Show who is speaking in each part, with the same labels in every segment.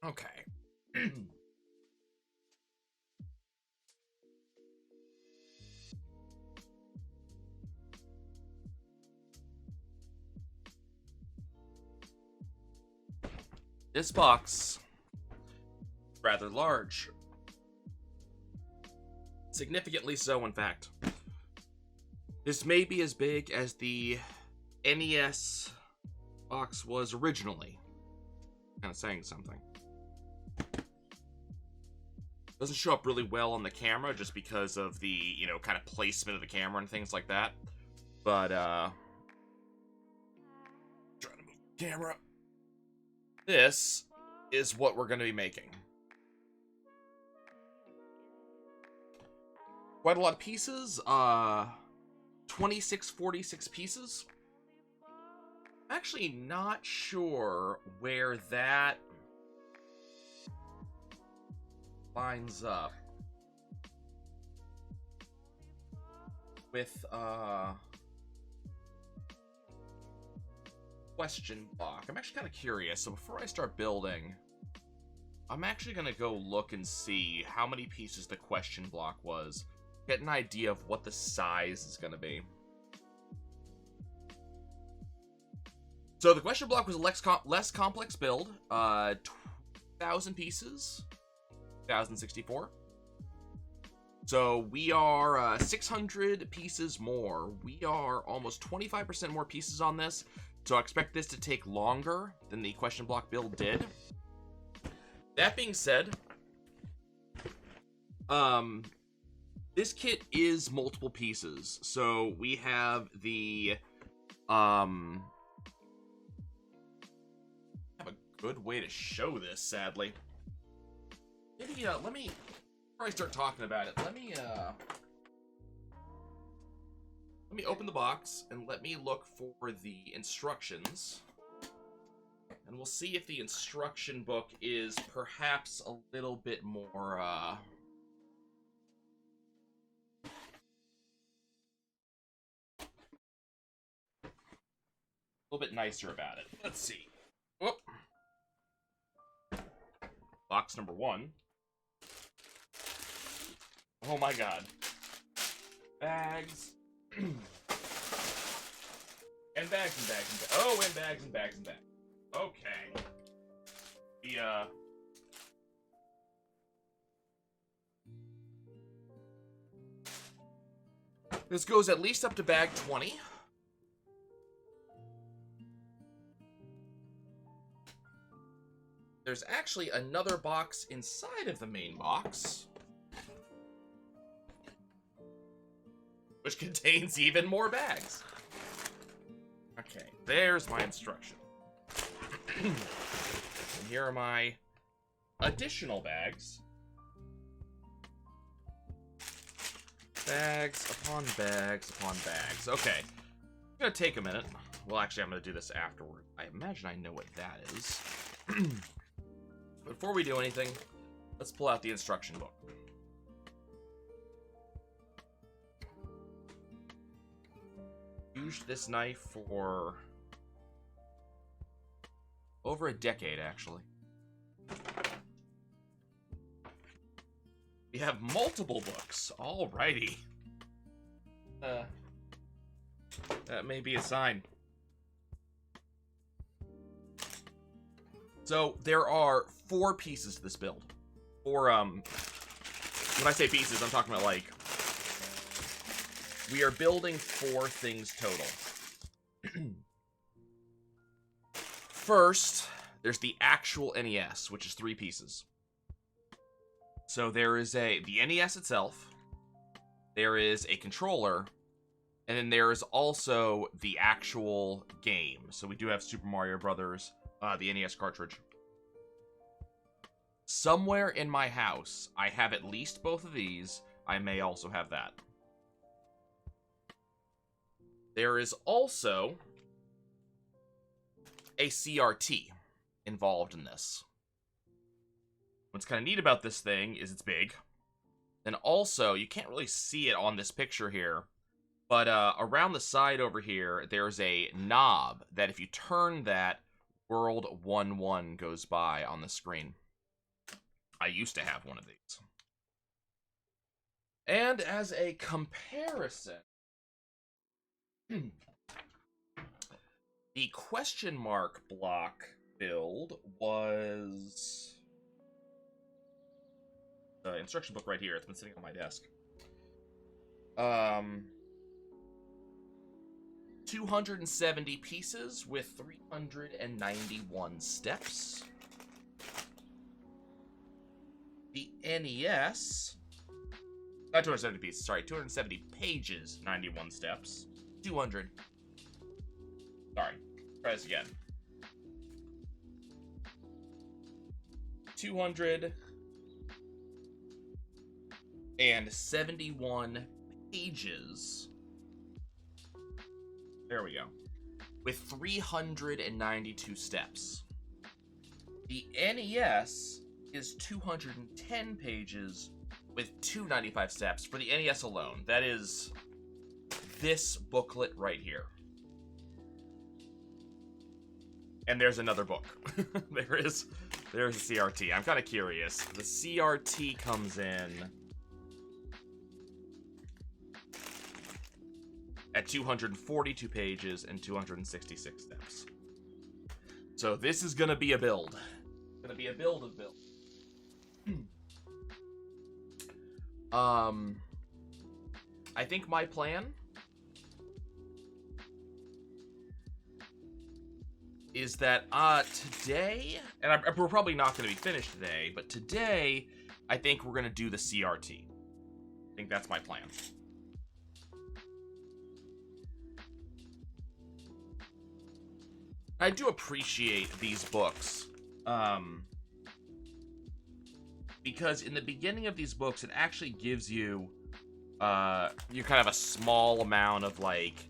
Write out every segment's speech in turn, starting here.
Speaker 1: Okay. This box, rather large. Significantly so, in fact. This may be as big as the NES box was originally. Kind of saying something. Doesn't show up really well on the camera just because of the, kind of placement of the camera and things like that. But, trying to move the camera. This is what we're going to be making. Quite a lot of pieces. 2646 pieces. I'm actually not sure where that lines up with question block. I'm actually kind of curious, so before I start building, I'm actually going to go look and see how many pieces the question block was, get an idea of what the size is going to be. So the question block was a less complex build, 2,000 pieces, 1,064. So we are 600 pieces more. We are almost 25% more pieces on this. So I expect this to take longer than the question block build did. That being said, this kit is multiple pieces. So we have the, have a good way to show this, sadly. Maybe, let me, before I start talking about it, let me open the box and let me look for the instructions. And we'll see if the instruction book is perhaps a little bit more, a little bit nicer about it. Let's see. Whoop. Box number 1. Oh my god. Bags. And bags and bags and bags. Oh, and bags and bags and bags. Okay. This goes at least up to bag 20. There's actually another box inside of the main box, which contains even more bags. Okay, there's my instruction. And here are my additional bags. Bags upon bags upon bags. Okay, it's gonna take a minute. Well, actually, I'm gonna do this afterward. I imagine I know what that is. Before we do anything, let's pull out the instruction book. Used this knife for over a decade, actually. We have multiple books. Alrighty. That may be a sign. So, there are 4 pieces to this build. When I say pieces, I'm talking about, like, we are building 4 things total. First, there's the actual NES, which is 3 pieces. So there is the NES itself, there is a controller, and then there is also the actual game. So we do have Super Mario Brothers, the NES cartridge. Somewhere in my house, I have at least both of these. I may also have that. There is also a CRT involved in this. What's kind of neat about this thing is it's big. And also, you can't really see it on this picture here, but around the side over here, there's a knob that if you turn that, World 1-1 goes by on the screen. I used to have one of these. And as a comparison, the question mark block build was the instruction book right here. It's been sitting on my desk. 270 pieces with 391 steps. The NES, not 270 pieces, sorry, 270 pages, 91 steps. 200. Sorry, try this again. 271 pages. There we go. With 392 steps. The NES is 210 pages with 295 steps for the NES alone. That is this booklet right here. And there's another book. There's a CRT. I'm kind of curious. The CRT comes in at 242 pages and 266 steps. So this is gonna be a build. It's gonna be a build of build. I think my plan is that today, and we're probably not going to be finished today, but today I think we're going to do the CRT. I think that's my plan. I do appreciate these books, because in the beginning of these books, it actually gives you, you kind of a small amount of, like,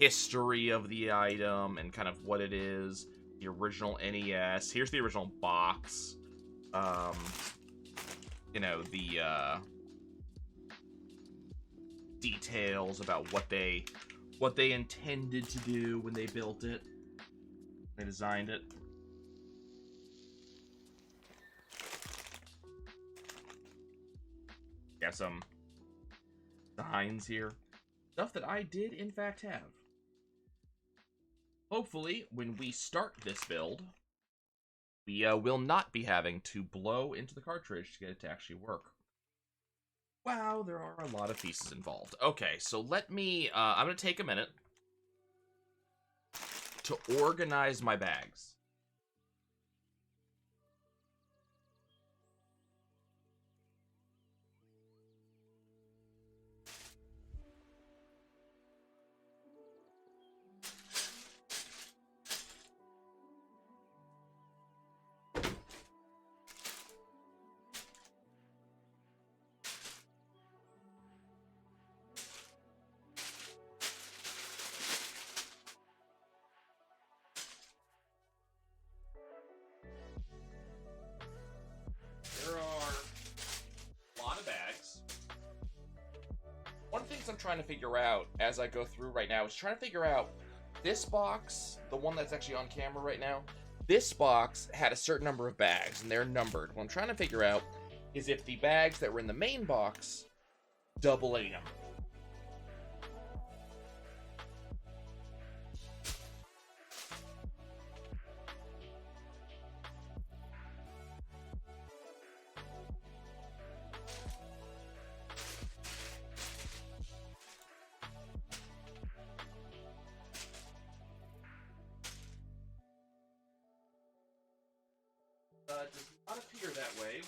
Speaker 1: history of the item and kind of what it is. The original NES. Here's the original box. You know, the, details about what they intended to do when they built it. They designed it. Got some signs here. Stuff that I did, in fact, have. Hopefully, when we start this build, we will not be having to blow into the cartridge to get it to actually work. Wow, there are a lot of pieces involved. Okay, so let me... I'm going to take a minute to organize my bags. I'm trying to figure out as I go through right now is trying to figure out this box, the one that's actually on camera right now, this box had a certain number of bags and they're numbered. What I'm trying to figure out is if the bags that were in the main box double a number. Does not appear that way.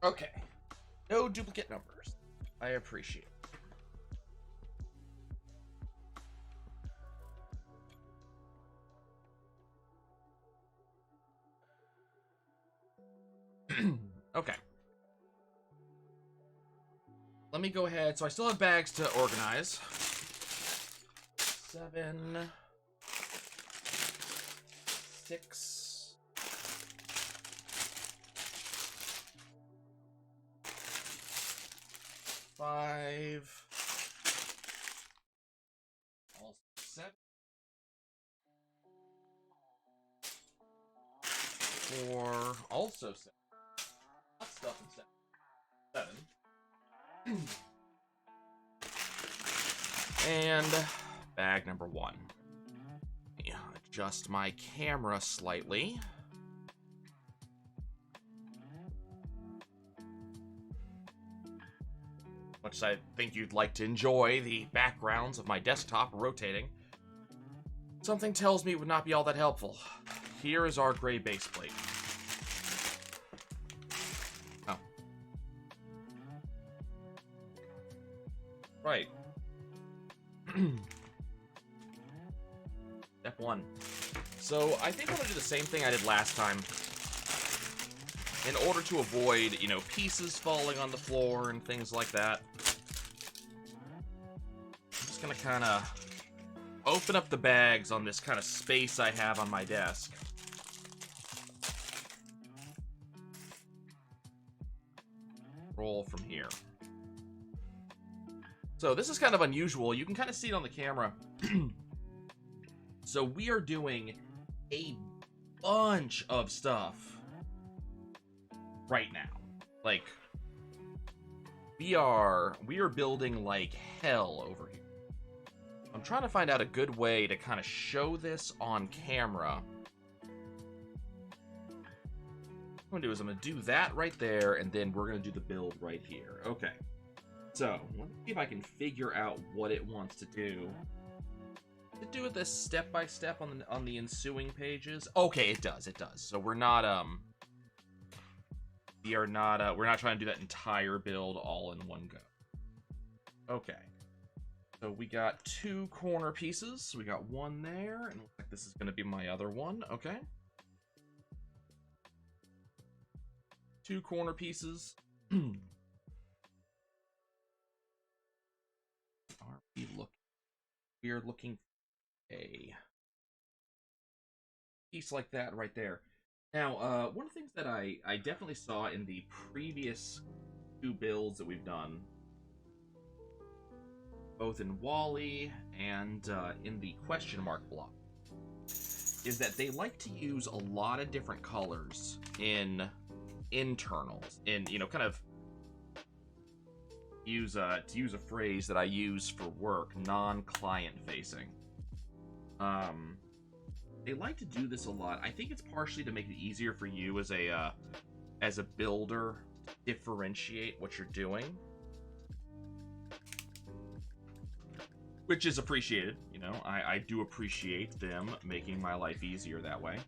Speaker 1: Okay. No duplicate numbers. I appreciate it. Okay. let me go ahead. So I still have bags to organize. 7, 6, 5, also 7, 4, also 7. Not stuff in 7. And bag number 1. Yeah, adjust my camera slightly. Much as I think you'd like to enjoy the backgrounds of my desktop rotating, something tells me it would not be all that helpful. Here is our gray base plate. Oh. Right. Step 1. So I think I'm gonna do the same thing I did last time. In order to avoid, you know, pieces falling on the floor and things like that. I'm just gonna kind of open up the bags on this kind of space I have on my desk. Roll from here. So this is kind of unusual. You can kind of see it on the camera. So we are doing a bunch of stuff right now. Like, we are building like hell over here. I'm trying to find out a good way to kind of show this on camera. What I'm gonna do is I'm gonna do that right there, and then we're gonna do the build right here. Okay. So let's see if I can figure out what it wants to do. Does it do it this step by step on the ensuing pages? Okay, it does. It does. So we're not we're not trying to do that entire build all in one go. Okay. So we got 2 corner pieces. We got one there, and it looks like this is going to be my other one. Okay. 2 corner pieces. Are we looking? We are looking for a piece like that right there. Now, one of the things that I definitely saw in the previous 2 builds that we've done, both in Wally and in the question mark block, is that they like to use a lot of different colors in internals, in, you know, kind of use to use a phrase that I use for work, non-client facing. They like to do this a lot. I think it's partially to make it easier for you as a builder to differentiate what you're doing, which is appreciated. You know, I do appreciate them making my life easier that way.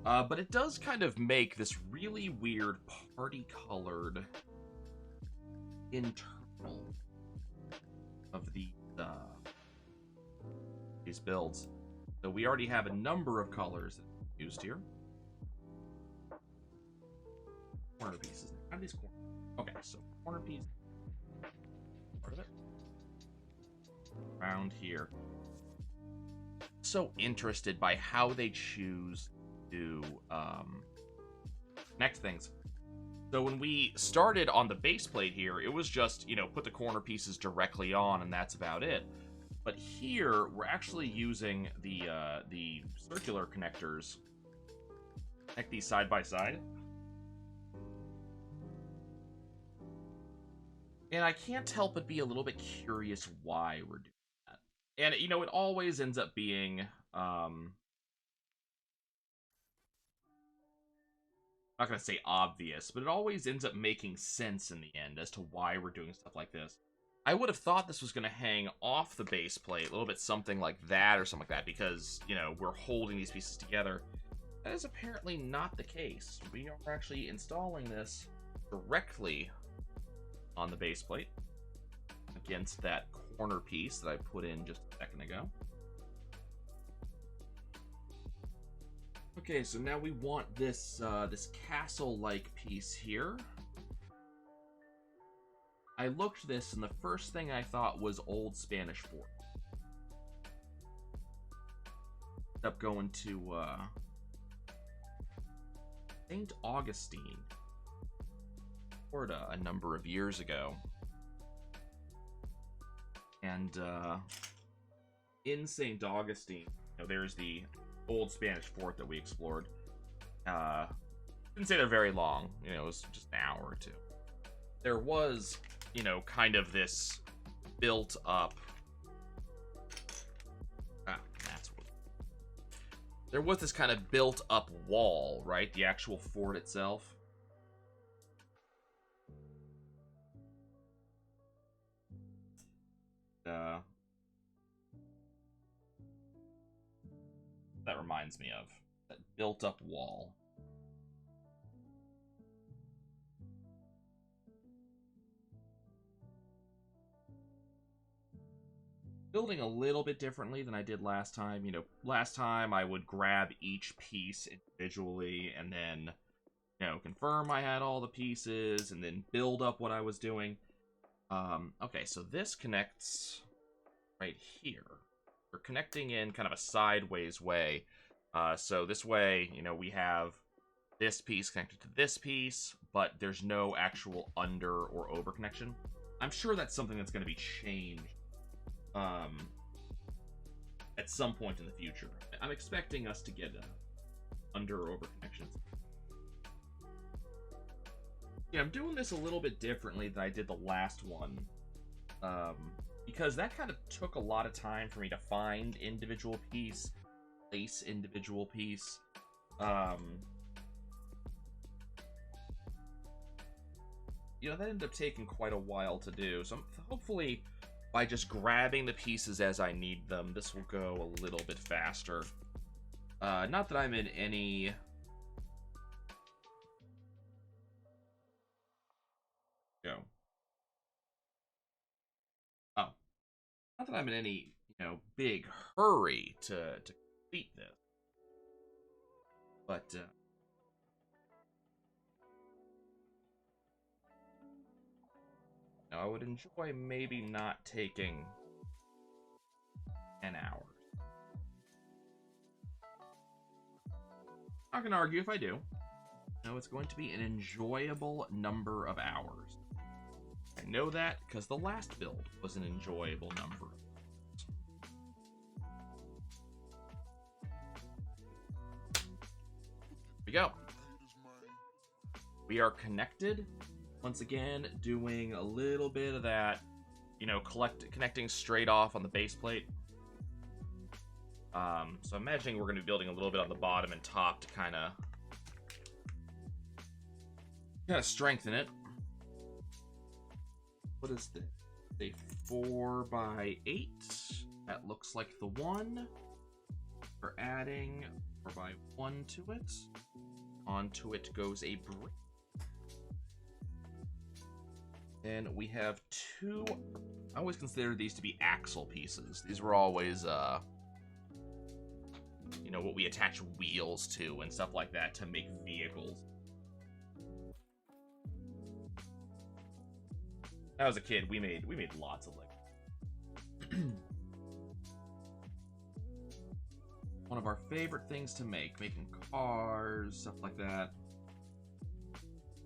Speaker 1: But it does kind of make this really weird party-colored internal of these builds. So we already have a number of colors used here. Corner pieces. How do these corner? Okay, so corner piece. Part of it. Around here. So interested by how they choose to connect things. So when we started on the base plate here, it was just, you know, put the corner pieces directly on and that's about it. But here, we're actually using the circular connectors. Connect these side by side. And I can't help but be a little bit curious why we're doing that. And, you know, it always ends up being, I'm not going to say obvious, but it always ends up making sense in the end as to why we're doing stuff like this. I would have thought this was going to hang off the base plate, a little bit something like that or something like that, because, you know, we're holding these pieces together. That is apparently not the case. We are actually installing this directly on the base plate against that corner piece that I put in just a second ago. Okay, so now we want this this castle-like piece here. I looked at this, and the first thing I thought was Old Spanish Fort. Ended up going to St. Augustine, Florida, a number of years ago. And in St. Augustine, there's the Old Spanish Fort that we explored. Didn't stay there very long. It was just an hour or two. There was, kind of this built up. That's what. There was this kind of built up wall, right? The actual fort itself. That reminds me of that built up wall. Building a little bit differently than I did last time. Last time I would grab each piece individually and then, confirm I had all the pieces and then build up what I was doing. Okay, so this connects right here. We're connecting in kind of a sideways way. So this way, we have this piece connected to this piece, but there's no actual under or over connection. I'm sure that's something that's going to be changed at some point in the future. I'm expecting us to get under or over connections. Yeah, I'm doing this a little bit differently than I did the last one, because that kind of took a lot of time for me to find individual piece, place individual piece. That ended up taking quite a while to do. So hopefully, by just grabbing the pieces as I need them, this will go a little bit faster. Not that I'm in any... Go. Oh. Not that I'm in any, big hurry to complete this. But, I would enjoy maybe not taking 10 hours. Not gonna argue if I do. No, it's going to be an enjoyable number of hours. I know that because the last build was an enjoyable number. Here we go. We are connected. Once again, doing a little bit of that, connecting straight off on the base plate. So I'm imagining we're going to be building a little bit on the bottom and top to kind of strengthen it. What is this? A 4x8. That looks like the one. We're adding 4x1 to it. Onto it goes a brick. Then we have two... I always consider these to be axle pieces. These were always, what we attach wheels to and stuff like that to make vehicles. When I was a kid, we made lots of Lego. One of our favorite things to make, making cars, stuff like that.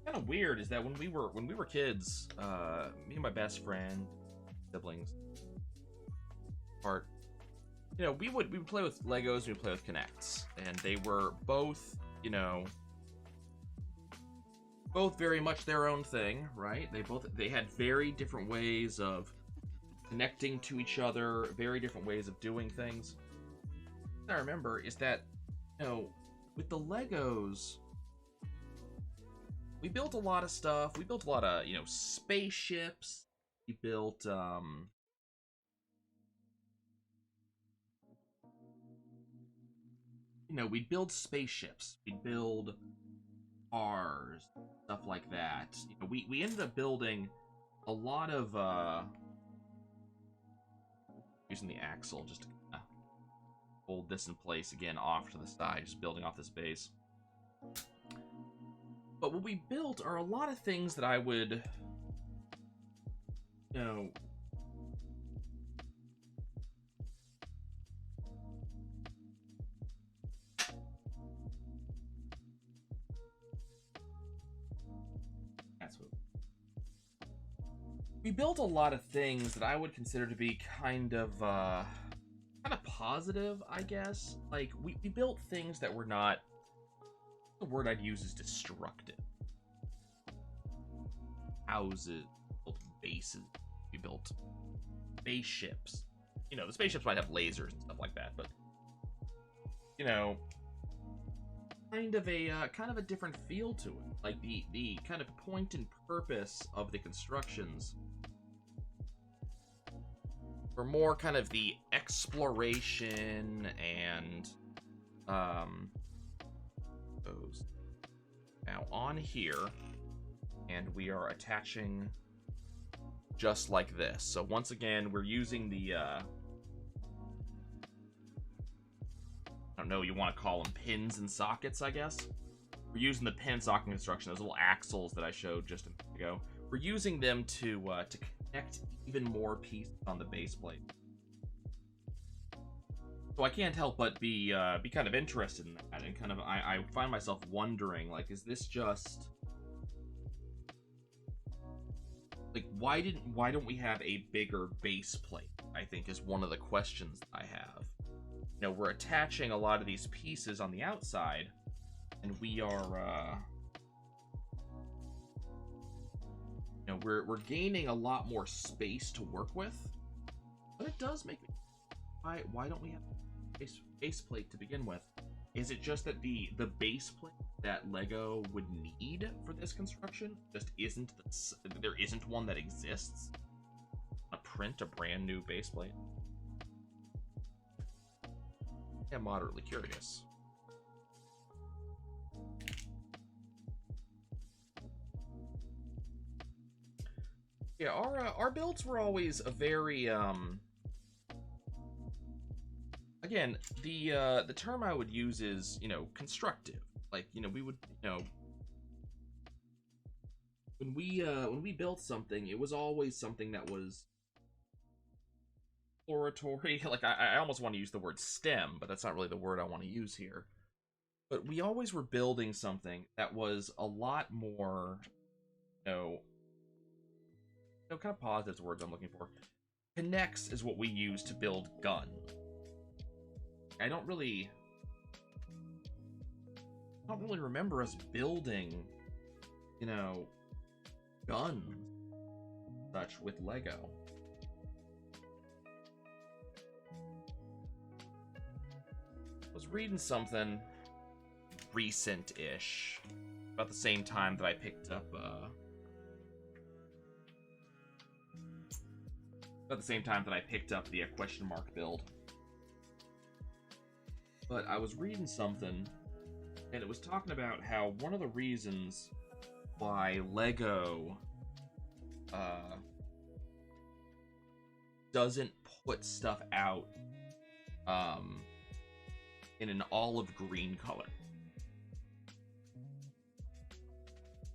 Speaker 1: Kind of weird is that when we were kids, me and my best friend, siblings, we would play with Legos, we would play with Kinects, and they were both, both very much their own thing, right? They had very different ways of connecting to each other, very different ways of doing things. What I remember is that, with the Legos, we built a lot of stuff. We built a lot of, spaceships. We built, we'd build spaceships. We'd build cars, stuff like that. We ended up building a lot of, using the axle just to hold this in place again off to the side, just building off this base. But what we built are a lot of things that I would you know, that's what we built a lot of things that I would consider to be kind of positive, I guess. Like we built things that were not, the word I'd use is destructive. Houses, built bases, we built spaceships. You know, the spaceships might have lasers and stuff like that, but you know, kind of a different feel to it. Like the kind of point and purpose of the constructions were more kind of the exploration and those. Now on here, and we are attaching just like this. So once again, we're using the I don't know, you want to call them pins and sockets, I guess. We're using the pin socket construction, those little axles that I showed just a minute ago. We're using them to connect even more pieces on the base plate. So I can't help but be kind of interested in that, and kind of I find myself wondering, like, is this just like why don't we have a bigger base plate? I think is one of the questions I have. You know, we're attaching a lot of these pieces on the outside, and we are you know, we're gaining a lot more space to work with, but it does make me why don't we have a base plate to begin with? Is it just that the base plate that Lego would need for this construction just isn't there isn't one that exists? Print a brand new base plate? I'm moderately curious. Yeah, our builds were always a very again, the term I would use is, you know, constructive. Like, you know, we would, you know, when we built something, it was always something that was exploratory. Like I almost want to use the word STEM, but that's not really the word I want to use here. But we always were building something that was a lot more, kind of positive is the words I'm looking for. Connects is what we use to build guns. I don't really remember us building, you know, guns such with Lego. I was reading something recent-ish about the same time that I picked up the question mark build. But I was reading something, and it was talking about how one of the reasons why Lego doesn't put stuff out in an olive green color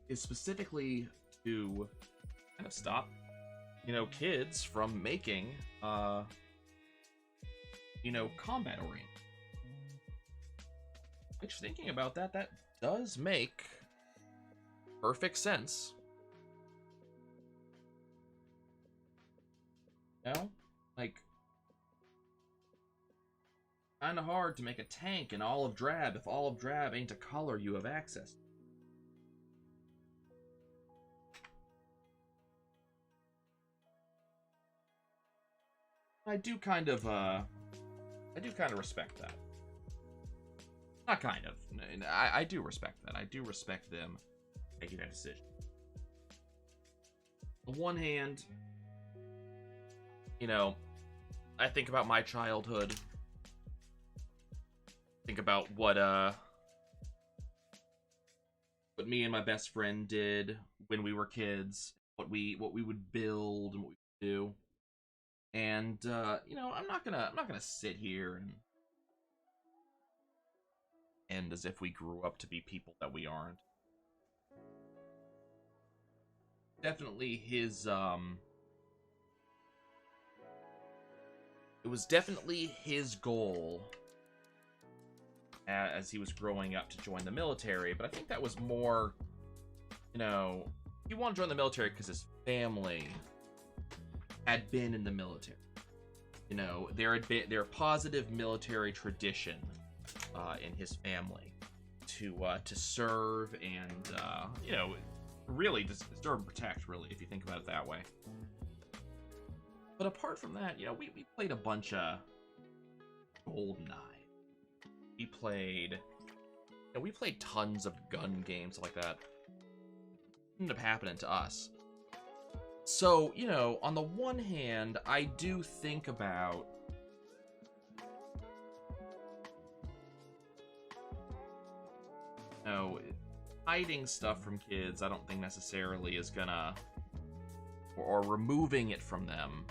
Speaker 1: is specifically to kind of stop, you know, kids from making, you know, combat oriented. Which, thinking about that, that does make perfect sense. You know? Like, kinda hard to make a tank in olive drab if olive drab ain't a color you have access to. I do kind of respect that. Not kind of. I do respect that. I do respect them making that decision. On one hand, you know, I think about my childhood. Think about what me and my best friend did when we were kids, what we would build and what we would do. And you know, I'm not gonna sit here and end as if we grew up to be people that we aren't. Definitely his was definitely his goal as he was growing up to join the military, but I think that was more, you know, he wanted to join the military because his family had been in the military. You know, there had been a positive military tradition in his family to serve and you know, really to serve and protect, really, if you think about it that way. But apart from that, you know, we played a bunch of GoldenEye. We played, you know, we played tons of gun games like that. Ended up happening to us. So, you know, on the one hand, I do think about, you know, hiding stuff from kids. I don't think necessarily is gonna, or removing it from them.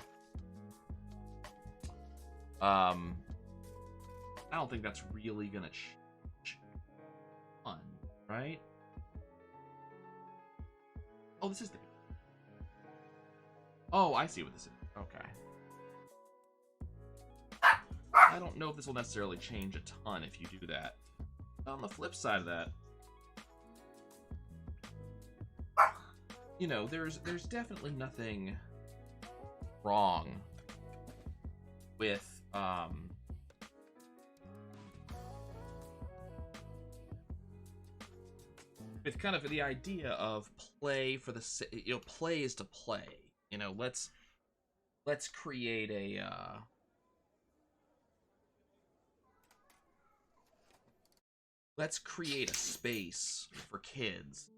Speaker 1: I don't think that's really gonna change fun, right? Oh, this is the... Oh, I see what this is. Okay. I don't know if this will necessarily change a ton if you do that. On the flip side of that, you know, there's definitely nothing wrong with kind of the idea of play for the, you know, play is to play. You know, let's create a let's create a space for kids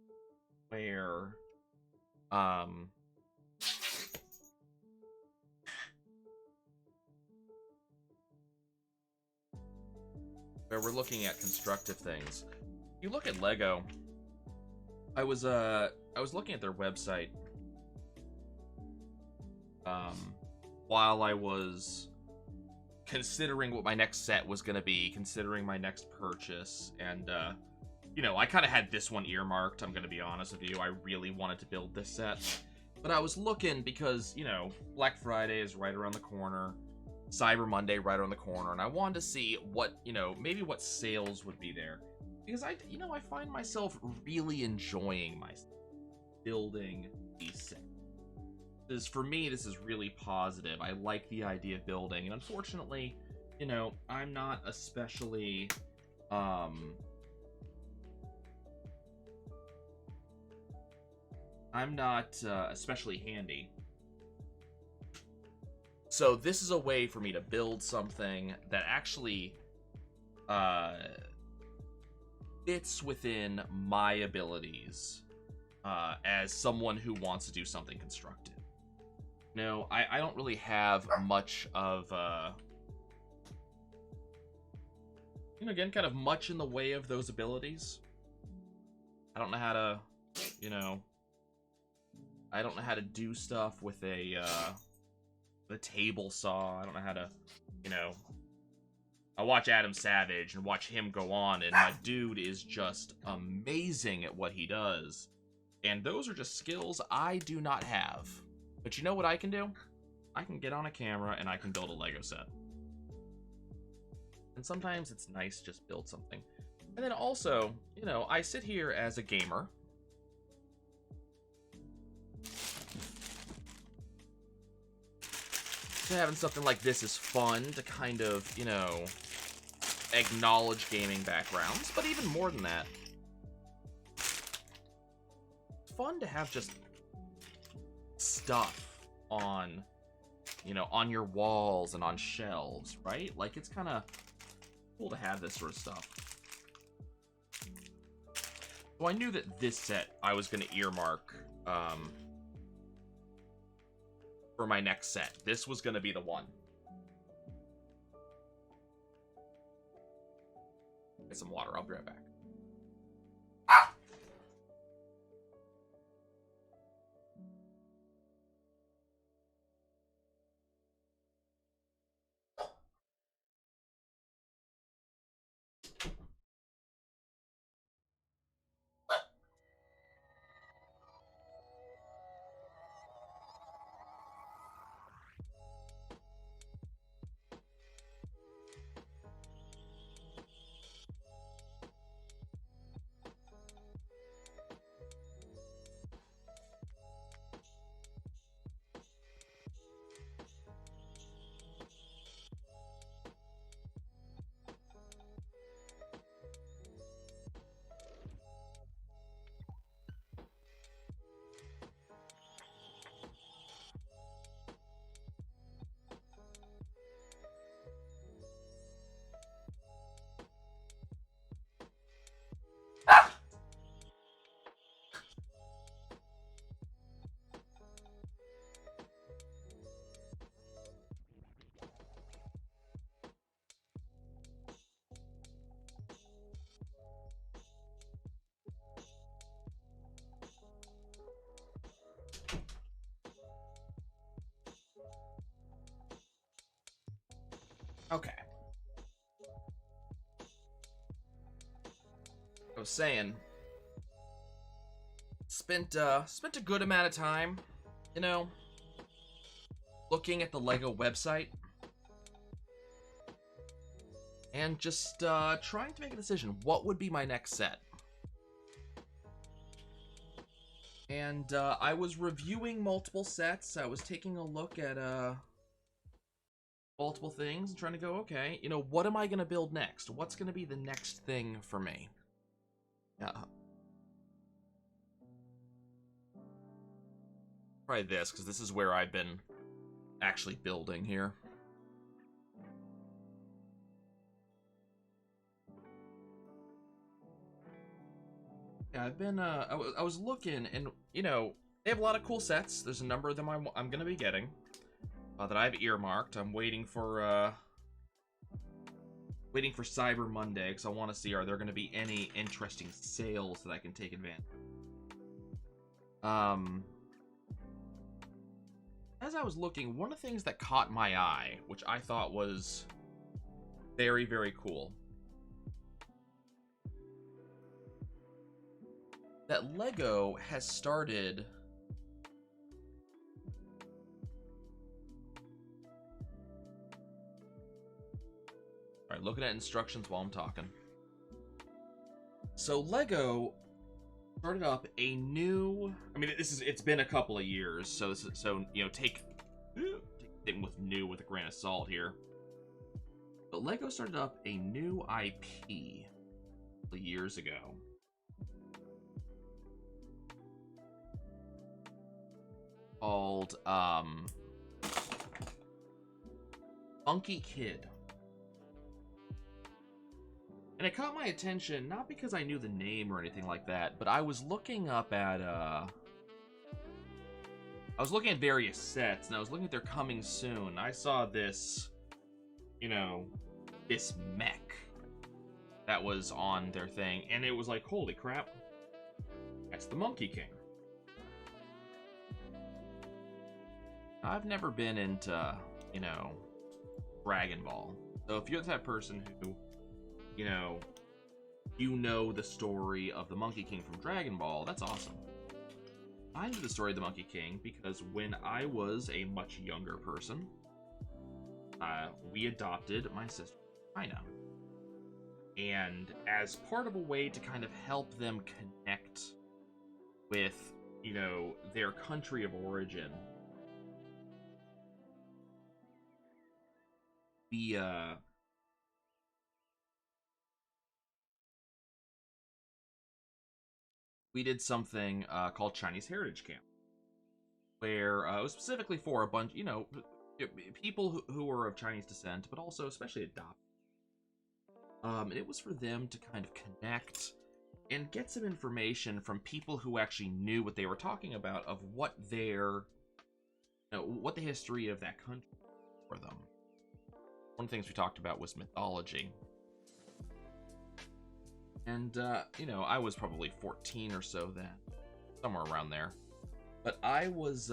Speaker 1: where where we're looking at constructive things. You look at Lego. I was looking at their website while I was considering what my next set was going to be, considering my next purchase, and you know, I kind of had this one earmarked, I'm going to be honest with you. I really wanted to build this set, but I was looking because, you know, Black Friday is right around the corner, Cyber Monday right around the corner, and I wanted to see what, you know, maybe what sales would be there, because I find myself really enjoying myself building these sets. For me, this is really positive. I like the idea of building, and unfortunately, you know, I'm not especially especially handy. So this is a way for me to build something that actually fits within my abilities as someone who wants to do something constructive. No, I don't really have much of, you know, again, kind of much in the way of those abilities. I don't know how to, you know, I don't know how to do stuff with a, the table saw. I don't know how to, you know, I watch Adam Savage and watch him go on, and my dude is just amazing at what he does. And those are just skills I do not have. But you know what I can do? I can get on a camera and I can build a Lego set. And sometimes it's nice to just build something. And then also, you know, I sit here as a gamer. So having something like this is fun to kind of, you know, acknowledge gaming backgrounds. But even more than that, it's fun to have just stuff on, you know, on your walls and on shelves, right? Like, it's kind of cool to have this sort of stuff. So I knew that this set I was going to earmark for my next set. This was going to be the one. Get some water. I'll be right back. Okay. I was saying, spent a good amount of time, you know, looking at the Lego website and just trying to make a decision. What would be my next set? And I was reviewing multiple sets. I was taking a look at multiple things and trying to go, okay, you know, what am I going to build next? What's going to be the next thing for me? Try this, because this is where I've been actually building here. Yeah, I've been, I was looking, and, you know, they have a lot of cool sets. There's a number of them I'm going to be getting that I've earmarked. I'm waiting for Cyber Monday, because I want to see, are there going to be any interesting sales that I can take advantage of. As I was looking, one of the things that caught my eye, which I thought was very, very cool, that Lego has started Alright, looking at instructions while I'm talking. So Lego started up a new, I mean, it's been a couple of years, so you know, take it with a grain of salt here. But Lego started up a new IP a couple of years ago called Monkey Kid. And it caught my attention, not because I knew the name or anything like that, but I was looking up at, I was looking at various sets, and I was looking at their coming soon. I saw this, you know, this mech that was on their thing, and it was like, holy crap, that's the Monkey King. I've never been into, you know, Dragon Ball. So if you're the type of person who, you know the story of the Monkey King from Dragon Ball, that's awesome. I knew the story of the Monkey King because when I was a much younger person, we adopted my sister, China. And as part of a way to kind of help them connect with, you know, their country of origin, we did something called Chinese Heritage Camp, where it was specifically for a bunch, you know, people who were of Chinese descent, but also especially adopted. And it was for them to kind of connect and get some information from people who actually knew what they were talking about, of what their, you know, what the history of that country for them. One of the things we talked about was mythology. And, you know, I was probably 14 or so then. Somewhere around there. But I was,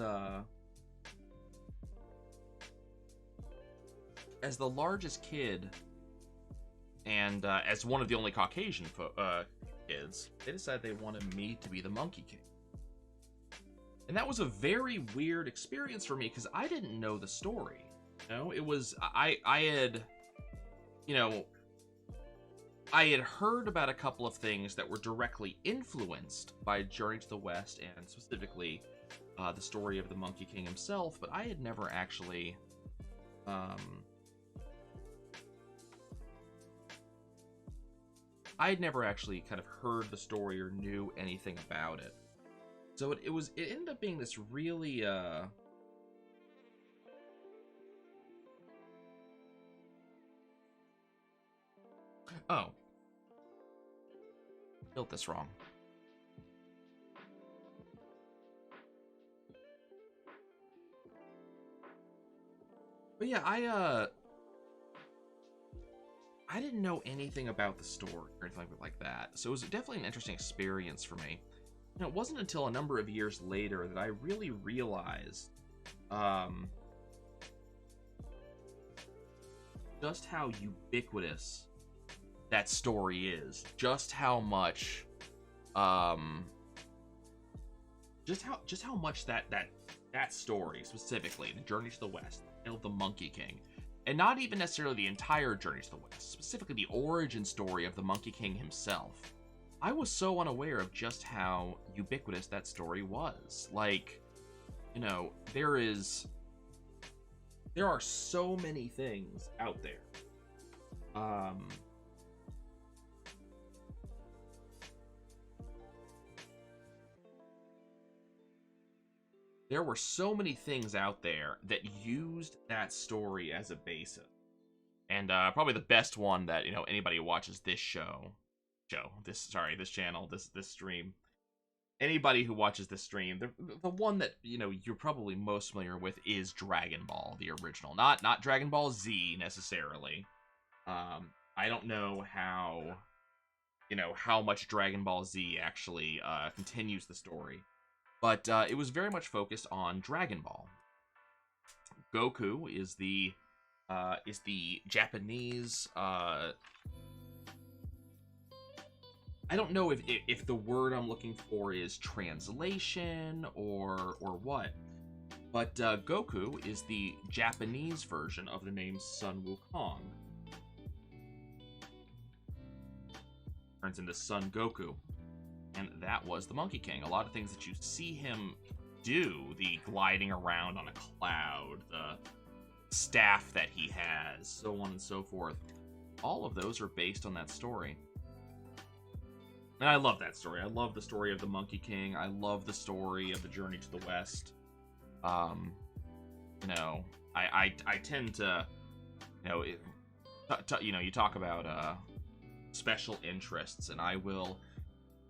Speaker 1: as the largest kid, and as one of the only Caucasian kids, they decided they wanted me to be the Monkey King. And that was a very weird experience for me, because I didn't know the story. You know, it was, I had, you know, I had heard about a couple of things that were directly influenced by Journey to the West, and specifically the story of the Monkey King himself, but I had never actually kind of heard the story or knew anything about it. So it ended up being this really oh, built this wrong. But yeah, I didn't know anything about the story or anything like that, so it was definitely an interesting experience for me. And it wasn't until a number of years later that I really realized just how ubiquitous that story is. Just how much, just how much that story specifically, the Journey to the West, the Tale of the Monkey King, and not even necessarily the entire Journey to the West, specifically the origin story of the Monkey King himself. I was so unaware of just how ubiquitous that story was. Like, you know, there are so many things out there. There were so many things out there that used that story as a basis. And probably the best one that, you know, anybody who watches this this channel, this stream, anybody who watches this stream, the one that, you know, you're probably most familiar with is Dragon Ball, the original. Not Dragon Ball Z necessarily. I don't know how, you know, how much Dragon Ball Z actually continues the story. But it was very much focused on Dragon Ball. Goku is the Japanese. I don't know if the word I'm looking for is translation or what, but Goku is the Japanese version of the name Sun Wukong. Turns into Son Goku. And that was the Monkey King. A lot of things that you see him do, the gliding around on a cloud, the staff that he has, so on and so forth, all of those are based on that story. And I love that story. I love the story of the Monkey King. I love the story of the Journey to the West. You know, I tend to, you know, you talk about special interests, and I will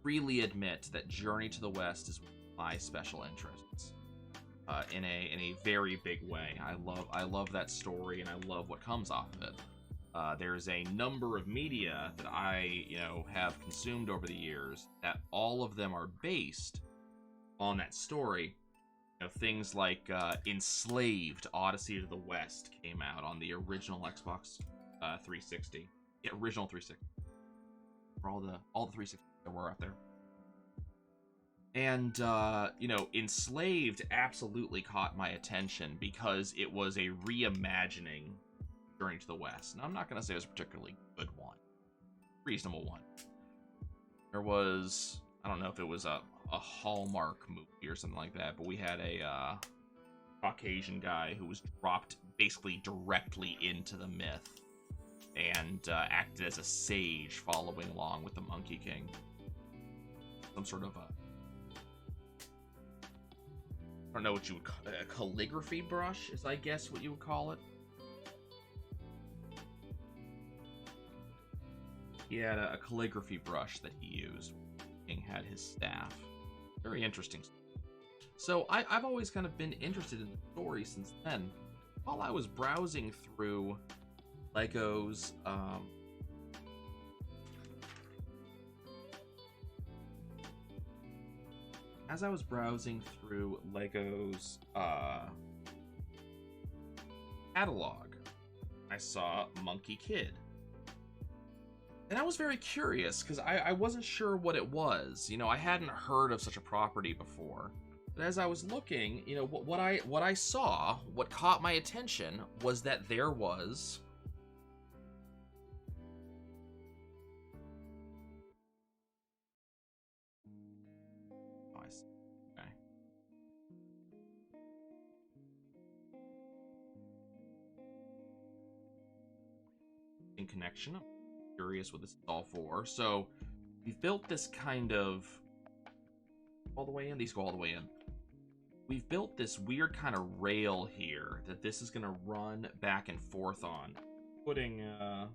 Speaker 1: freely admit that Journey to the West is my special interests in a very big way. I love that story, and I love what comes off of it. There's a number of media that I, you know, have consumed over the years that all of them are based on that story. You know, things like Enslaved: Odyssey to the West came out on the original Xbox 360. Yeah, original 360. For all the 360 that were out there. And, you know, Enslaved absolutely caught my attention because it was a reimagining Journey to the West. And I'm not going to say it was a particularly good one. Reasonable one. There was, I don't know if it was a Hallmark movie or something like that, but we had a Caucasian guy who was dropped basically directly into the myth and acted as a sage following along with the Monkey King. Some sort of I don't know what you would call a calligraphy brush, is I guess what you would call it. He had a calligraphy brush that he used. King had his staff. Very interesting. So I've always kind of been interested in the story since then. While I was browsing through Lego's as I was browsing through Lego's catalog, I saw Monkey Kid. And I was very curious because I wasn't sure what it was. You know, I hadn't heard of such a property before. But as I was looking, you know, what I saw, what caught my attention was that there was in connection. I'm curious what this is all for. So we've built this kind of all the way in. These go all the way in. We've built this weird kind of rail here that this is going to run back and forth on. Putting a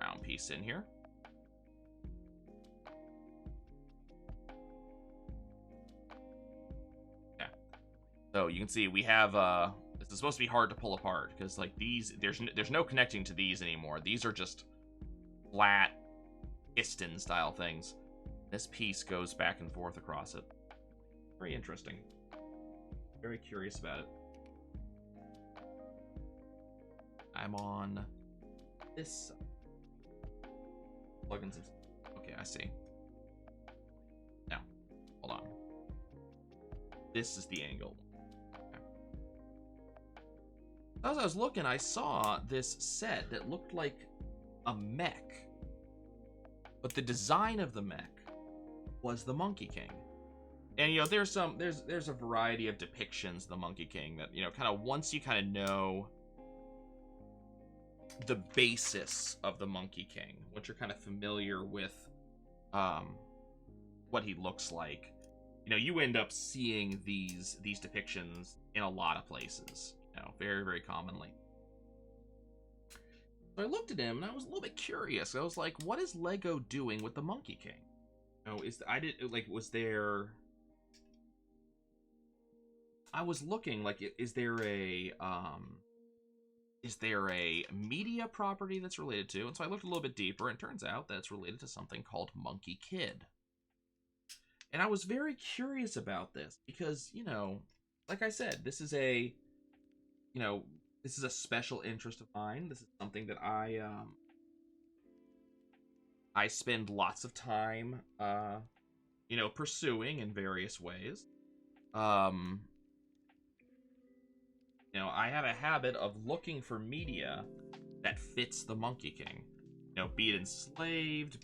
Speaker 1: round piece in here. Yeah. So you can see we have this is supposed to be hard to pull apart because like these there's no connecting to these anymore. These are just flat piston style things. This piece goes back and forth across it. Very interesting. Very curious about it. I'm on this side. Plug in some. Okay, I see. Now, hold on. This is the angle. Okay. As I was looking, I saw this set that looked like a mech, but the design of the mech was the Monkey King. And you know, there's a variety of depictions of the Monkey King that, you know, kind of once you kind of know the basis of the Monkey King, once you're kind of familiar with what he looks like, you know, you end up seeing these depictions in a lot of places, you know, very, very commonly. So I looked at him and I was a little bit curious. I was like, what is Lego doing with the Monkey King? You know, was there... I was looking, like, is there a media property that's related to? And so I looked a little bit deeper, and it turns out that it's related to something called Monkey Kid. And I was very curious about this because, you know, like I said, this is a special interest of mine. This is something that I spend lots of time, you know, pursuing in various ways. You know, I have a habit of looking for media that fits the Monkey King. You know, be it Enslaved,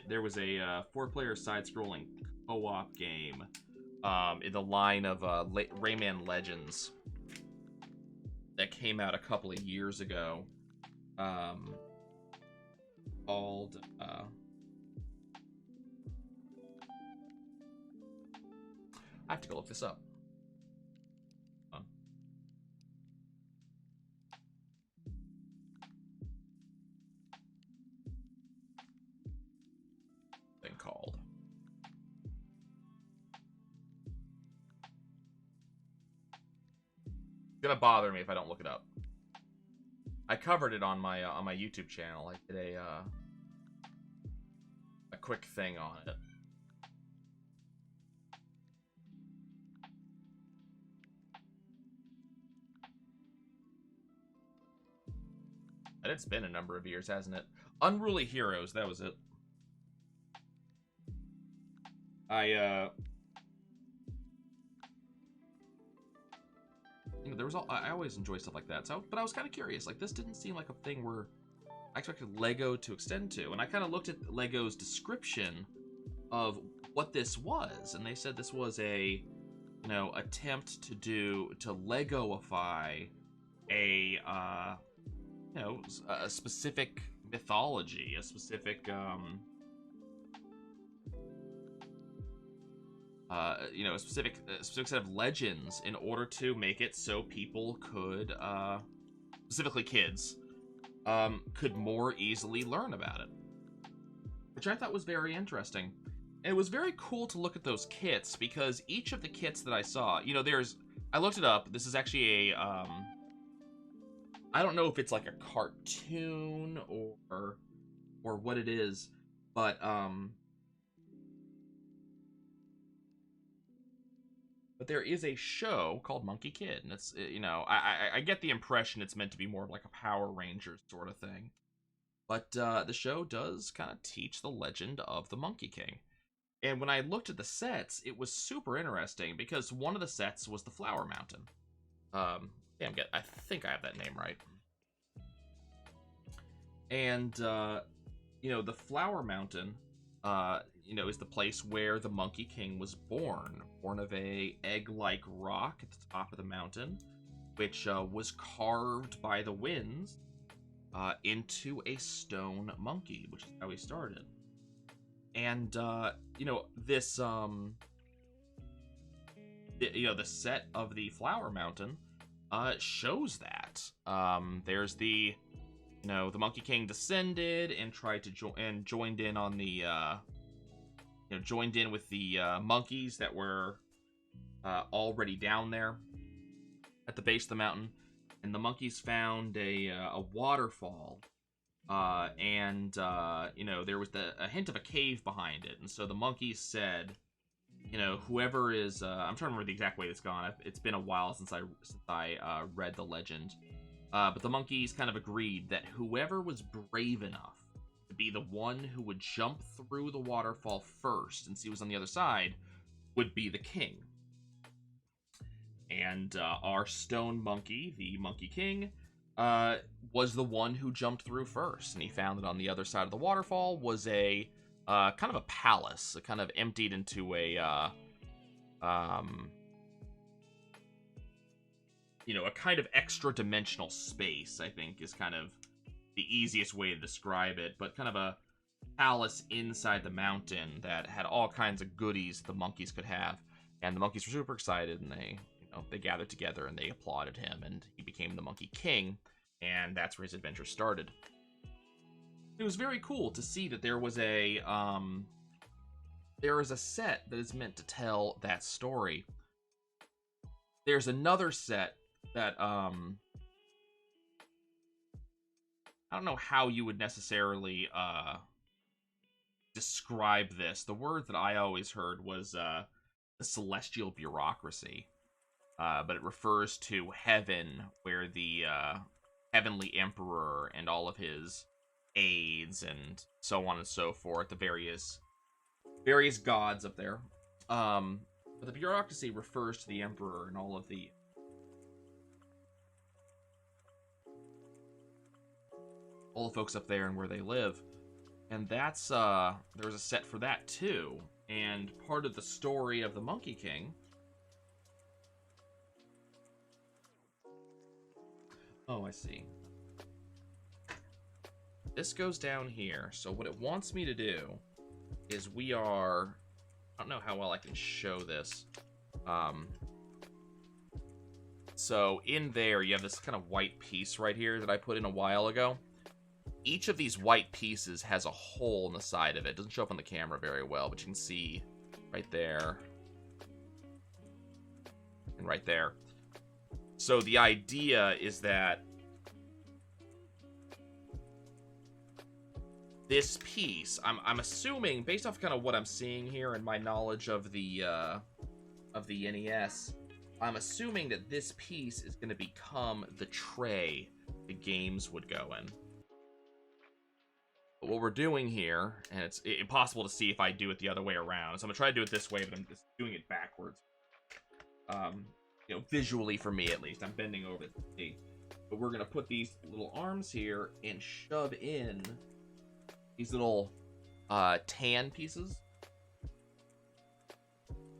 Speaker 1: there was a 4-player side-scrolling co-op game in the line of Rayman Legends that came out a couple of years ago, called I have to go look this up. Called. It's gonna bother me if I don't look it up. I covered it on my YouTube channel. I did a quick thing on it. And it's been a number of years, hasn't it? Unruly Heroes, that was it. You know, I always enjoy stuff like that. So, but I was kind of curious. Like, this didn't seem like a thing where I expected Lego to extend to. And I kind of looked at Lego's description of what this was, and they said this was a, you know, attempt to Legoify a, you know, a specific mythology, a specific, you know, a specific set of legends in order to make it so people could, specifically kids, could more easily learn about it. Which I thought was very interesting. And it was very cool to look at those kits, because each of the kits that I saw, you know, I looked it up, this is actually a, I don't know if it's like a cartoon or what it is, but there is a show called Monkey Kid, and it's, you know, I get the impression it's meant to be more of like a Power Rangers sort of thing. But the show does kind of teach the legend of the Monkey King. And when I looked at the sets, it was super interesting, because one of the sets was the Flower Mountain. I think I have that name right. And, you know, the Flower Mountain, you know, is the place where the Monkey King was born of a egg-like rock at the top of the mountain, which was carved by the winds into a stone monkey, which is how he started. And you know, this you know, the set of the Flower Mountain shows that. There's the, you know, the Monkey King descended and tried to joined in on the you know, joined in with the monkeys that were already down there at the base of the mountain, and the monkeys found a waterfall, and you know, there was a hint of a cave behind it, and so the monkeys said, you know, whoever is, I'm trying to remember the exact way it's gone. It's been a while since I read the legend. But the monkeys kind of agreed that whoever was brave enough to be the one who would jump through the waterfall first and see what's on the other side would be the king. And our stone monkey, the Monkey King, was the one who jumped through first. And he found that on the other side of the waterfall was a kind of a palace, kind of emptied into a a kind of extra dimensional space, I think, is kind of the easiest way to describe it, but kind of a palace inside the mountain that had all kinds of goodies the monkeys could have. And the monkeys were super excited, and they gathered together and they applauded him, and he became the Monkey King, and that's where his adventure started. It was very cool to see that there is a set that is meant to tell that story. There's another set that I don't know how you would necessarily describe this. The word that I always heard was the celestial bureaucracy, but it refers to heaven, where the heavenly emperor and all of his aides and so on and so forth, the various gods up there. But the bureaucracy refers to the emperor and all of the folks up there and where they live. And that's there's a set for that too. And part of the story of the Monkey King. Oh, I see. This goes down here. So what it wants me to do is I don't know how well I can show this. So in there, you have this kind of white piece right here that I put in a while ago. Each of these white pieces has a hole in the side of it. It doesn't show up on the camera very well, but you can see right there and right there. So the idea is that this piece, I'm assuming, based off kind of what I'm seeing here and my knowledge of the NES, I'm assuming that this piece is going to become the tray the games would go in. But what we're doing here, and it's impossible to see if I do it the other way around, so I'm going to try to do it this way, but I'm just doing it backwards. Visually for me at least, I'm bending over to see. But we're going to put these little arms here and shove in these little tan pieces.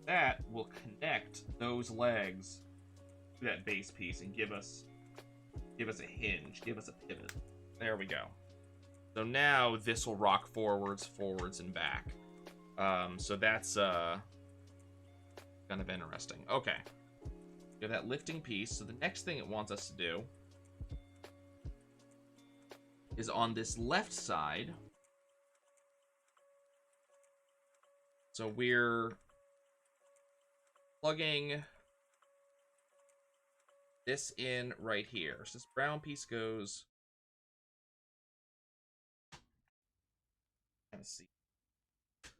Speaker 1: That will connect those legs to that base piece and give us a hinge, give us a pivot. There we go. So now this will rock forwards, and back. So that's kind of interesting. Okay. We have that lifting piece. So the next thing it wants us to do is on this left side. So we're plugging this in right here. So this brown piece goes... Let's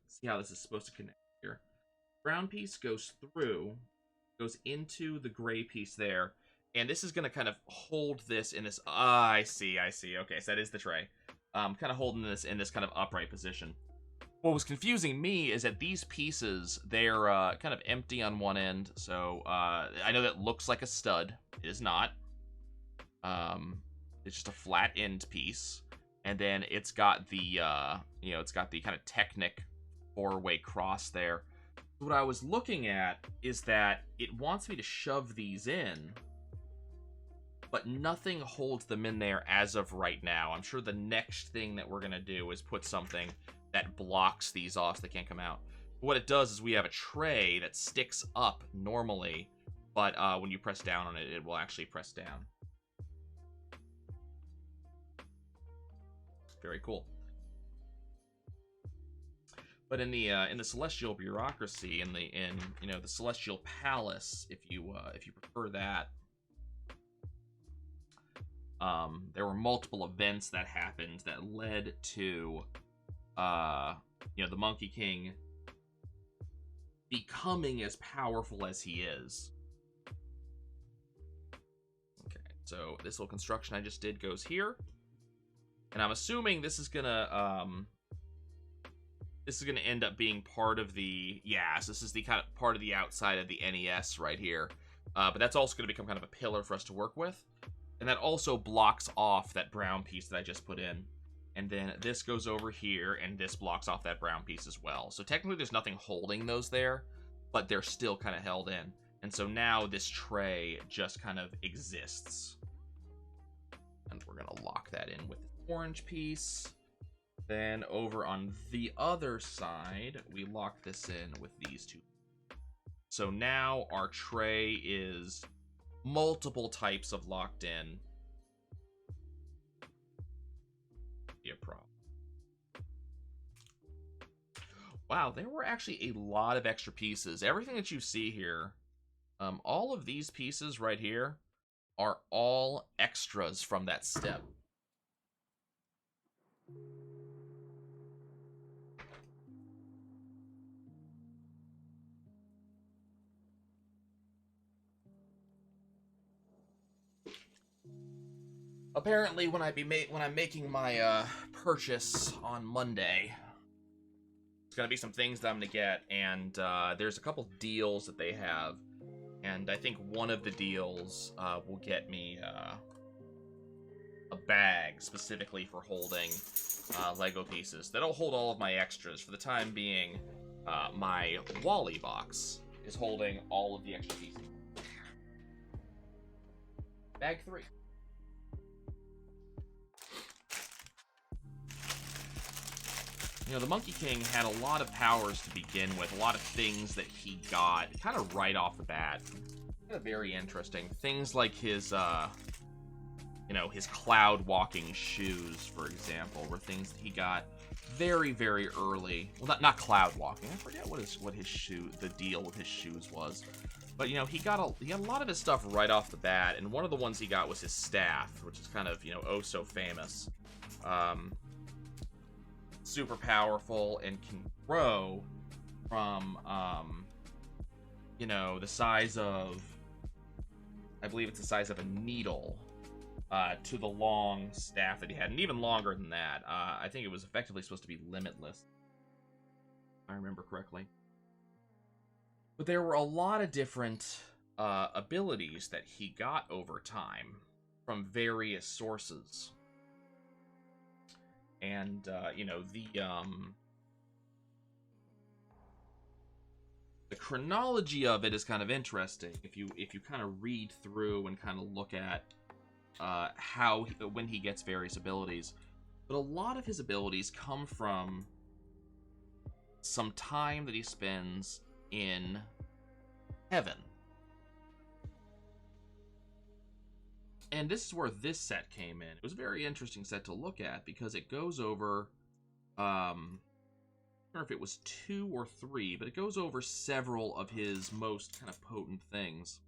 Speaker 1: see how this is supposed to connect here. Brown piece goes into the gray piece there, and this is going to kind of hold this in this... I see. Okay, so that is the tray. Kind of holding this in this kind of upright position. What was confusing me is that these pieces, they're kind of empty on one end. So I know that looks like a stud. It is not. It's just a flat end piece. And then it's got the, it's got the kind of Technic 4-way cross there. What I was looking at is that it wants me to shove these in, but nothing holds them in there as of right now. I'm sure the next thing that we're going to do is put something that blocks these off so they can't come out. What it does is we have a tray that sticks up normally, but when you press down on it, it will actually press down. Very cool. But in the celestial bureaucracy, in the celestial palace, if you prefer that, there were multiple events that happened that led to the Monkey King becoming as powerful as he is. Okay, So this little construction I just did goes here. And I'm assuming this is gonna end up being part of the, yes, this is the kind of part of the outside of the NES right here. But that's also gonna become kind of a pillar for us to work with. And that also blocks off that brown piece that I just put in. And then this goes over here, and this blocks off that brown piece as well. So technically there's nothing holding those there, but they're still kind of held in. And so now this tray just kind of exists. And we're gonna lock that in with this orange piece. Then over on the other side, we lock this in with these two. So now our tray is multiple types of locked in. Be a problem. Wow, there were actually a lot of extra pieces. Everything that you see here, all of these pieces right here are all extras from that step. Apparently, when I'm making my purchase on Monday, it's gonna be some things that I'm gonna get, and there's a couple deals that they have, and I think one of the deals will get me a bag specifically for holding Lego pieces. That'll hold all of my extras. For the time being, my Wally box is holding all of the extra pieces. Bag 3. You know, the Monkey King had a lot of powers to begin with, a lot of things that he got kind of right off the bat. Kind of very interesting. Things like his, you know, his cloud walking shoes, for example, were things that he got very, very early. Well, not cloud walking. I forget what his shoe, the deal with his shoes was. But, you know, he got a lot of his stuff right off the bat, and one of the ones he got was his staff, which is kind of, you know, oh so famous. Super powerful and can grow from, you know, the size of, I believe it's the size of a needle, to the long staff that he had, and even longer than that. I think it was effectively supposed to be limitless, if I remember correctly. But there were a lot of different abilities that he got over time from various sources. And, you know, the chronology of it is kind of interesting. If you kind of read through and kind of look at when he gets various abilities. But a lot of his abilities come from some time that he spends in heaven. And this is where this set came in. It was a very interesting set to look at because it goes over, I don't know if it was 2 or 3, but it goes over several of his most kind of potent things.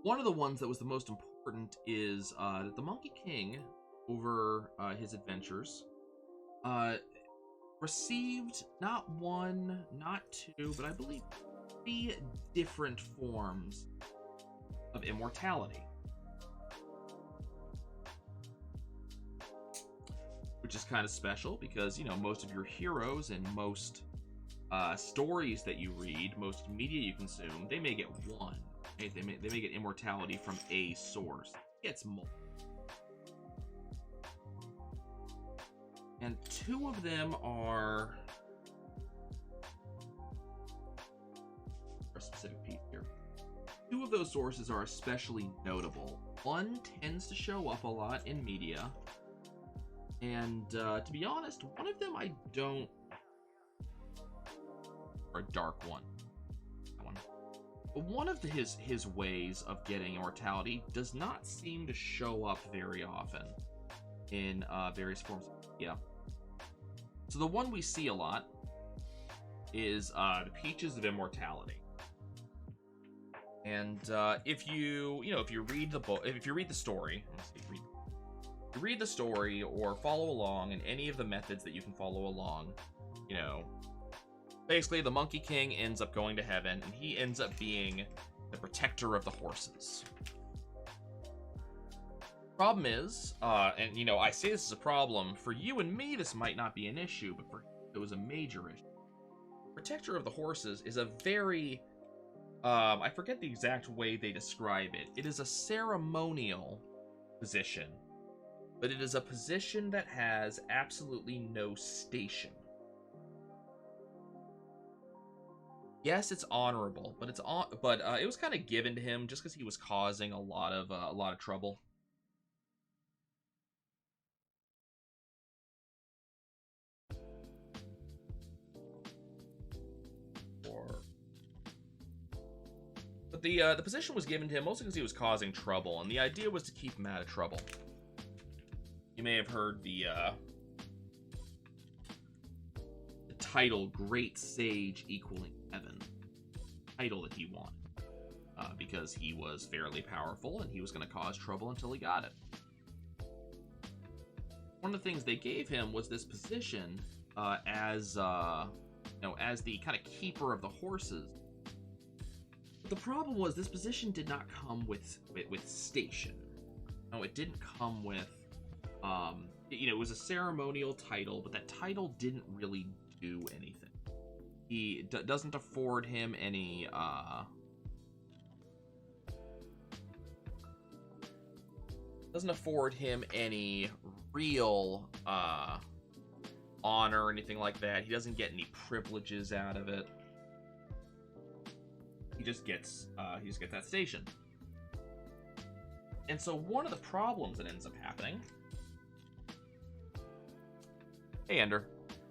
Speaker 1: One of the ones that was the most important is that the Monkey King, over his adventures, received not 1, not 2, but I believe 3 different forms of immortality, which is kind of special because, you know, most of your heroes and most stories that you read, most media you consume, they may get 1. Right? They may get immortality from a source. It gets multiple. And 2 of them are a specific piece here. 2 of those sources are especially notable. One tends to show up a lot in media, and to be honest, one of them I don't. Or a dark one. That one. But one of his ways of getting immortality does not seem to show up very often in various forms of media. So the one we see a lot is the Peaches of Immortality. And if you read the book, if you read the story, you read the story or follow along in any of the methods that you can follow along, you know, basically the Monkey King ends up going to heaven, and he ends up being the protector of the horses. Problem is, and you know, I say this is a problem, for you and me this might not be an issue, but for it was a major issue. Protector of the Horses is a very, I forget the exact way they describe it. It is a ceremonial position, but it is a position that has absolutely no station. Yes, it's honorable, but it was kind of given to him just because he was causing a lot of trouble. But the position was given to him mostly because he was causing trouble, and the idea was to keep him out of trouble. You may have heard the title "Great Sage Equaling Heaven," title that he wanted, because he was fairly powerful and he was going to cause trouble until he got it. One of the things they gave him was this position as the kind of keeper of the horses. But the problem was this position did not come with station. No, it didn't come with it was a ceremonial title, but that title didn't really do anything. He doesn't afford him any real honor or anything like that. He doesn't get any privileges out of it. He just gets that station. And so one of the problems that ends up happening. Hey, Ender.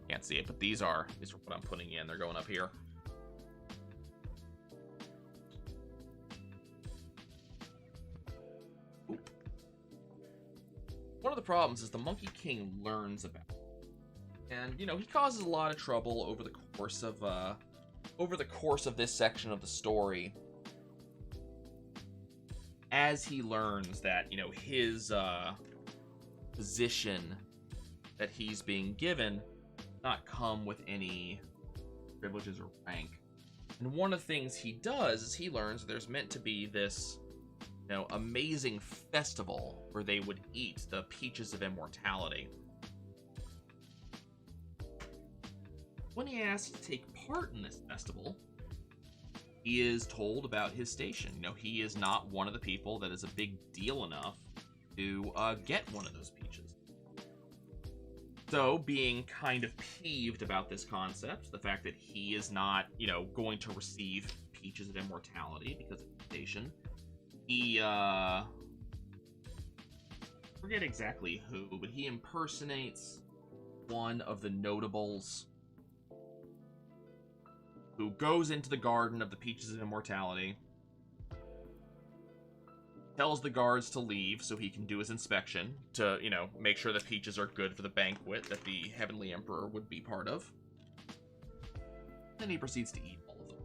Speaker 1: Can't see it, but these are what I'm putting in. They're going up here. Oop. One of the problems is the Monkey King learns about it. And, you know, he causes a lot of trouble over the course of this section of the story. As he learns that, you know, his position that he's being given not come with any privileges or rank. And one of the things he does is he learns there's meant to be this, you know, amazing festival where they would eat the peaches of immortality. When he asks to take part in this festival, he is told about his station. You know, he is not one of the people that is a big deal enough to get one of those peaches. So, being kind of peeved about this concept, the fact that he is not, you know, going to receive peaches of immortality because of his station, he, forget exactly who, but he impersonates one of the notables who goes into the garden of the peaches of immortality, tells the guards to leave so he can do his inspection to, you know, make sure the peaches are good for the banquet that the Heavenly Emperor would be part of. Then he proceeds to eat all of them.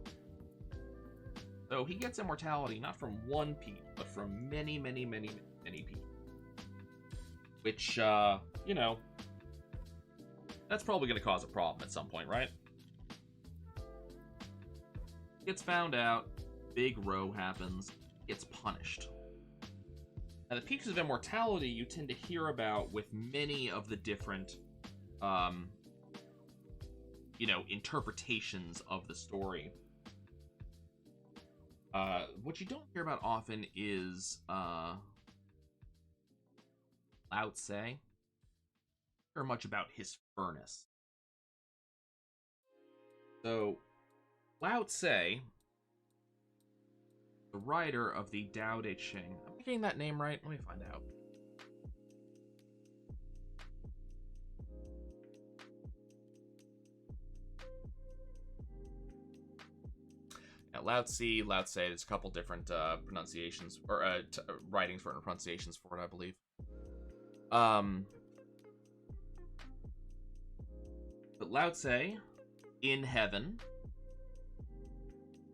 Speaker 1: So he gets immortality not from one peach, but from many, many, many, many peaches. Which, you know, that's probably going to cause a problem at some point, right? Gets found out, big row happens, gets punished. Now, the peaches of immortality you tend to hear about with many of the different, you know, interpretations of the story. What you don't hear about often is, Lao Tse. Or much about his furnace. So, Lao Tse, the writer of the Tao Te Ching. Am I getting that name right? Let me find out. Now, Lao Tse, there's a couple different pronunciations, or writings for it, or pronunciations for it, I believe. But Lao Tse, in heaven,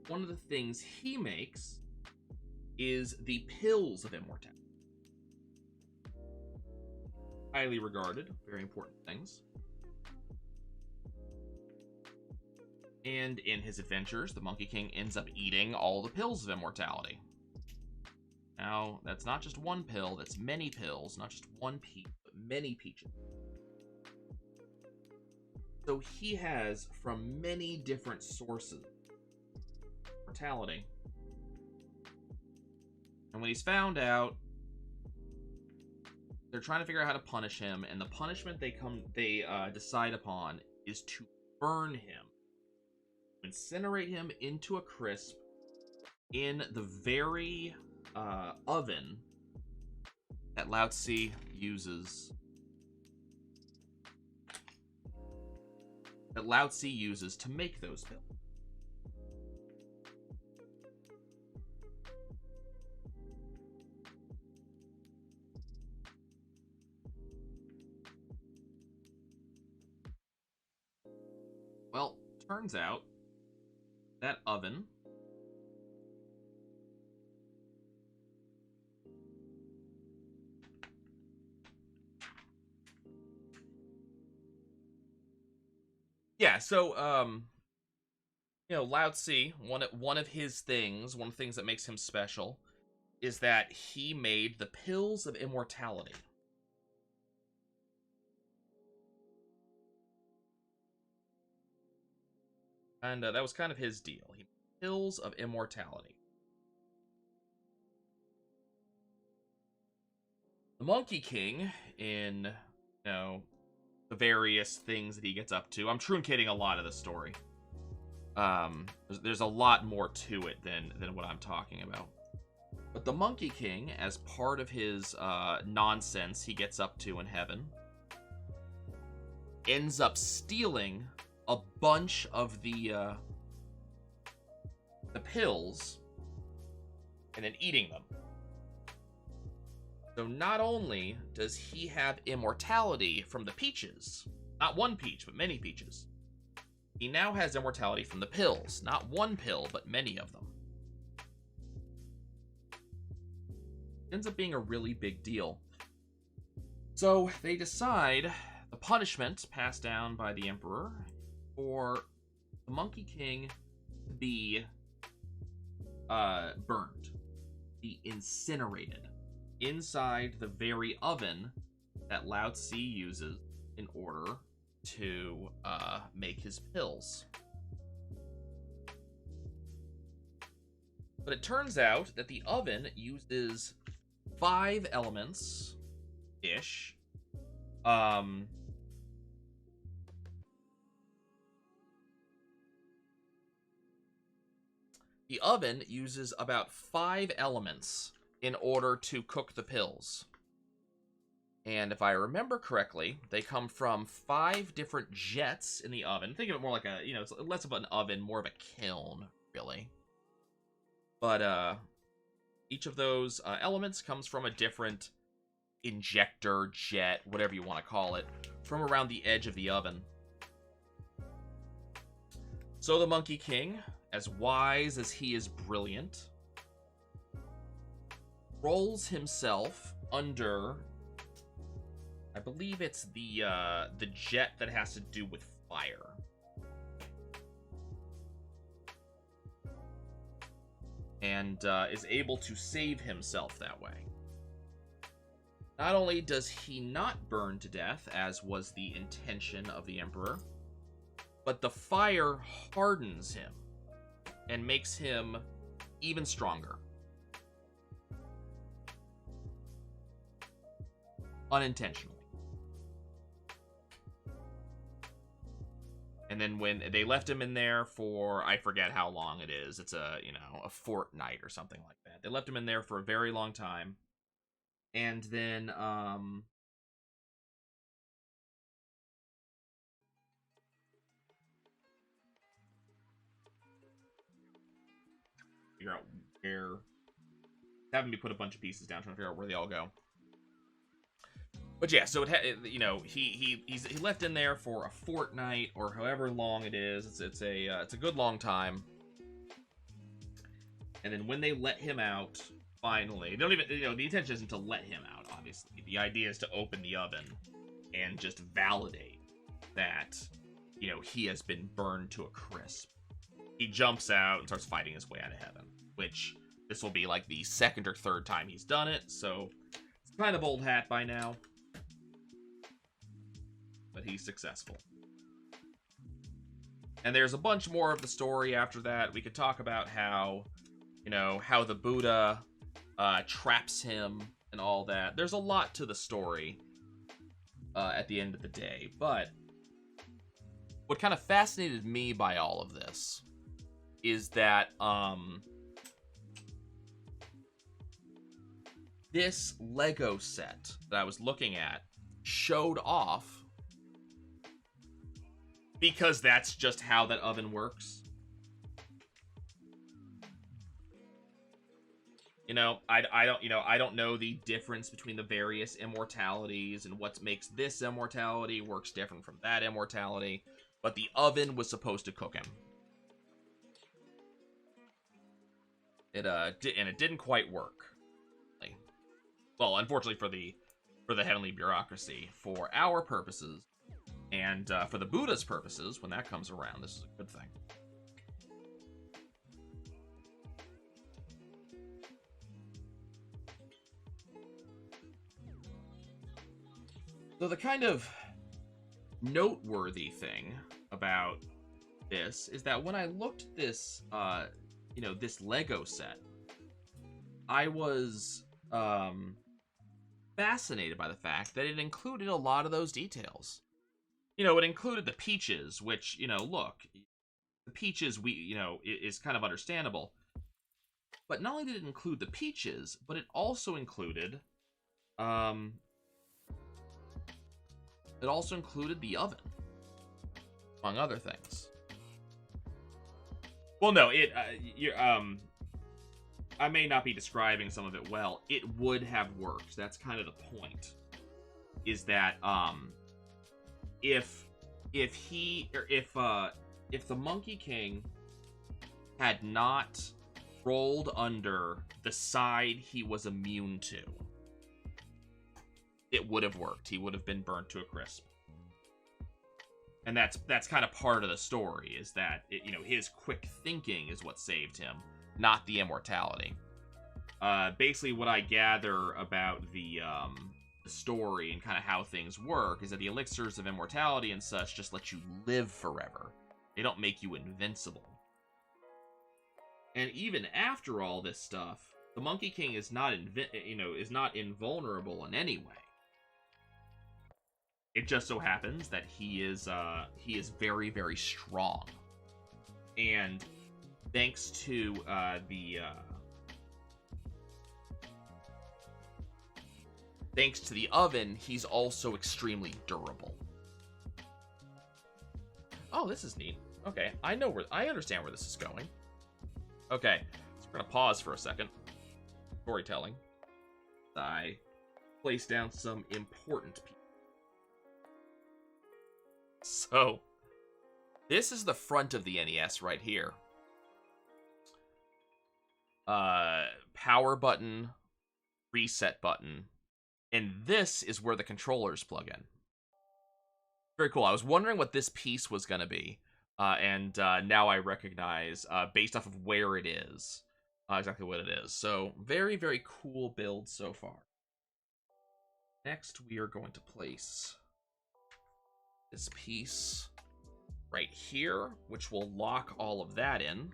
Speaker 1: one of the things he makes is the pills of immortality. Highly regarded, very important things. And in his adventures, the Monkey King ends up eating all the pills of immortality. Now, that's not just one pill, that's many pills, not just one peach, but many peaches. So he has, from many different sources, mortality. And when he's found out, they're trying to figure out how to punish him, and the punishment they decide upon is to burn him, incinerate him into a crisp in the very oven that Lao Tzu uses. That Lao Tzu uses to make those pills. Well, turns out that oven Lao Tzu, one of his things, one of the things that makes him special is that he made the pills of immortality. And that was kind of his deal. He made pills of immortality. The Monkey King, in, the various things that he gets up to. I'm truncating a lot of the story. There's a lot more to it than what I'm talking about. But the Monkey King, as part of his nonsense he gets up to in heaven, ends up stealing a bunch of the pills and then eating them. So not only does he have immortality from the peaches, not one peach, but many peaches, he now has immortality from the pills. Not one pill, but many of them. It ends up being a really big deal. So they decide the punishment passed down by the Emperor for the Monkey King to be burned, be incinerated inside the very oven that Lao Tzu uses in order to make his pills. But it turns out that the oven uses 5 elements-ish. The oven uses about 5 elements in order to cook the pills. And if I remember correctly, they come from 5 different jets in the oven. Think of it more like it's less of an oven, more of a kiln, really. But each of those elements comes from a different injector, jet, whatever you want to call it, from around the edge of the oven. So the Monkey King, as wise as he is brilliant, rolls himself under, I believe it's the jet that has to do with fire. And is able to save himself that way. Not only does he not burn to death, as was the intention of the Emperor, but the fire hardens him and makes him even stronger. Unintentionally. And then when they left him in there for, I forget how long it is. It's a fortnight or something like that. They left him in there for a very long time. And then, figure out where, having me put a bunch of pieces down, trying to figure out where they all go. But yeah, so he left in there for a fortnight or however long it is. It's a good long time. And then when they let him out, finally, they don't even the intention isn't to let him out. Obviously, the idea is to open the oven and just validate that he has been burned to a crisp. He jumps out and starts fighting his way out of heaven, which this will be like the second or third time he's done it, so it's kind of old hat by now. But he's successful. And there's a bunch more of the story after that. We could talk about how, you know, how the Buddha traps him and all that. There's a lot to the story at the end of the day. But what kind of fascinated me by all of this is that this Lego set that I was looking at showed off, because that's just how that oven works. You know, I don't know the difference between the various immortalities and what makes this immortality works different from that immortality, but the oven was supposed to cook him. And it didn't quite work. Well, unfortunately for the heavenly bureaucracy, for our purposes, and for the Buddha's purposes, when that comes around, this is a good thing. So the kind of noteworthy thing about this is that when I looked at this, this Lego set, I was fascinated by the fact that it included a lot of those details. You know, it included the peaches, which, you know, look, the peaches, is kind of understandable. But not only did it include the peaches, but it also included, the oven, among other things. Well, no, I may not be describing some of it well. It would have worked. That's kind of the point. Is that, if the Monkey King had not rolled under the side he was immune to, it would have worked. He would have been burnt to a crisp. And that's kind of part of the story, is that his quick thinking is what saved him, not the immortality. Basically, what I gather about the story and kind of how things work is that the elixirs of immortality and such just let you live forever. They don't make you invincible. And even after all this stuff, the Monkey King is not invulnerable in any way. It just so happens that he is very, very strong. And thanks to thanks to the oven, he's also extremely durable. Oh, this is neat. Okay, I understand where this is going. Okay, so we're gonna pause for a second. Storytelling. I place down some important pieces. So, this is the front of the NES right here. Power button, reset button, and this is where the controllers plug in. Very cool. I was wondering what this piece was going to be, and now I recognize, based off of where it is, exactly what it is. So, very, very cool build so far. Next, we are going to place this piece right here, which will lock all of that in.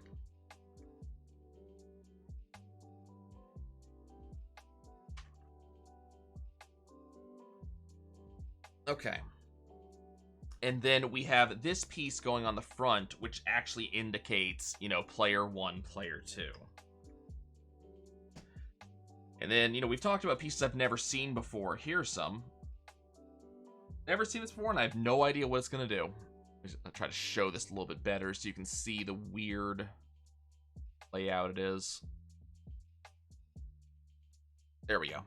Speaker 1: Okay. And then we have this piece going on the front, which actually indicates, player 1, player 2. And then, we've talked about pieces I've never seen before. Here's some. Never seen this before, and I have no idea what it's going to do. I'll try to show this a little bit better so you can see the weird layout it is. There we go.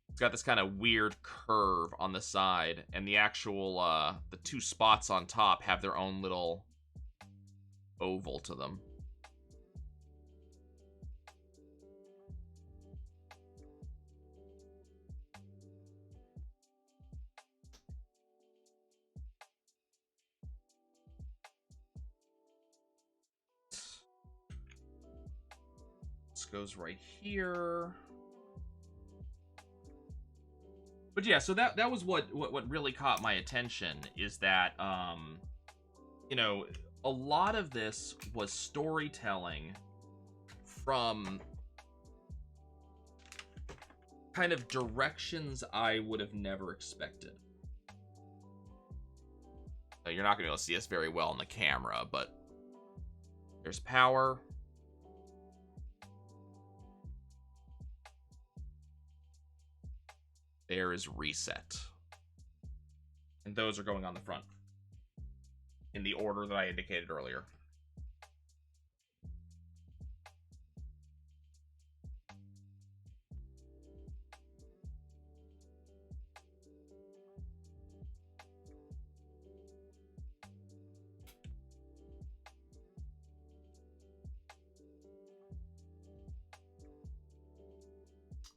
Speaker 1: It's got this kind of weird curve on the side, and the actual, the two spots on top have their own little oval to them. goes right here. But yeah, so that was what really caught my attention, is that you know, a lot of this was storytelling from kind of directions I would have never expected. So you're not going to be able to see us very well on the camera, but there's power. There is reset. And those are going on the front in the order that I indicated earlier.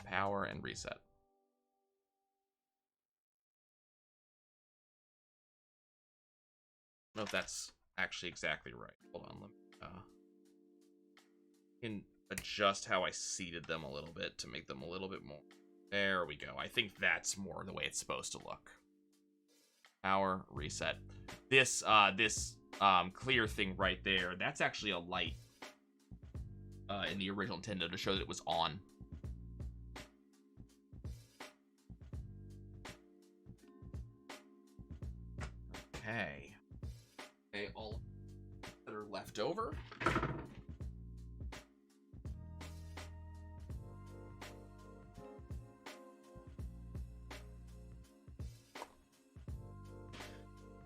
Speaker 1: Power and reset. I don't know if that's actually exactly right. Hold on, let me can adjust how I seated them a little bit to make them a little bit more. There we go. I think that's more the way it's supposed to look. Power, reset. This clear thing right there, that's actually a light in the original Nintendo to show that it was on. Okay. Okay, all that are left over.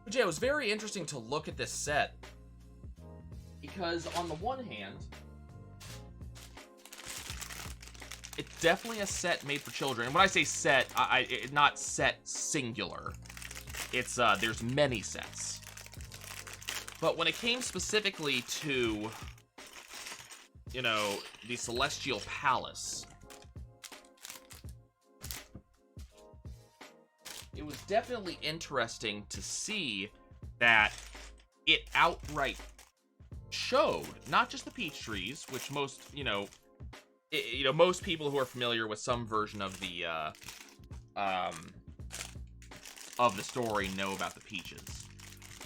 Speaker 1: But yeah, it was very interesting to look at this set, because on the one hand, it's definitely a set made for children. And when I say set, it's not set singular. It's there's many sets. But when it came specifically to, you know, the Celestial Palace, it was definitely interesting to see that it outright showed not just the peach trees, which most, most people who are familiar with some version of the story know about the peaches.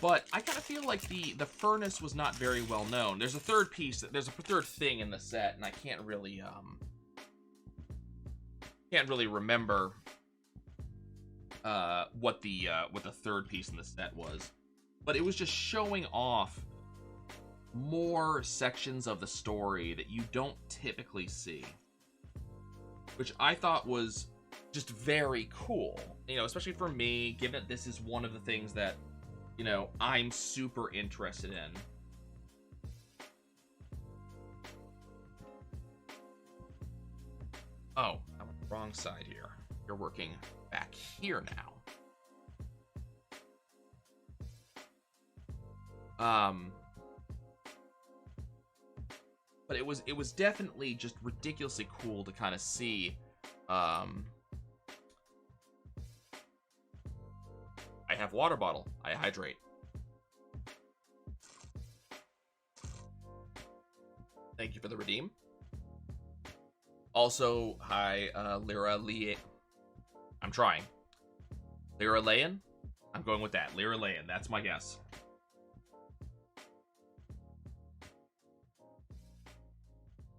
Speaker 1: But I kind of feel like the furnace was not very well known. There's a third piece, there's a third thing in the set, and I can't really remember what the third piece in the set was. But it was just showing off more sections of the story that you don't typically see, which I thought was just very cool, especially for me, given that this is one of the things that, I'm super interested in. Oh, I'm on the wrong side here. You're working back here now. But it was definitely just ridiculously cool to kind of see, I have water bottle. I hydrate. Thank you for the redeem. Also, hi, Lyra Lee. I'm trying. Lyra Layan? I'm going with that. Lyra Layan. That's my guess.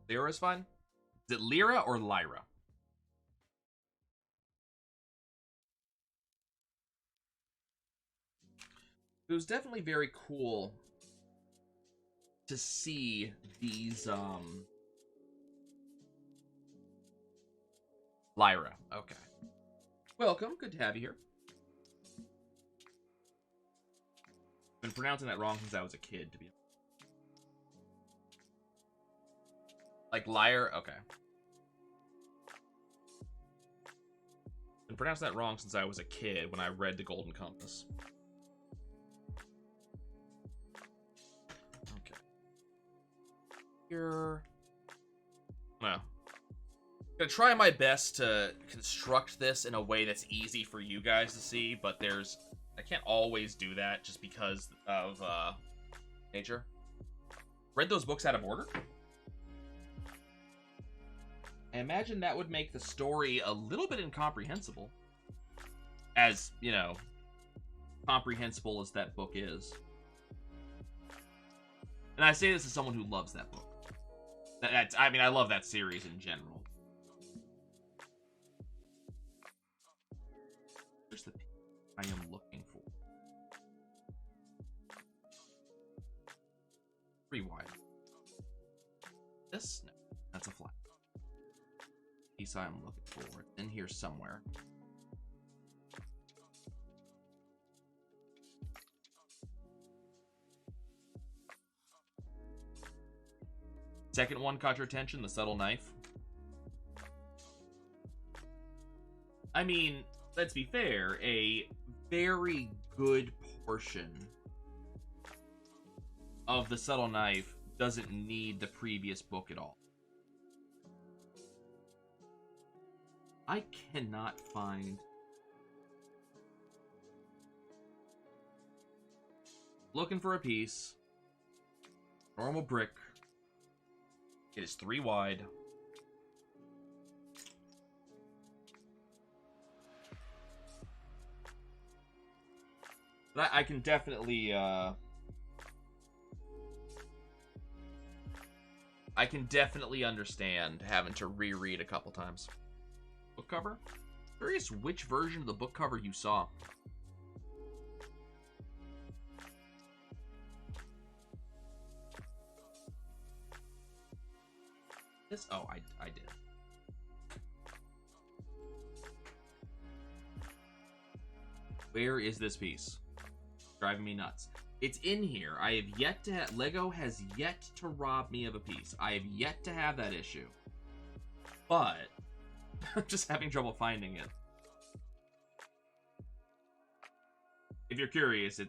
Speaker 1: Lyra is fine? Is it Lyra or Lyra? It was definitely very cool to see these, Lyra. Okay. Welcome. Good to have you here. I've been pronouncing that wrong since I was a kid, to be honest. Like liar? Okay. Been pronouncing that wrong since I was a kid when I read The Golden Compass. Okay. Here. Well. I'm gonna try my best to construct this in a way that's easy for you guys to see, but I can't always do that just because of nature. Read those books out of order? I imagine that would make the story a little bit incomprehensible. As, you know, comprehensible as that book is. And I say this as someone who loves that book. I mean, I love that series in general. There's the piece I am looking for. 3 wide. This? No, that's a flat. Piece I am looking for. It's in here somewhere. Second one caught your attention, the subtle knife. I mean, let's be fair, a very good portion of the subtle knife doesn't need the previous book at all. I cannot find... Looking for a piece. Normal brick. It is 3 wide. But I can definitely, I can definitely understand having to reread a couple times. Book cover? Curious which version of the book cover you saw. This? Oh, I did. Where is this piece? Driving me nuts. It's in here. I have yet to Lego has yet to rob me of a piece. I have yet to have that issue. But I'm just having trouble finding it. If you're curious,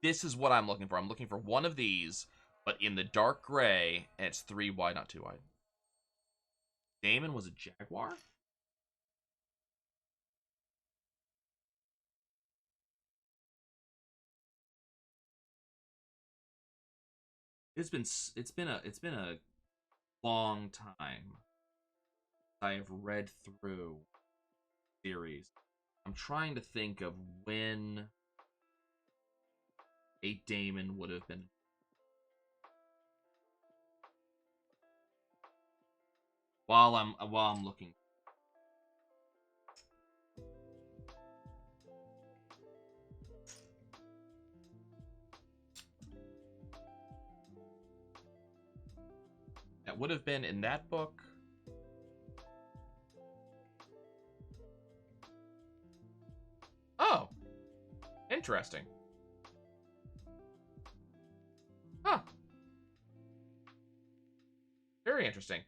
Speaker 1: this is what I'm looking for. I'm looking for one of these, but in the dark gray, and it's 3 wide, not 2 wide. Damon was a Jaguar? It's been a long time I have read through series. I'm trying to think of when a Damon would have been. While I'm looking. That would have been in that book. Oh. Interesting. Huh. Very interesting.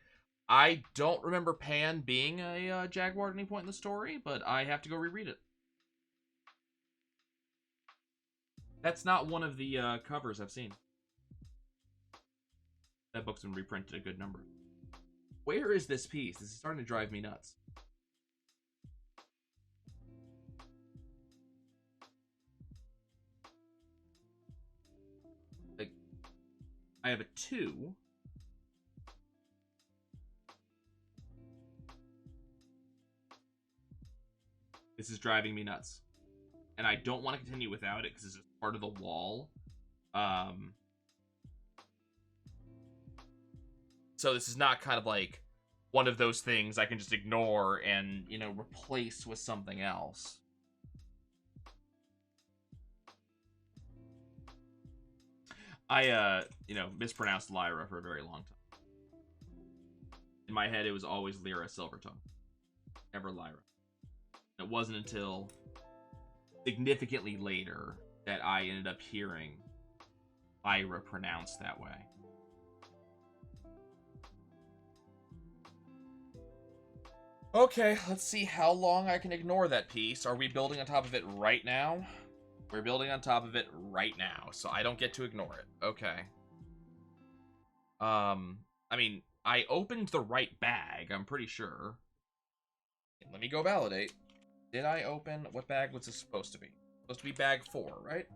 Speaker 1: I don't remember Pan being a Jaguar at any point in the story, but I have to go reread it. That's not one of the covers I've seen. That book's been reprinted a good number. Where is this piece? This is starting to drive me nuts. Like, I have a 2. This is driving me nuts. And I don't want to continue without it because it's just part of the wall. So this is not kind of like one of those things I can just ignore and, you know, replace with something else. I, you know, mispronounced Lyra for a very long time. In my head, it was always Lyra Silvertongue. Never Lyra. It wasn't until significantly later that I ended up hearing Lyra pronounced that way. Okay, let's see how long I can ignore that piece. Are we building on top of it right now? We're building on top of it right now, so I don't get to ignore it. Okay. I mean, I opened the right bag, I'm pretty sure. Let me go validate. Did I open... What bag was this supposed to be? Supposed to be bag 4, right?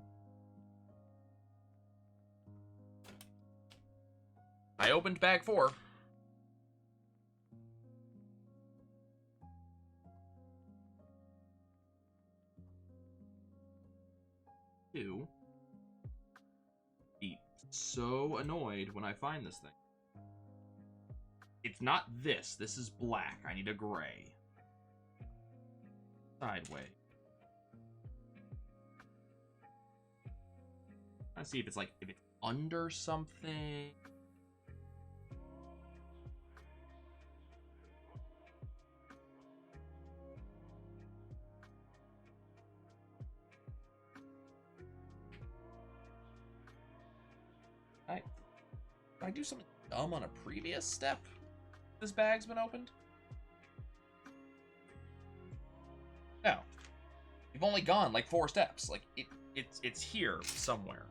Speaker 1: I opened bag 4. to be so annoyed when I find this thing. It's not this. This is black. I need a gray. Sideways. Let's see if it's like, if it's under something. Did I do something dumb on a previous step? This bag's been opened? No. You've only gone like 4 steps. Like it's here somewhere.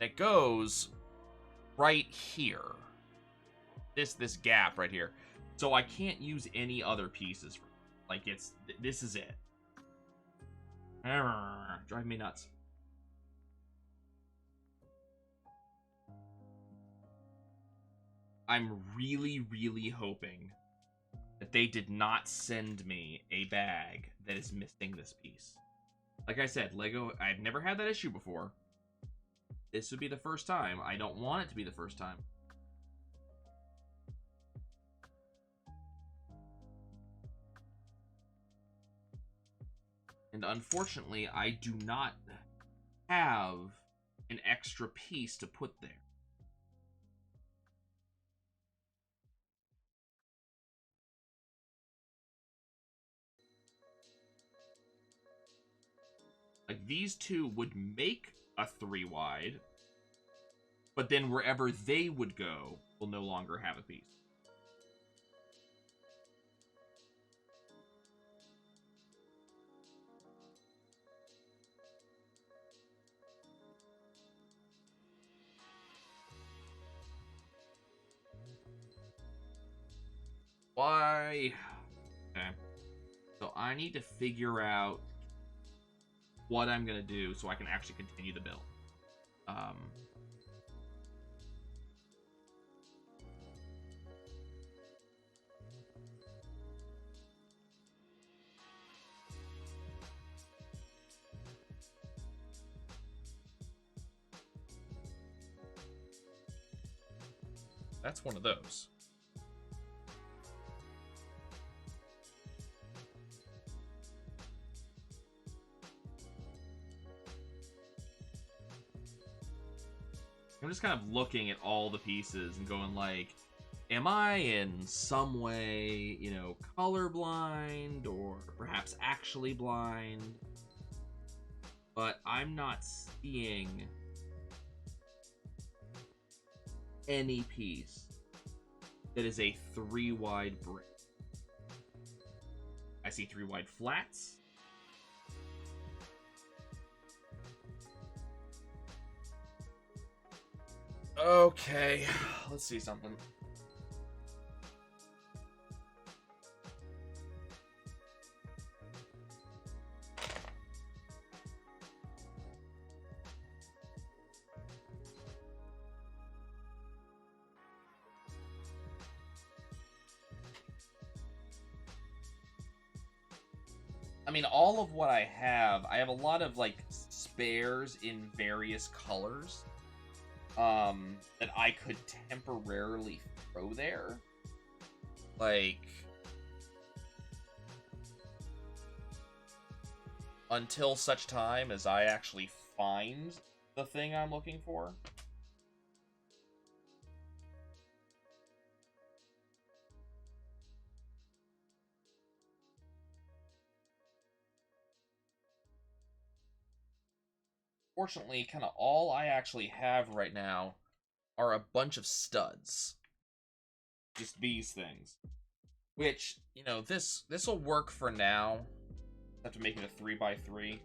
Speaker 1: It goes right here. This gap right here. So I can't use any other pieces. Like this is it. Drive me nuts. I'm really, really hoping that they did not send me a bag that is missing this piece. Like I said, Lego, I've never had that issue before. This would be the first time. I don't want it to be the first time. And unfortunately, I do not have an extra piece to put there. Like, these two would make a 3 wide, but then wherever they would go will no longer have a piece. Why? Okay. So I need to figure out what I'm gonna do so I can actually continue the build. That's one of those. I'm just kind of looking at all the pieces and going like, am I in some way, you know, colorblind or perhaps actually blind? But I'm not seeing any piece that is a 3 wide brick. I see 3 wide flats. Okay, let's see something. I mean, all of what I have a lot of, like, spares in various colors. That I could temporarily throw there. Like, until such time as I actually find the thing I'm looking for. Fortunately, kind of all I actually have right now are a bunch of studs. Just these things. Which, you know, this will work for now. Have to make it a 3x3.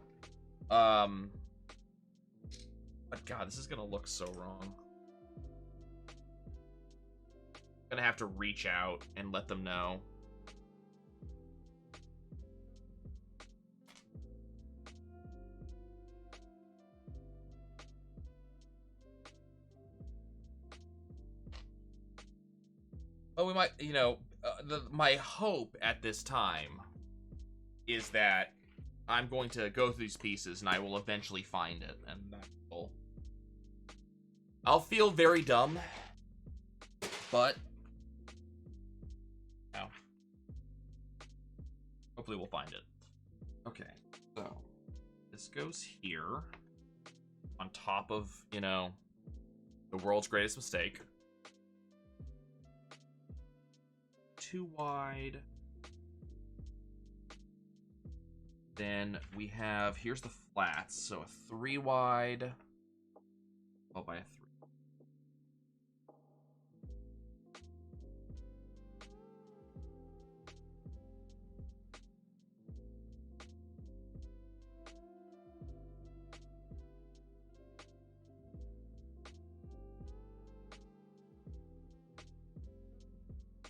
Speaker 1: But God, this is gonna look so wrong. I'm gonna have to reach out and let them know. But we might, you know, my hope at this time is that I'm going to go through these pieces, and I will eventually find it, and I'll feel very dumb, but no. Hopefully we'll find it. Okay, so this goes here on top of, you know, the world's greatest mistake. Too wide. Then we have, here's the flats, so a 3 wide, followed by a 3.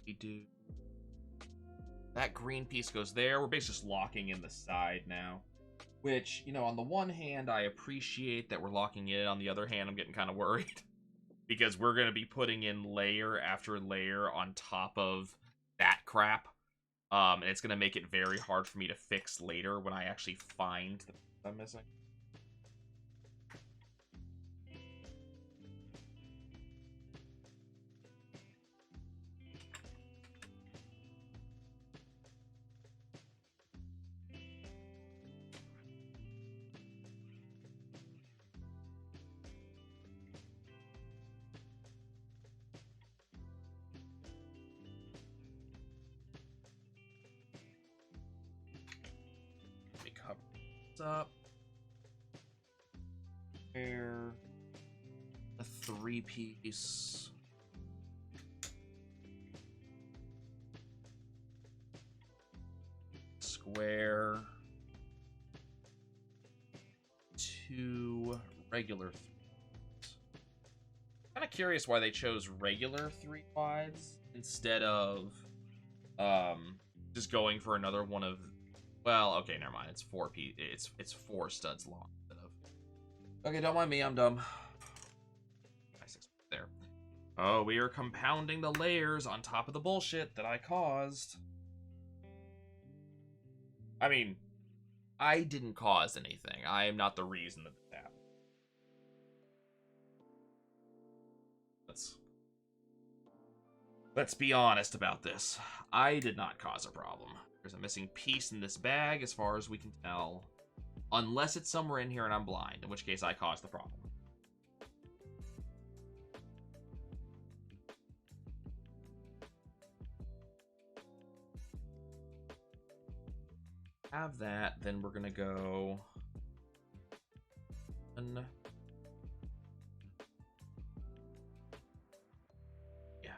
Speaker 1: We do. That green piece goes there. We're basically just locking in the side now. Which, you know, on the one hand, I appreciate that we're locking in. On the other hand, I'm getting kind of worried. Because we're going to be putting in layer after layer on top of that crap. And it's going to make it very hard for me to fix later when I actually find the piece I'm missing. Up there, a 3-piece, square, 2 regular 3s. Kind of curious why they chose regular 3 wides instead of just going for another one of. Well, okay, never mind. It's 4 4 studs long instead of. Okay, don't mind me. I'm dumb. There. Oh, we are compounding the layers on top of the bullshit that I caused. I mean, I didn't cause anything. I am not the reason that this happened. Let's be honest about this. I did not cause a problem. There's a missing piece in this bag as far as we can tell. Unless it's somewhere in here and I'm blind, in which case I caused the problem. Have that, then we're gonna go. Yeah.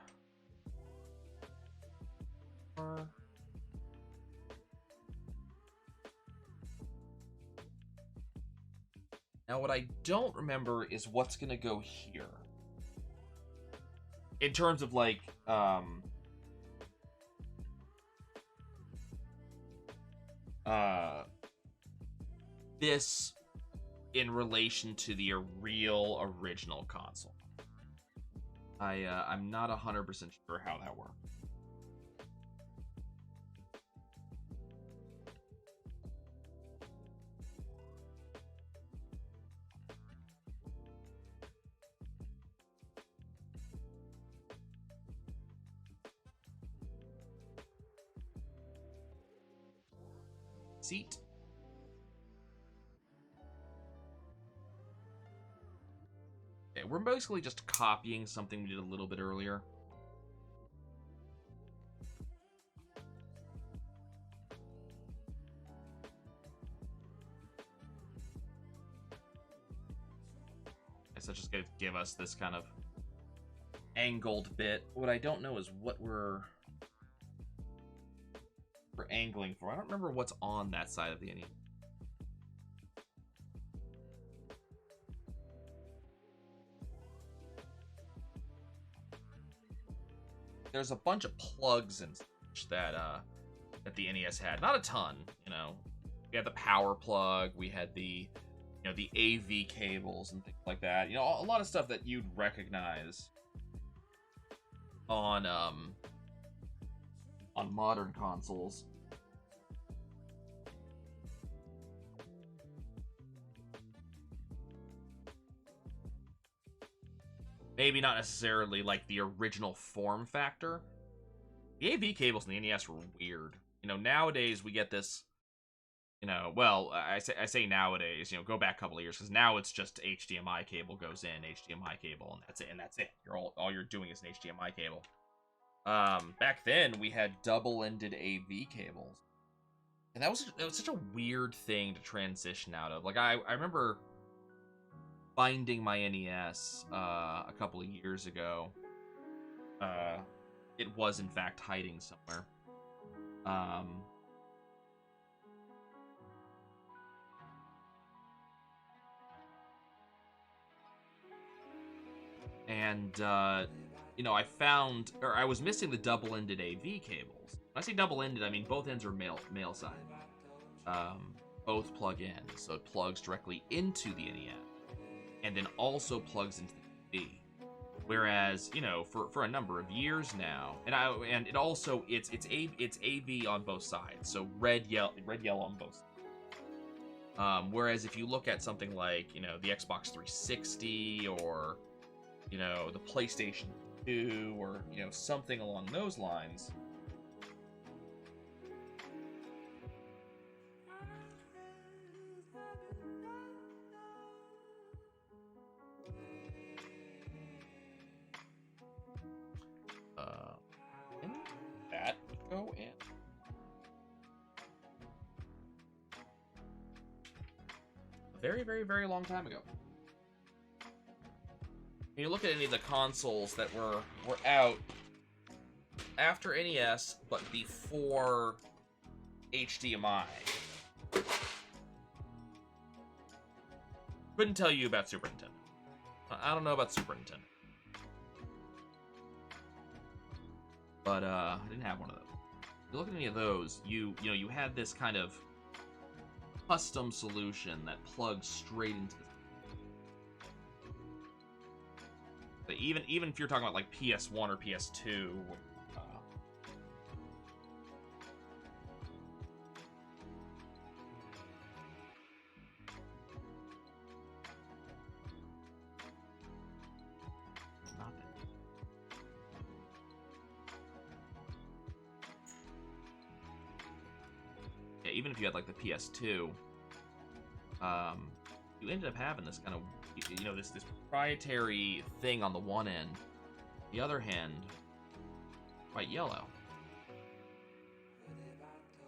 Speaker 1: Now, what I don't remember is what's gonna go here. In terms of, like, this in relation to the real original console. I'm not 100% sure how that works. Seat. Okay, we're basically just copying something we did a little bit earlier. So just gonna give us this kind of angled bit. What I don't know is what we're angling for. I don't remember what's on that side of the NES. There's a bunch of plugs and such that the NES had. Not a ton, you know. We had the power plug, we had the, you know, the AV cables and things like that. You know, a lot of stuff that you'd recognize on modern consoles. maybe not necessarily like the original form factor. The AV cables in the NES were weird. You know, nowadays we get this, you know, well, I say nowadays, you know, go back a couple of years, because now it's just HDMI cable goes in, HDMI cable, and that's it. All you're doing is an HDMI cable. Back then we had double-ended AV cables, and it was such a weird thing to transition out of. Like I remember finding my NES a couple of years ago. It was in fact hiding somewhere. And you know, I was missing the double-ended AV cables. When I say double-ended, I mean both ends are male side. Both plug in, so it plugs directly into the NES, and then also plugs into the TV. Whereas, you know, for a number of years now, and it also it's AV on both sides, so red yellow on both sides. Whereas if you look at something like, you know, the Xbox 360 or, you know, the PlayStation 2 or, you know, something along those lines, that would go in. A very, very, very long time ago. When you look at any of the consoles that were out after NES, but before HDMI, couldn't tell you about Super Nintendo. I don't know about Super Nintendo. But I didn't have one of those. If you look at any of those, you know, you had this kind of custom solution that plugs straight into the... But even if you're talking about like PS1 or PS2, even if you had like the PS2, you ended up having this kind of, you know, this proprietary thing on the one end. The other hand, white yellow.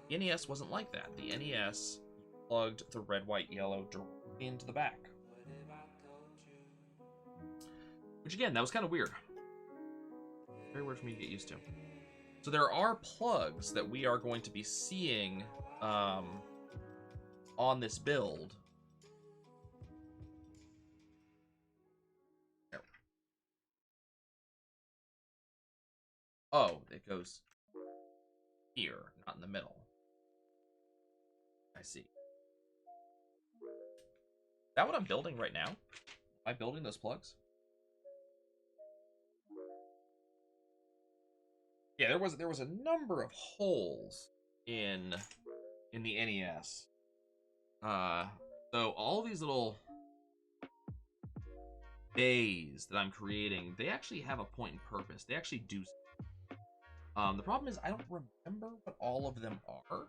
Speaker 1: The NES wasn't like that. The NES plugged the red, white, yellow directly into the back. Which again, that was kind of weird. Very weird for me to get used to. So there are plugs that we are going to be seeing on this build. There. Oh, it goes here, not in the middle. I see. Is that what I'm building right now? Am I building those plugs? Yeah, there was a number of holes in the NES. So all these little bays that I'm creating, they actually have a point and purpose. They actually do. The problem is I don't remember what all of them are.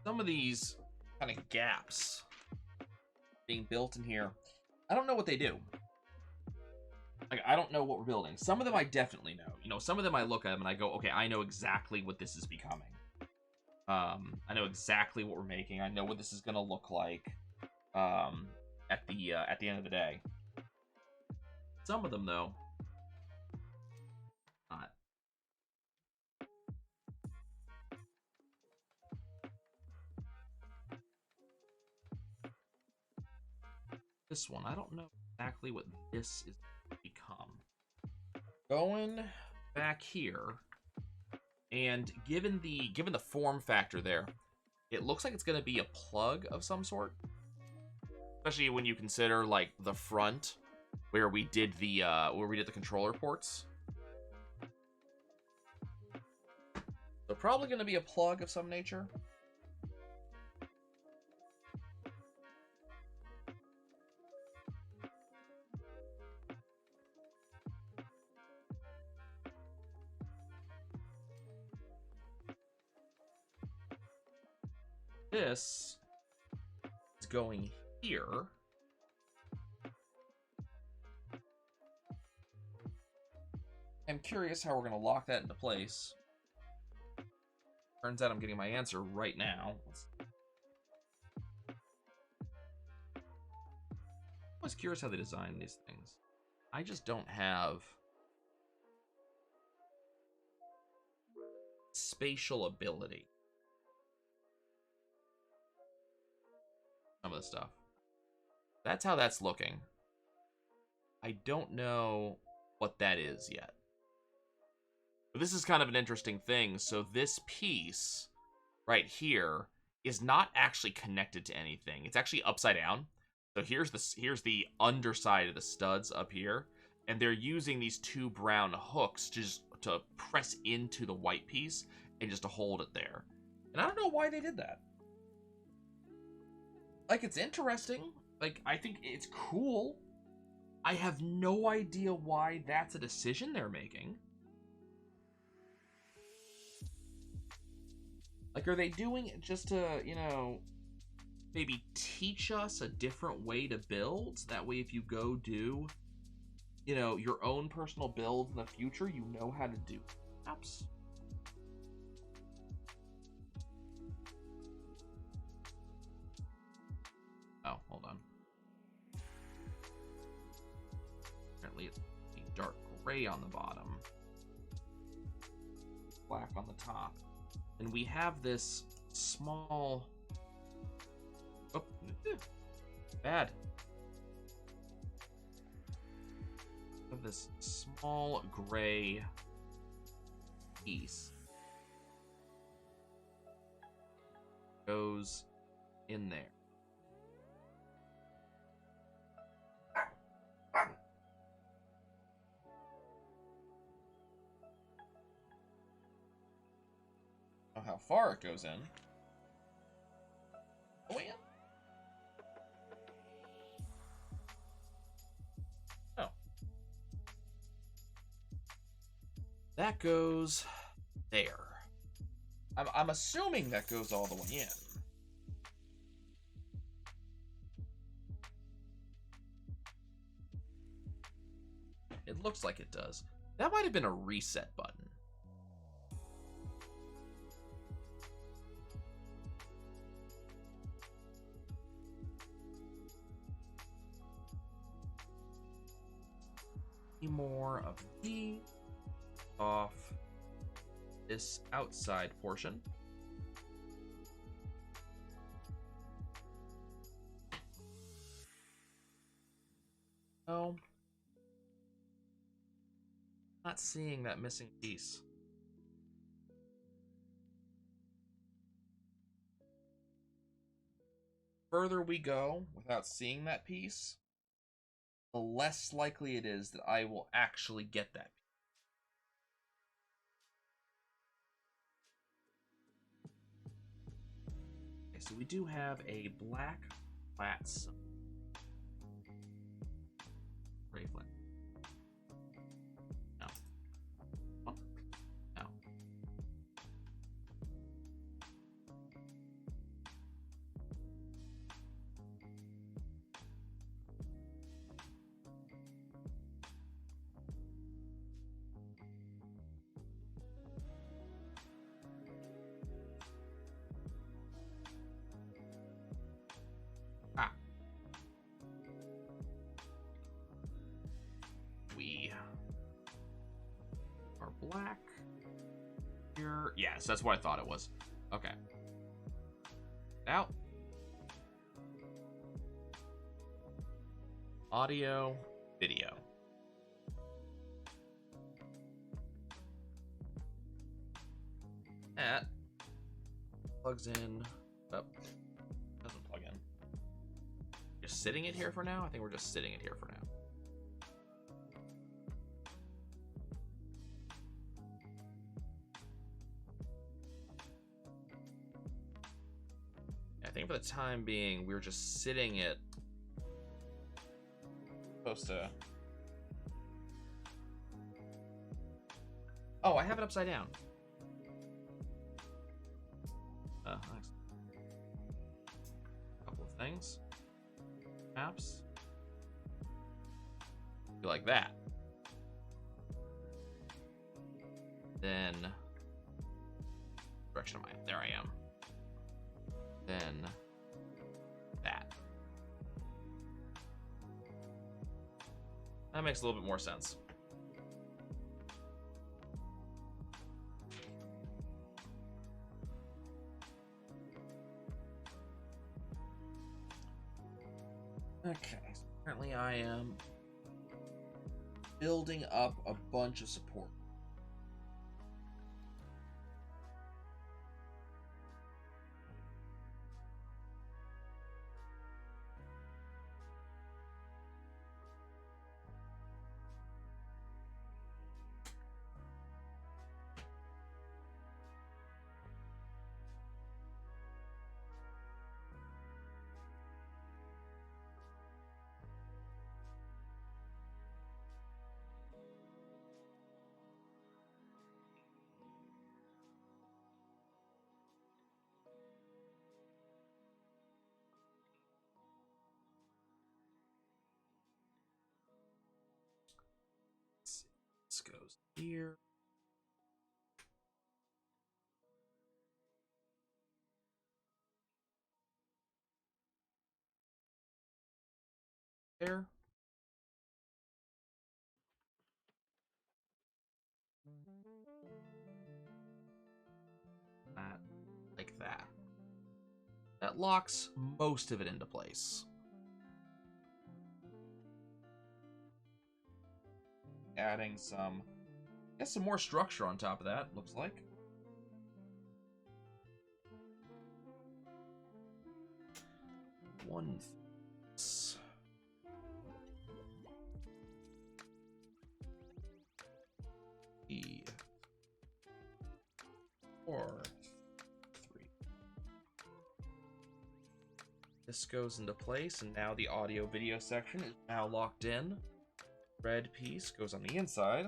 Speaker 1: Some of these kind of gaps being built in here, I don't know what they do. Like, I don't know what we're building. Some of them I definitely know. You know, some of them I look at them and I go, okay, I know exactly what this is becoming. I know exactly what we're making. I know what this is gonna look like at the end of the day. Some of them, though, not. This one, I don't know exactly what this is going to become. Going back here, and given the form factor there, it looks like it's going to be a plug of some sort. Especially when you consider like the front, where we did the controller ports. So probably going to be a plug of some nature. This is going here. I'm curious how we're going to lock that into place. Turns out I'm getting my answer right now. I was curious how they design these things. I just don't have spatial ability. Some of the stuff. That's how that's looking. I don't know what that is yet. But this is kind of an interesting thing. So this piece right here is not actually connected to anything. It's actually upside down. So here's the underside of the studs up here, and they're using these two brown hooks to press into the white piece and just to hold it there. And I don't know why they did that. Like, it's interesting. Like, I think it's cool. I have no idea why that's a decision they're making. Like, are they doing it just to, you know, maybe teach us a different way to build? That way, if you go do, you know, your own personal build in the future, you know how to do apps. Oh, hold on. Apparently it's dark gray on the bottom, black on the top. And we have this small... Oh, bad. We have this small gray piece. Goes in there. How far it goes in. Oh, yeah. Oh. That goes there. I'm assuming that goes all the way in. It looks like it does. That might have been a reset button. More of the off this outside portion. No, not seeing that missing piece. Further we go without seeing that piece, the less likely it is that I will actually get that. Okay, so we do have a black flat gray flat. No. Oh. No. We are black here. Yes, that's what I thought it was. Okay. Now, audio, video. That plugs in. Oh, doesn't plug in. Just sitting it here for now? I think we're just sitting it here for now. I think for the time being, we're just sitting it. Supposed to. Oh, I have it upside down. Nice. Couple of things. Maps. Do like that. Then. Direction am I? There I am. Then. That. That makes a little bit more sense. Okay, so currently I am building up a bunch of support. This goes here. There. That, like that. That locks most of it into place. Adding some, I guess some more structure on top of that, looks like. One E 4 3. This goes into place, and now the audio video section is now locked in. Red piece goes on the inside.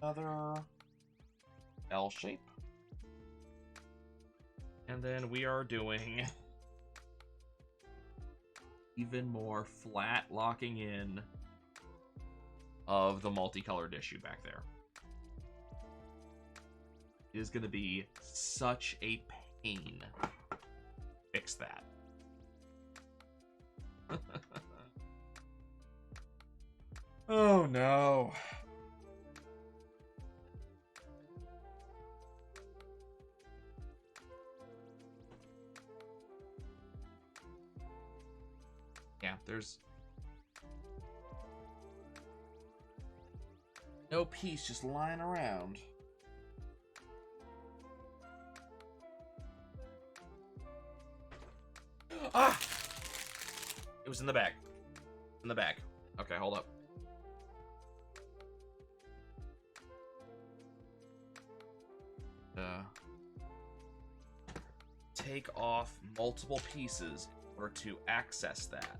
Speaker 1: Another L shape. And then we are doing even more flat locking in of the multicolored issue back there. It is going to be such a pain to fix that. Oh no. Yeah, there's no piece just lying around. Ah! It was in the bag. In the bag. Okay, hold up. Take off multiple pieces in order to access that.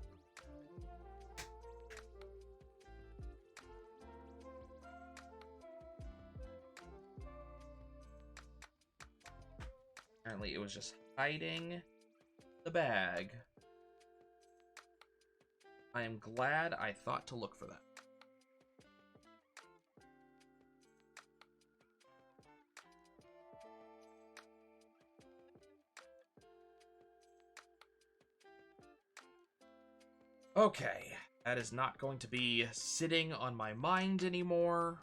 Speaker 1: Apparently it was just hiding the bag. I am glad I thought to look for that. Okay, that is not going to be sitting on my mind anymore.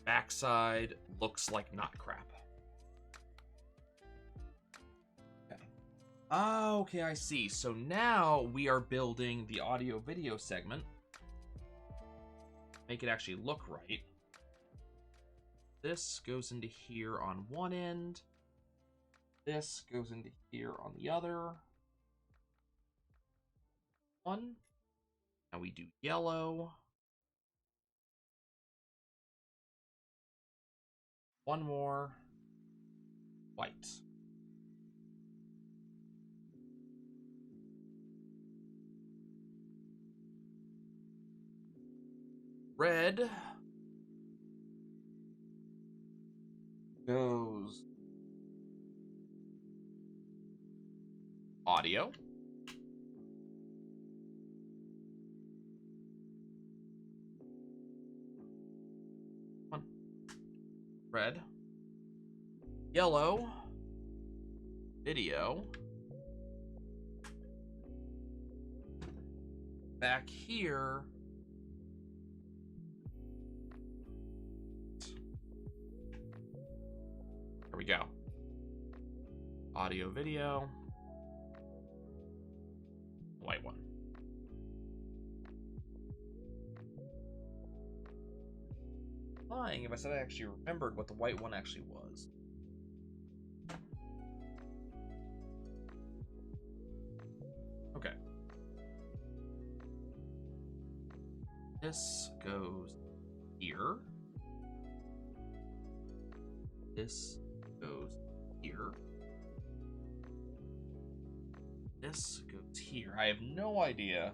Speaker 1: Backside looks like not crap. Okay. Ah, okay, I see. So now we are building the audio video segment. Make it actually look right. This goes into here on one end. This goes into here on the other. One. Now we do yellow. One more. White. Red goes audio. One. Red. Yellow. Video. Back here. Here we go. Audio, video. White one. Lying if I said I actually remembered what the white one actually was. Okay. This goes here. This goes here. This goes here. I have no idea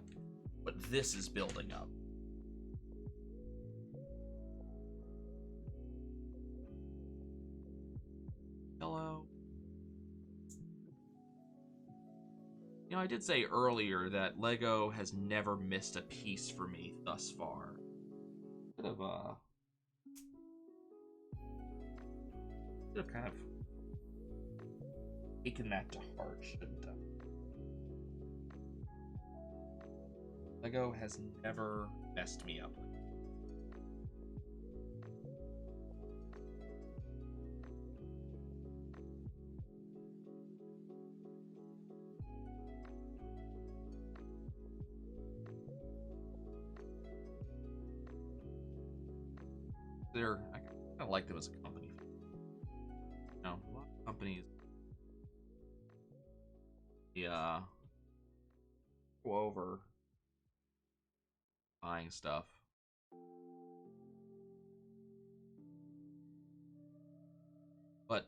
Speaker 1: what this is building up. Hello. You know, I did say earlier that Lego has never missed a piece for me thus far. Could have kind of taken that to heart, shouldn't I? Lego has never messed me up. I kind of like them as a company. You know, a lot of companies, go over buying stuff. But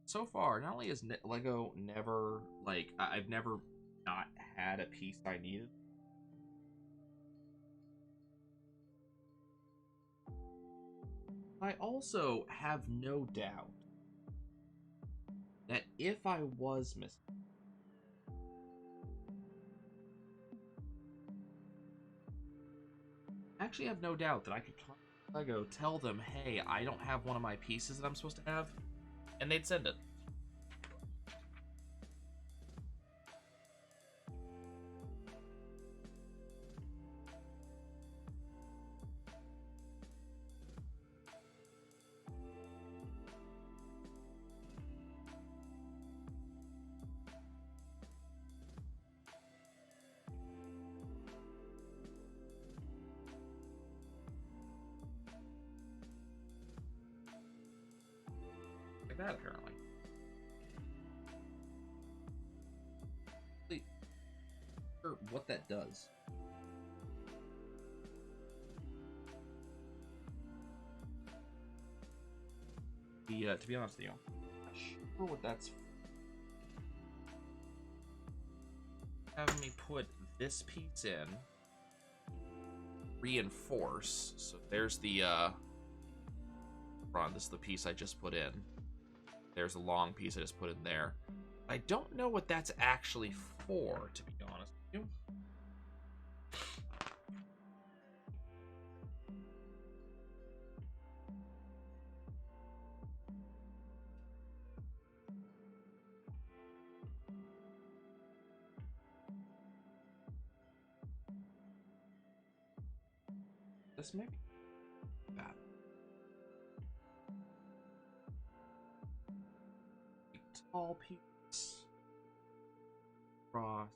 Speaker 1: so far, not only has Lego never, like, I've never not had a piece I needed. I also have no doubt that if I was missing, I actually have no doubt that I could contact Lego, tell them, hey, I don't have one of my pieces that I'm supposed to have, and they'd send it. That apparently. Sure what that does. To be honest with you, I'm not sure what that's. Having me put this piece in, reinforce. So there's the this is the piece I just put in. There's a long piece I just put in there. I don't know what that's actually for, to be honest with you. This may be that. Tall piece. Cross.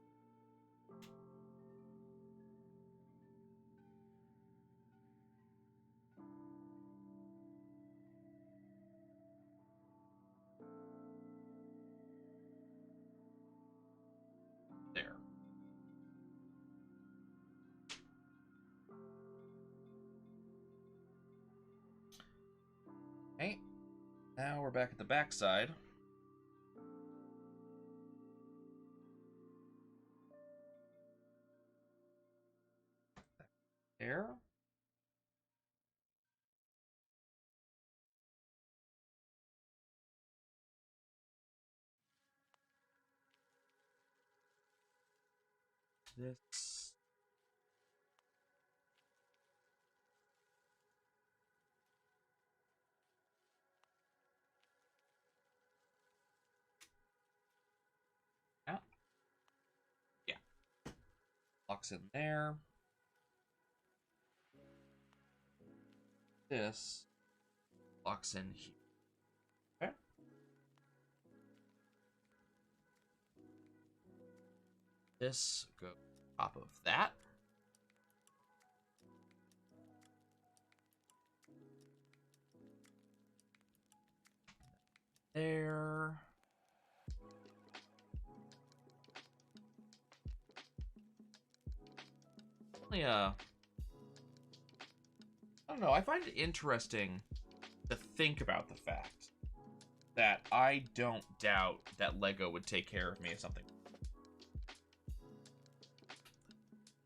Speaker 1: There. Okay. back at the backside. There. This. Yeah. Yeah. Locks in there. This locks in here. Okay. This goes on top of that. There. I don't know. I find it interesting to think about the fact that I don't doubt that Lego would take care of me if something.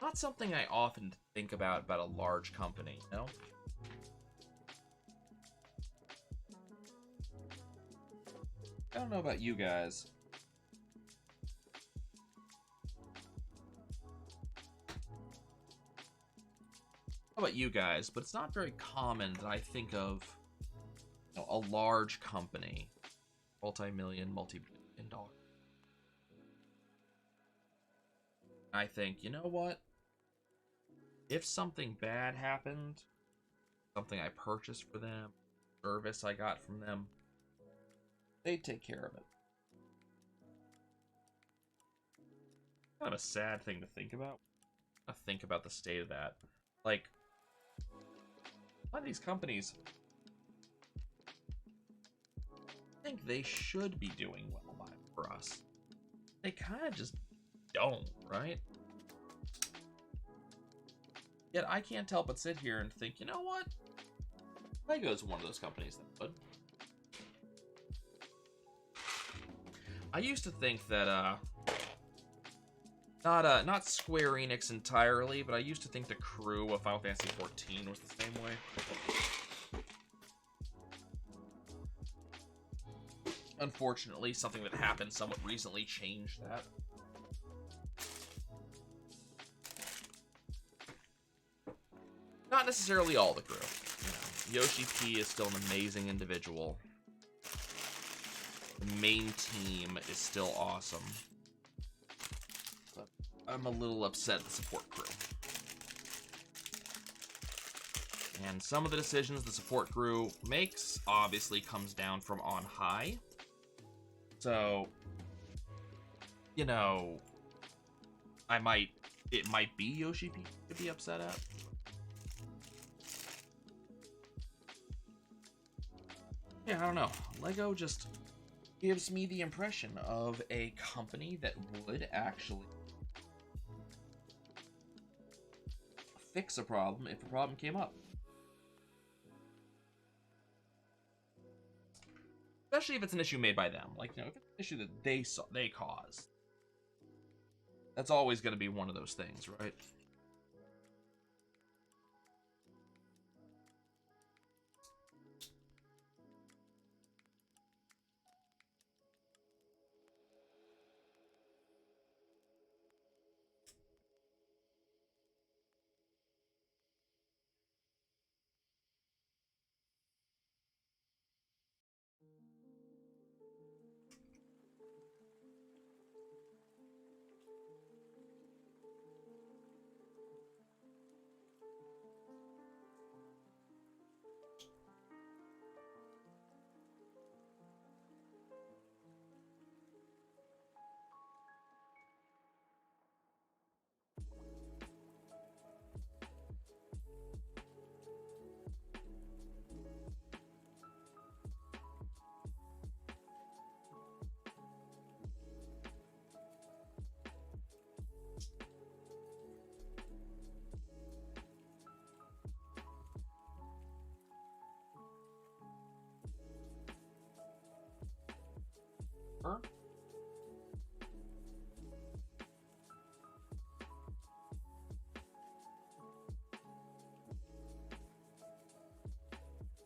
Speaker 1: Not something I often think about a large company, you know? I don't know about you guys. How about you guys? But it's not very common that I think of, you know, a large company, multi-million, multi-billion dollar. I think, you know what? If something bad happened, something I purchased for them, service I got from them, they'd take care of it. Kind of a sad thing to think about. I think about the state of that. Like, a lot of these companies, I think they should be doing well for us. They kind of just don't, right? Yet I can't help but sit here and think, you know what? Lego's one of those companies that would. I used to think that, not Square Enix entirely, but I used to think the crew of Final Fantasy XIV was the same way. Unfortunately, something that happened somewhat recently changed that. Not necessarily all the crew. You know, Yoshi P is still an amazing individual. The main team is still awesome. But I'm a little upset at the support crew. And some of the decisions the support crew makes obviously comes down from on high. So, you know, it might be Yoshi P to be upset at. Yeah, I don't know. Lego just gives me the impression of a company that would actually fix a problem if a problem came up. Especially if it's an issue made by them. Like, you know, if it's an issue that they caused. That's always going to be one of those things, right?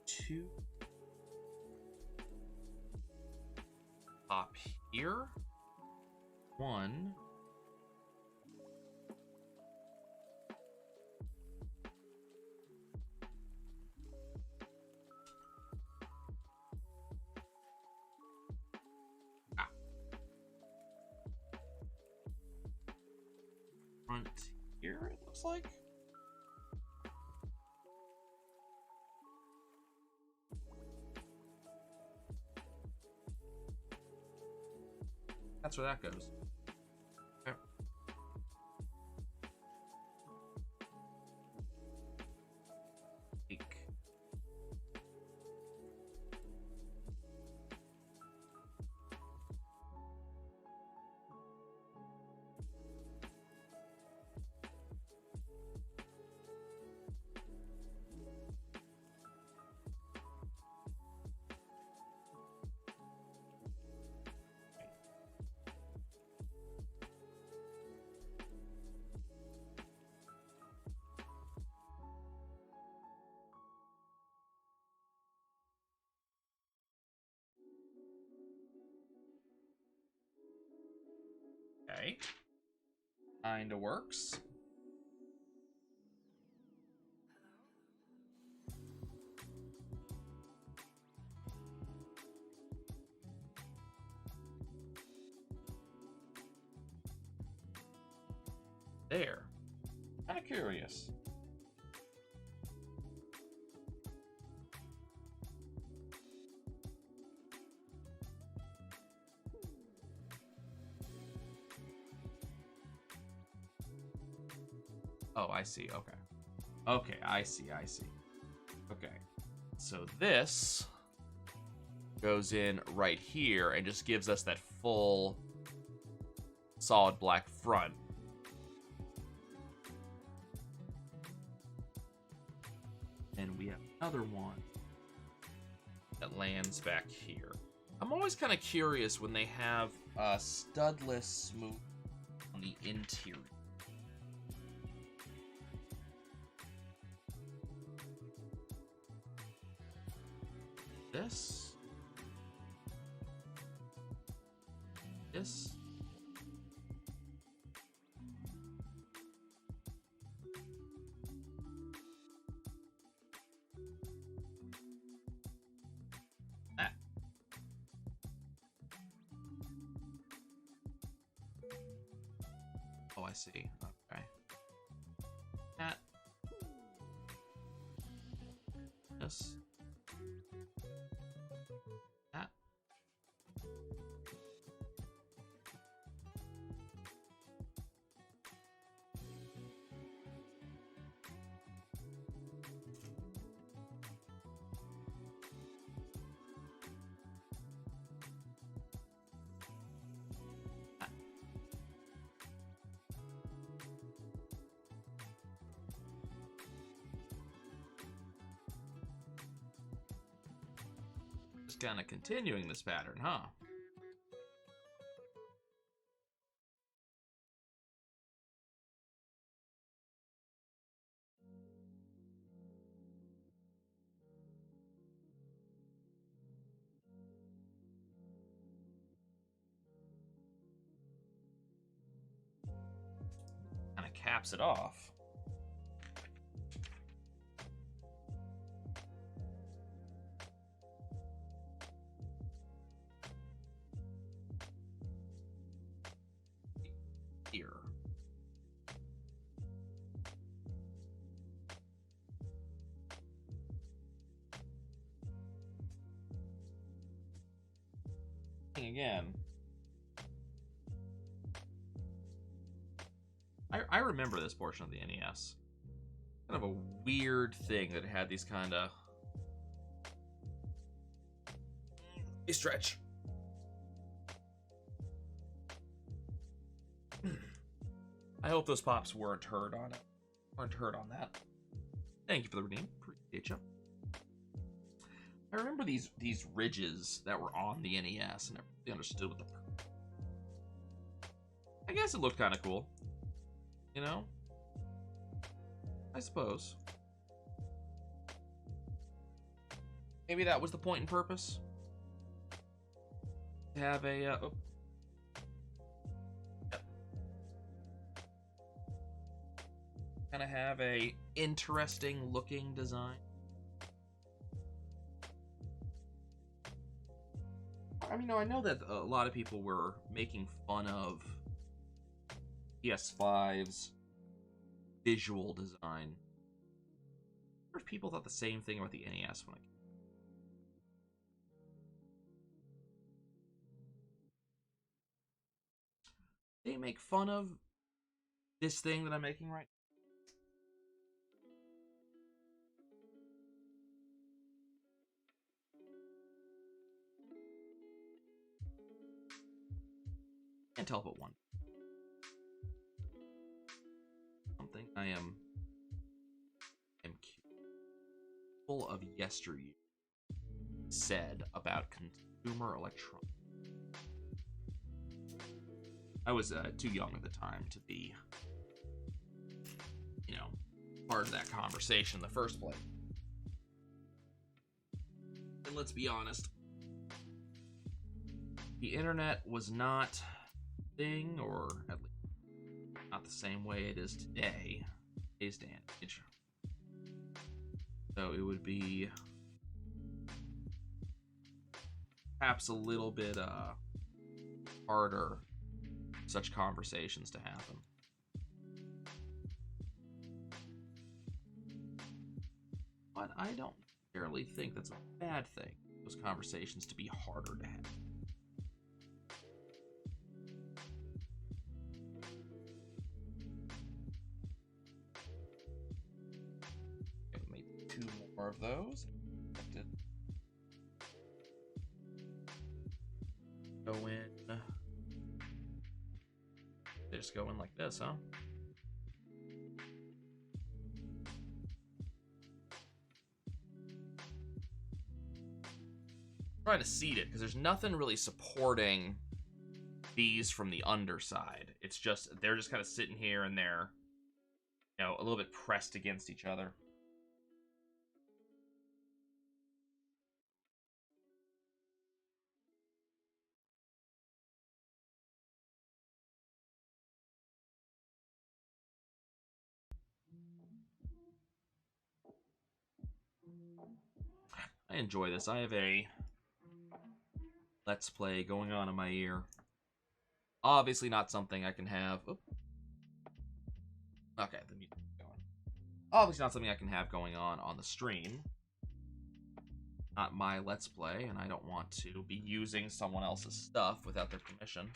Speaker 1: Two. Pop here. One. Front here, it looks like. That's where that goes. Okay. Eek. Okay. Kinda works. There. Kinda curious. Oh, I see. Okay. Okay, I see. Okay. So this goes in right here and just gives us that full solid black front. And we have another one that lands back here. I'm always kind of curious when they have a studless smooth on the interior. This. That. Oh, I see. Okay. That. This. That. Just kind of continuing this pattern, huh? Kind of caps it off. Here. Again. I remember this portion of the NES. Kind of a weird thing that had these kind of... A stretch. I hope those pops weren't heard on it. Weren't heard on that. Thank you for the redeem. Appreciate you. I remember these ridges that were on the NES, and I really understood what the. I guess it looked kind of cool, you know. I suppose. Maybe that was the point and purpose. To have a yep. Kind of have a interesting looking design. I mean, no, I know that a lot of people were making fun of PS5's visual design. I wonder if people thought the same thing about the NES when they make fun of this thing that I'm making right now. Can't tell but one. Something I am full of yesteryear said about consumer electronics. I was too young at the time to be, you know, part of that conversation in the first place. And let's be honest, the internet was not a thing, or at least not the same way it is today, today's day and age. So it would be perhaps a little bit harder for such conversations to happen. But I don't necessarily think that's a bad thing, those conversations to be harder to have. Maybe 2 more of those. Go in. They just go in like this, huh? Trying to seat it because there's nothing really supporting these from the underside. It's just they're just kind of sitting here and they're, you know, a little bit pressed against each other. I enjoy this. I have a Let's Play going on in my ear. Obviously not something I can have. Oop. Okay, the music's going. Obviously not something I can have going on the stream. Not my Let's Play, and I don't want to be using someone else's stuff without their permission.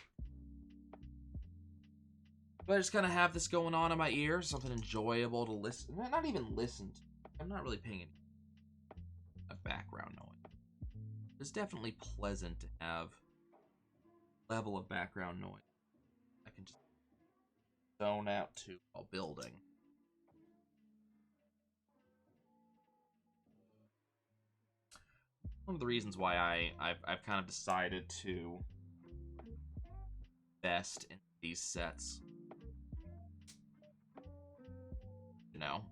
Speaker 1: But I just kind of have this going on in my ear, something enjoyable to listen. Not even listen to. I'm not really paying a background noise. It's definitely pleasant to have a level of background noise I can just zone out to while building. One of the reasons why I've kind of decided to invest in these sets. You know,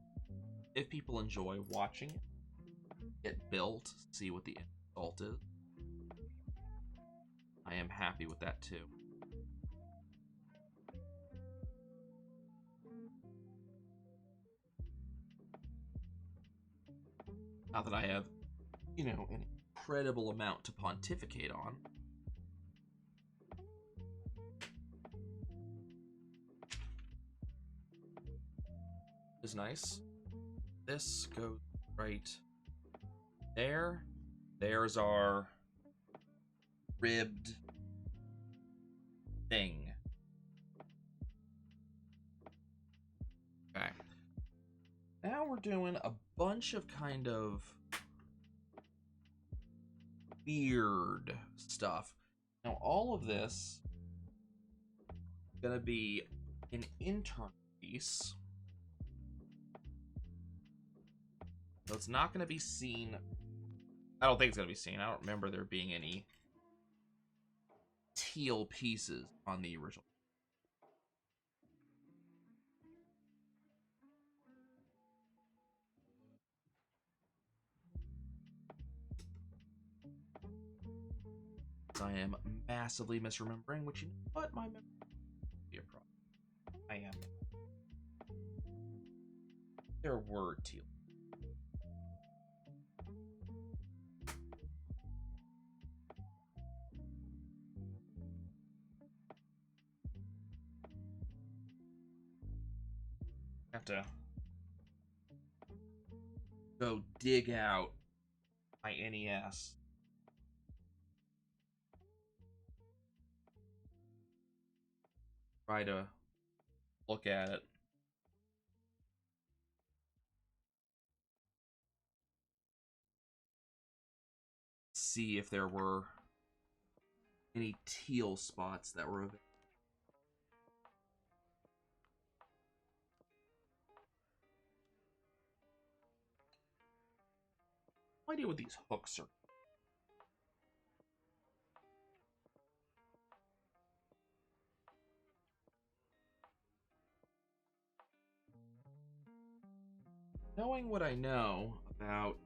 Speaker 1: if people enjoy watching it get built, see what the end result is, I am happy with that too. Not that I have, you know, an incredible amount to pontificate on. Is nice. This goes right there. There's our ribbed thing. Okay. Now we're doing a bunch of kind of weird stuff. Now all of this is gonna be an internal piece. So it's not going to be seen I don't think it's going to be seen. I don't remember there being any teal pieces on the original. I am massively misremembering, which, you know what, my memory be a problem. I am. There were teal. Have to go dig out my NES. Try to look at it. See if there were any teal spots that were available. No idea what these hooks are. Knowing what I know about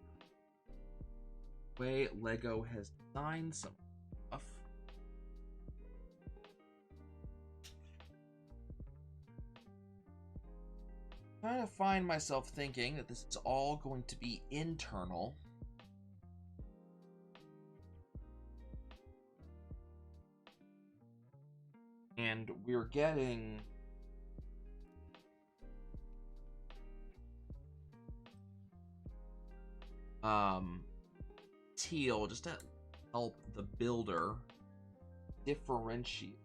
Speaker 1: the way Lego has designed some stuff, I kind of find myself thinking that this is all going to be internal. And we're getting teal just to help the builder differentiate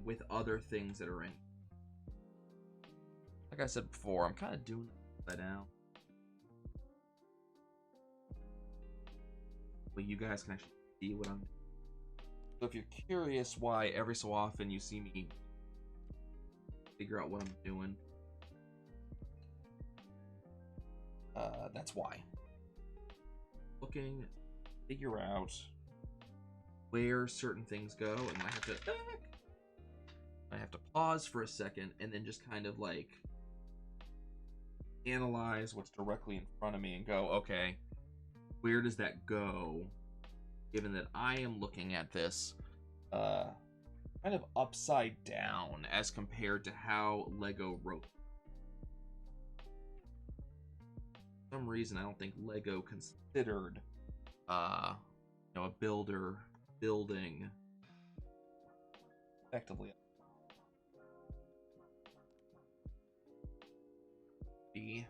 Speaker 1: with other things that are in. Like I said before, I'm kind of doing it right now, but you guys can actually see what I'm doing. So if you're curious why every so often you see me figure out what I'm doing, that's why. Looking, figure out where certain things go, and I have to pause for a second and then just kind of like analyze what's directly in front of me and go, okay, where does that go? Given that I am looking at this kind of upside down as compared to how Lego wrote. For some reason, I don't think Lego considered a builder building effectively. Be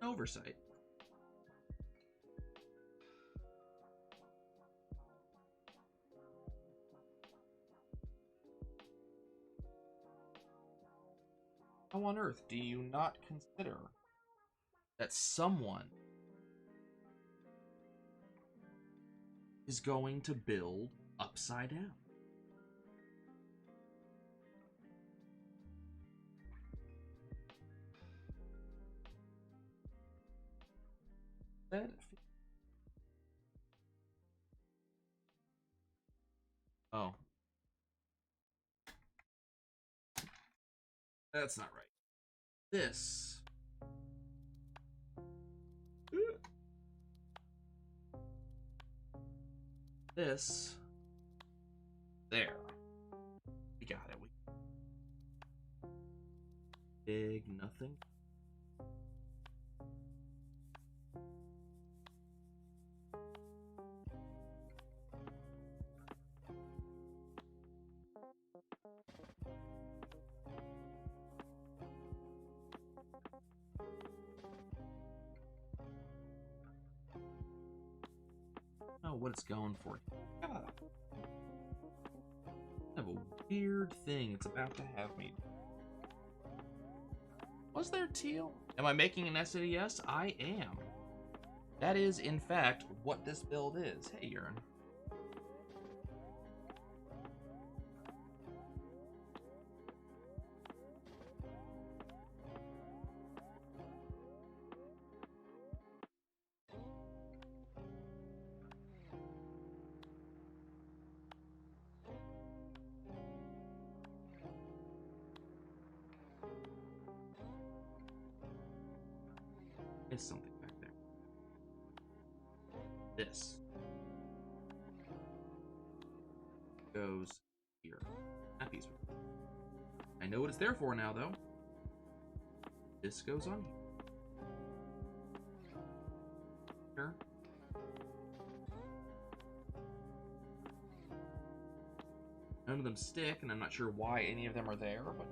Speaker 1: an oversight. How on earth do you not consider that someone is going to build upside down? Oh. That's not right. This. This. There. We got it. Big nothing. Know what it's going for. Kind of a weird thing it's about to have me. Was there teal? Am I making an SNES? I am. That is, in fact, what this build is. Hey, Urine. There's something back there. This goes here. That piece. I know what it's there for now, though. This goes on here. None of them stick, and I'm not sure why any of them are there, but...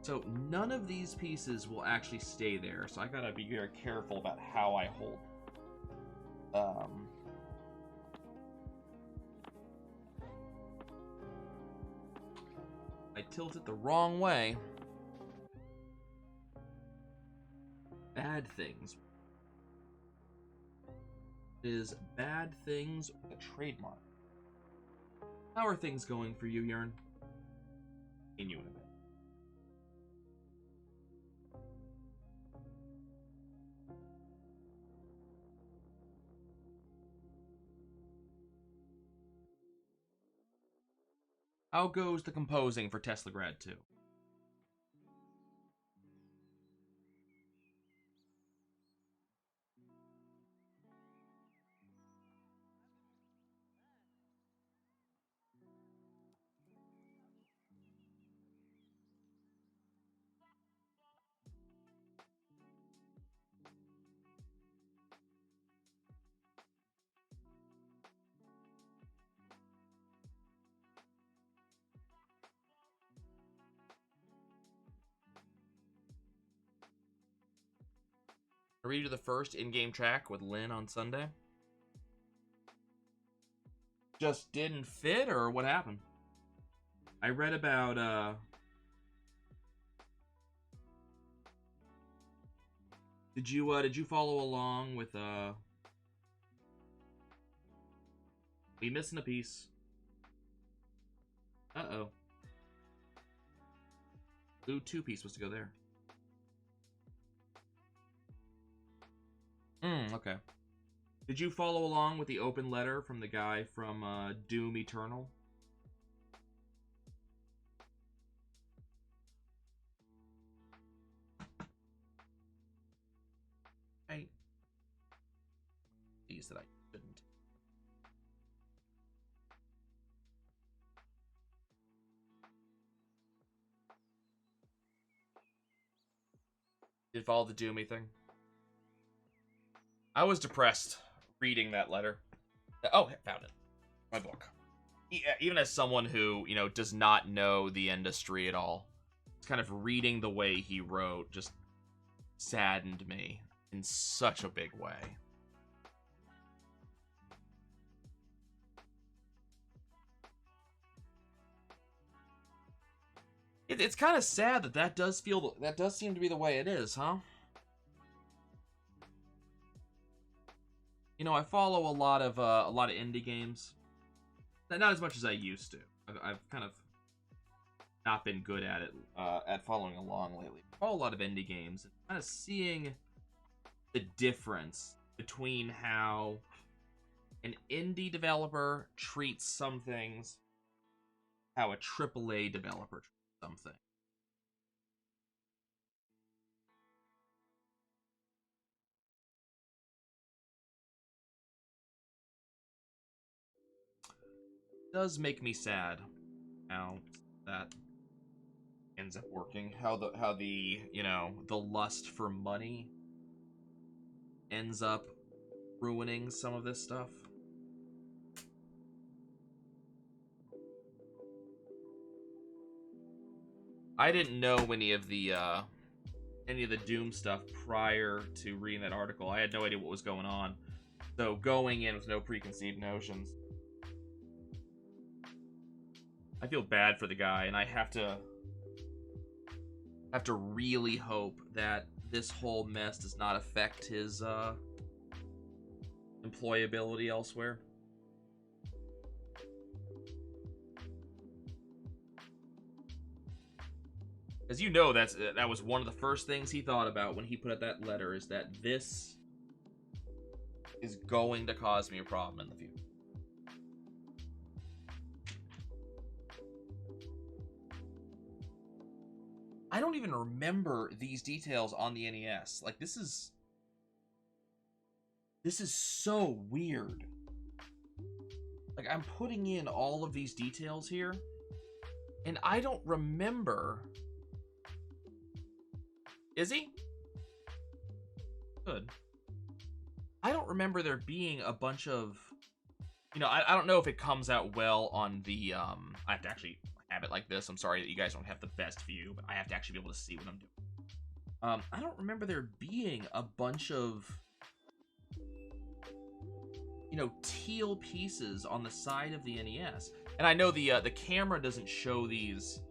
Speaker 1: So none of these pieces will actually stay there, so I gotta be very careful about how I hold. I tilt it the wrong way. Bad things. Is bad things a trademark? How are things going for you, Yearn? In you in a bit. How goes the composing for Tesla Grad 2? Are we to the first in-game track with Lynn on Sunday? Just didn't fit, or what happened? I read about, Did you follow along with, We missing a piece. Uh-oh. Blue 2-piece was to go there. Okay. Did you follow along with the open letter from the guy from Doom Eternal? Hey. These that I didn't. Did follow the Doomy thing? I was depressed reading that letter. Oh, found it. My book. Even as someone who, you know, does not know the industry at all, kind of reading the way he wrote just saddened me in such a big way. It's kind of sad that does seem to be the way it is, huh? You know, I follow a lot of indie games. Not as much as I used to. I've kind of not been good at it, at following along lately. I follow a lot of indie games and kind of seeing the difference between how an indie developer treats some things, how a AAA developer treats something. Does make me sad how that ends up working. How the you know, the lust for money ends up ruining some of this stuff. I didn't know any of the Doom stuff prior to reading that article. I had no idea what was going on. So going in with no preconceived notions. I feel bad for the guy, and I have to really hope that this whole mess does not affect his employability elsewhere. As you know, that was one of the first things he thought about when he put out that letter, is that this is going to cause me a problem in the future. I don't even remember these details on the NES. Like, this is so weird. Like, I'm putting in all of these details here, and I don't remember. Is he? Good. I don't remember there being a bunch of, you know, I don't know if it comes out well on the, I have to actually have it like this. I'm sorry that you guys don't have the best view, but I have to actually be able to see what I'm doing. I don't remember there being a bunch of, you know, teal pieces on the side of the NES. And I know the camera doesn't show these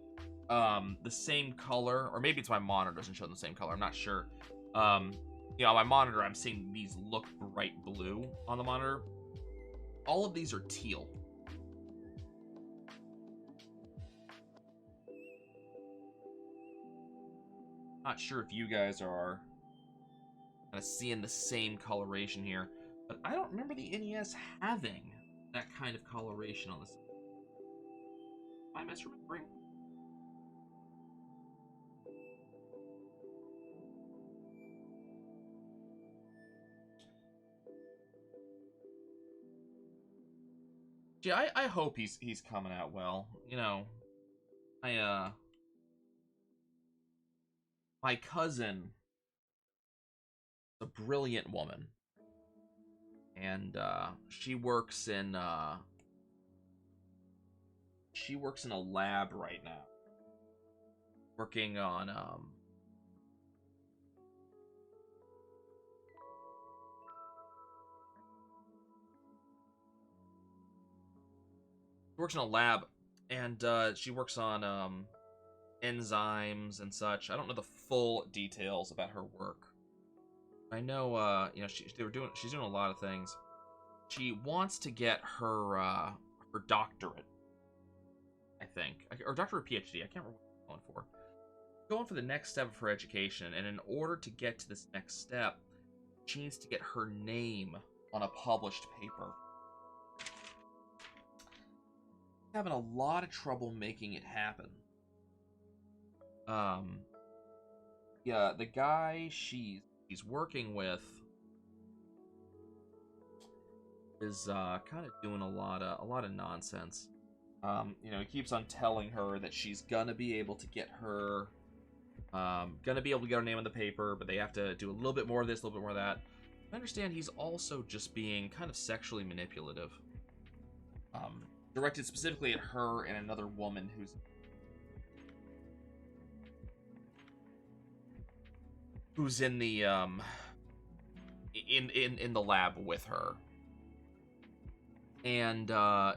Speaker 1: the same color, or maybe it's my monitor doesn't show them the same color. I'm not sure. You know, on my monitor, I'm seeing these look bright blue on the monitor. All of these are teal. Not sure if you guys are kind of seeing the same coloration here, but I don't remember the NES having that kind of coloration on this. Am I misremembering? Yeah, I hope he's coming out well. You know, my cousin, a brilliant woman, and she works in a lab right now, working on works in a lab, and she works on enzymes and such. I don't know the full details about her work. I know, you know, she's doing a lot of things. She wants to get her her doctorate, I think, or doctorate or PhD. I can't remember what she's going for. Going for the next step of her education, and in order to get to this next step, she needs to get her name on a published paper. Having a lot of trouble making it happen. Yeah, the guy she's working with is kind of doing a lot of nonsense. You know, he keeps on telling her that she's gonna be able to get her name on the paper, but they have to do a little bit more of this, a little bit more of that. I understand he's also just being kind of sexually manipulative. Directed specifically at her and another woman who's in the in the lab with her. And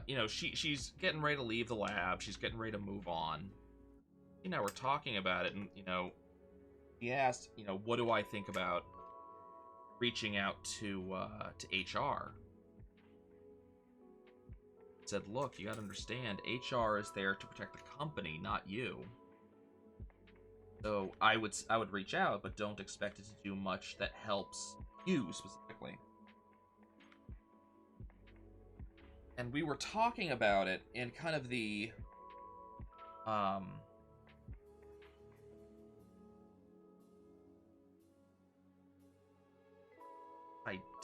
Speaker 1: you know, she's getting ready to leave the lab, she's getting ready to move on. You know, we're talking about it, and you know, he asked, you know, what do I think about reaching out to HR? Said, look, you gotta understand, HR is there to protect the company, not you. So I would reach out, but don't expect it to do much that helps you specifically. And we were talking about it in kind of the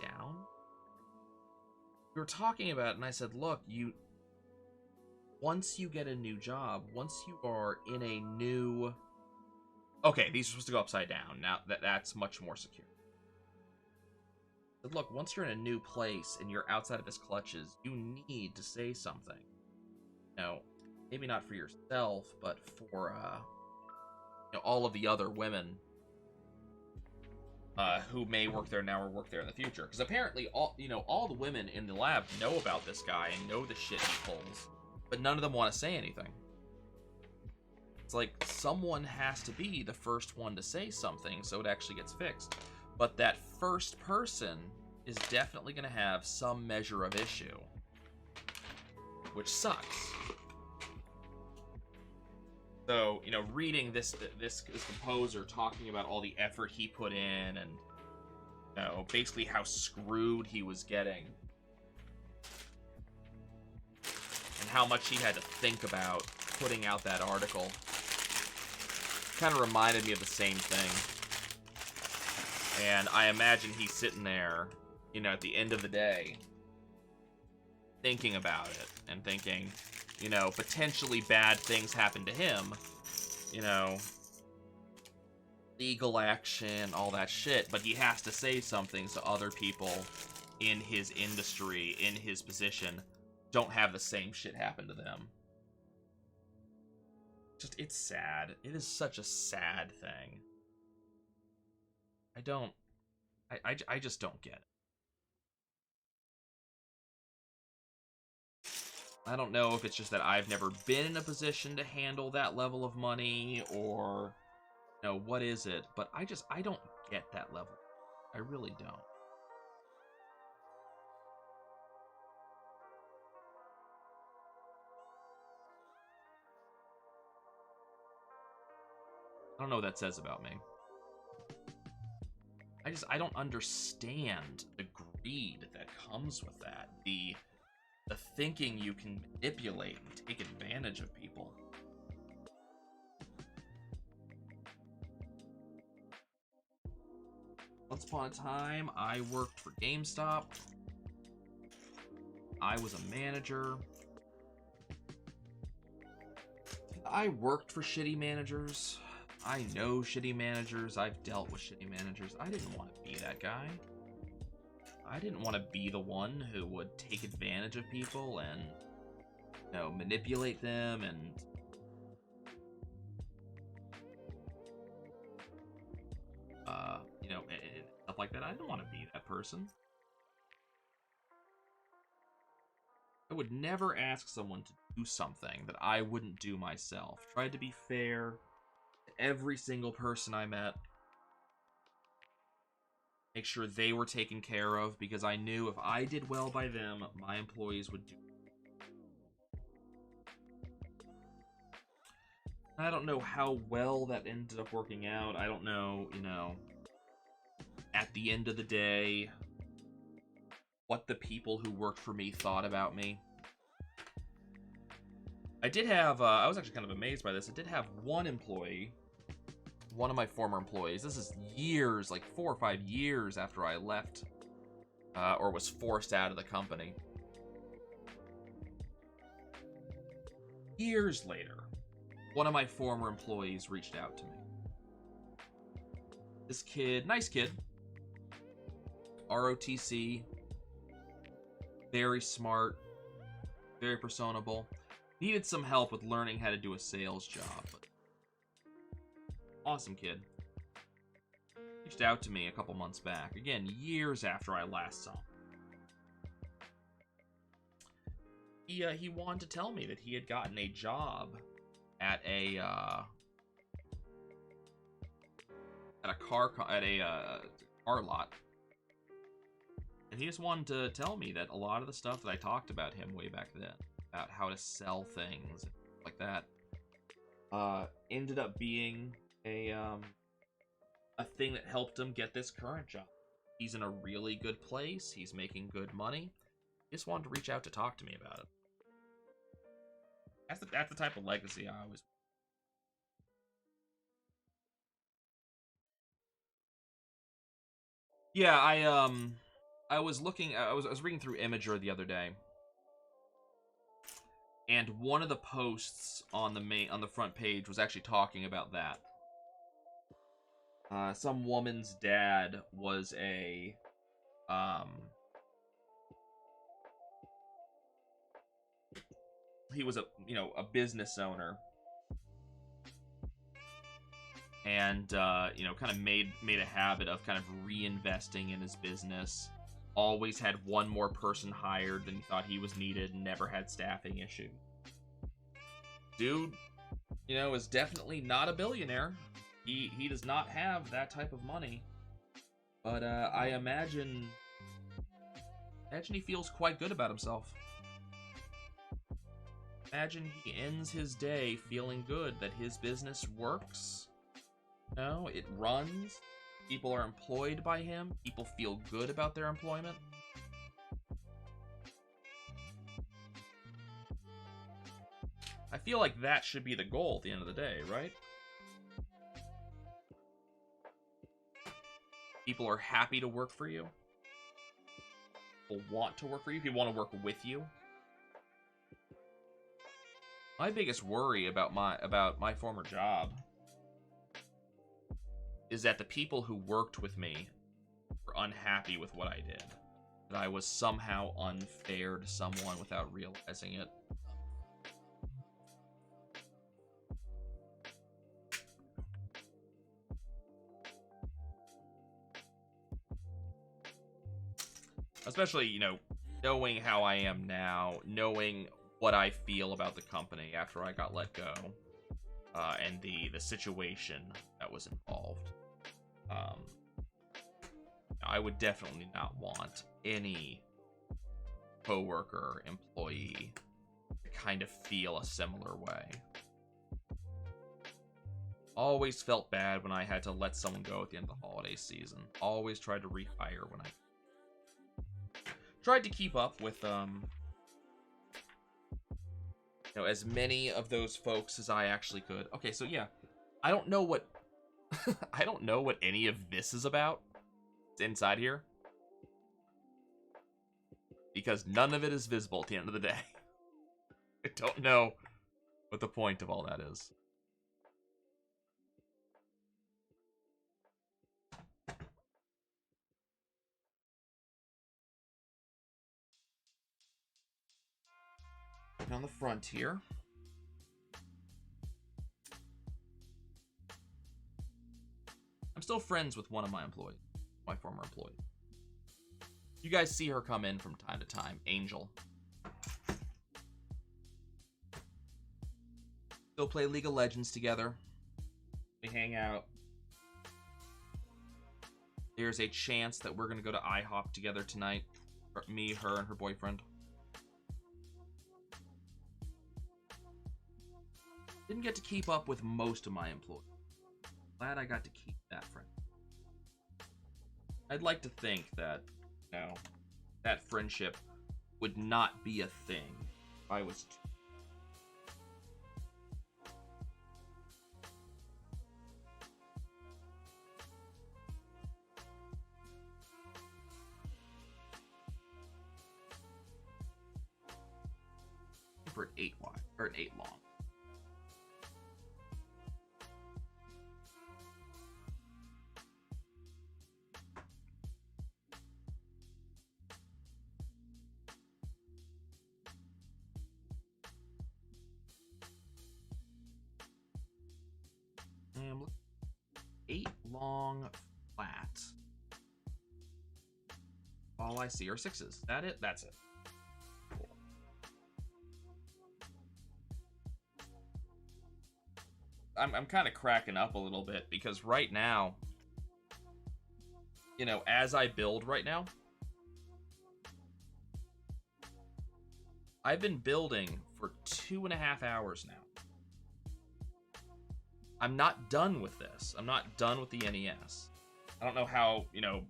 Speaker 1: down. We were talking about it, and I said, look, once you get a new job, once you are in a new... Okay, these are supposed to go upside down. Now, that's much more secure. But look, once you're in a new place and you're outside of his clutches, you need to say something. You know, maybe not for yourself, but for, you know, all of the other women who may work there now or work there in the future. Because apparently, all the women in the lab know about this guy and know the shit he pulls, but none of them want to say anything. It's like someone has to be the first one to say something so it actually gets fixed. But that first person is definitely going to have some measure of issue, which sucks. So, you know, reading this composer talking about all the effort he put in, and, you know, basically how screwed he was getting, and how much he had to think about putting out that article. kind of reminded me of the same thing. And I imagine he's sitting there, you know, at the end of the day, thinking about it and thinking, you know, potentially bad things happen to him, you know, legal action, all that shit, but he has to say something so other people in his industry, in his position, don't have the same shit happen to them. Just, it's sad. It is such a sad thing. I just don't get it. I don't know if it's just that I've never been in a position to handle that level of money, or, you know, what is it? But I don't get that level. I really don't. I don't know what that says about me. I don't understand the greed that comes with that. The thinking you can manipulate and take advantage of people. Once upon a time, I worked for GameStop. I was a manager. I worked for shitty managers. I know shitty managers. I've dealt with shitty managers. I didn't want to be that guy. I didn't want to be the one who would take advantage of people and, you know, manipulate them and, you know, and stuff like that. I didn't want to be that person. I would never ask someone to do something that I wouldn't do myself. Tried to be fair to every single person I met. Make sure they were taken care of, because I knew if I did well by them, my employees would do. I don't know how well that ended up working out. I don't know, you know, at the end of the day, what the people who worked for me thought about me. I did have, I was actually kind of amazed by this. I did have one employee, one of my former employees. This is years, like 4 or 5 years after I left, or was forced out of the company. Years later, one of my former employees reached out to me. This kid, nice kid, ROTC, very smart, very personable, needed some help with learning how to do a sales job, but awesome kid. Reached out to me a couple months back, again, years after I last saw him. He wanted to tell me that he had gotten a job at a car lot, and he just wanted to tell me that a lot of the stuff that I talked about him way back then, about how to sell things like that, ended up being a thing that helped him get this current job. He's in a really good place. He's making good money. He just wanted to reach out to talk to me about it. That's the type of legacy I always. Yeah, I was looking. I was reading through Imager the other day, and one of the posts on the front page was actually talking about that. Some woman's dad was he was a business owner, and kind of made a habit of kind of reinvesting in his business. Always had one more person hired than he thought he was needed, and never had staffing issues. Dude, is definitely not a billionaire. He does not have that type of money, but I imagine he feels quite good about himself. Imagine he ends his day feeling good that his business works. It runs. People are employed by him. People feel good about their employment. I feel like that should be the goal at the end of the day, right? people are happy to work for you. People want to work for you. People want to work with you. My biggest worry about my former job is that the people who worked with me were unhappy with what I did. That I was somehow unfair to someone without realizing it. Especially, you know, knowing how I am now, knowing what I feel about the company after I got let go, and the situation that was involved. I would definitely not want any coworker, employee to kind of feel a similar way. Always felt bad when I had to let someone go at the end of the holiday season. Always tried to rehire when I tried to keep up with you know, as many of those folks as I actually could. Okay, so yeah, I don't know what I don't know what any of this is about. It's inside here because none of it is visible at the end of the day. I don't know what the point of all that is. On the front here. I'm still friends with one of my employees, my former employee. You guys see her come in from time to time, Angel. Still play League of Legends together. We hang out. There's a chance that we're gonna go to IHOP together tonight. Me, her, and her boyfriend. Didn't get to keep up with most of my employees. Glad I got to keep that friend. I'd like to think that, you know, that friendship would not be a thing if I was... for an 8 wide, or an 8 long. And 8 long flat. All I see are 6s. That it? That's it. Cool. I'm kind of cracking up a little bit because right now, you know, as I build right now, I've been building for 2.5 hours now. I'm not done with this. I'm not done with the NES. I don't know how, you know,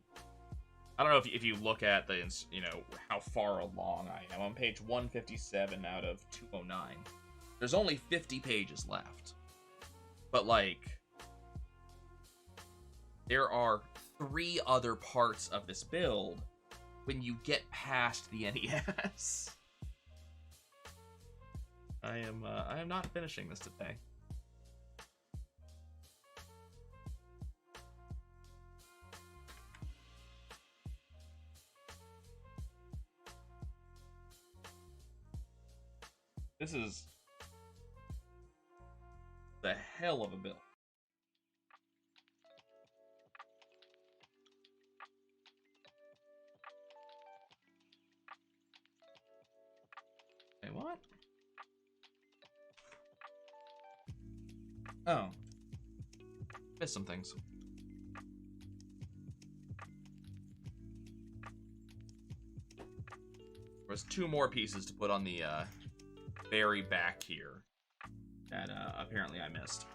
Speaker 1: I don't know if you look at the, you know, how far along I am. I'm on page 157 out of 209. There's only 50 pages left. But, like, there are 3 other parts of this build when you get past the NES. I am not finishing this today. This is the hell of a build. Hey, what? Oh. Missed some things. There's 2 more pieces to put on the very back here that apparently I missed.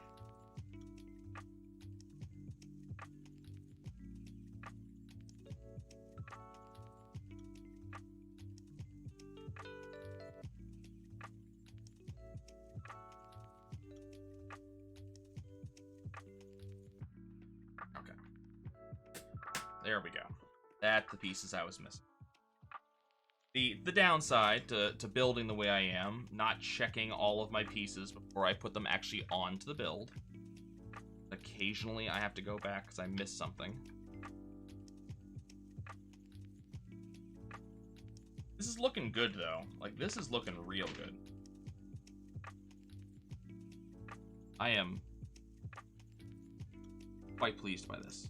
Speaker 1: There we go. That's the pieces I was missing. The downside to building the way I am, not checking all of my pieces before I put them actually onto the build. Occasionally, I have to go back because I missed something. This is looking good, though. Like, this is looking real good. I am quite pleased by this.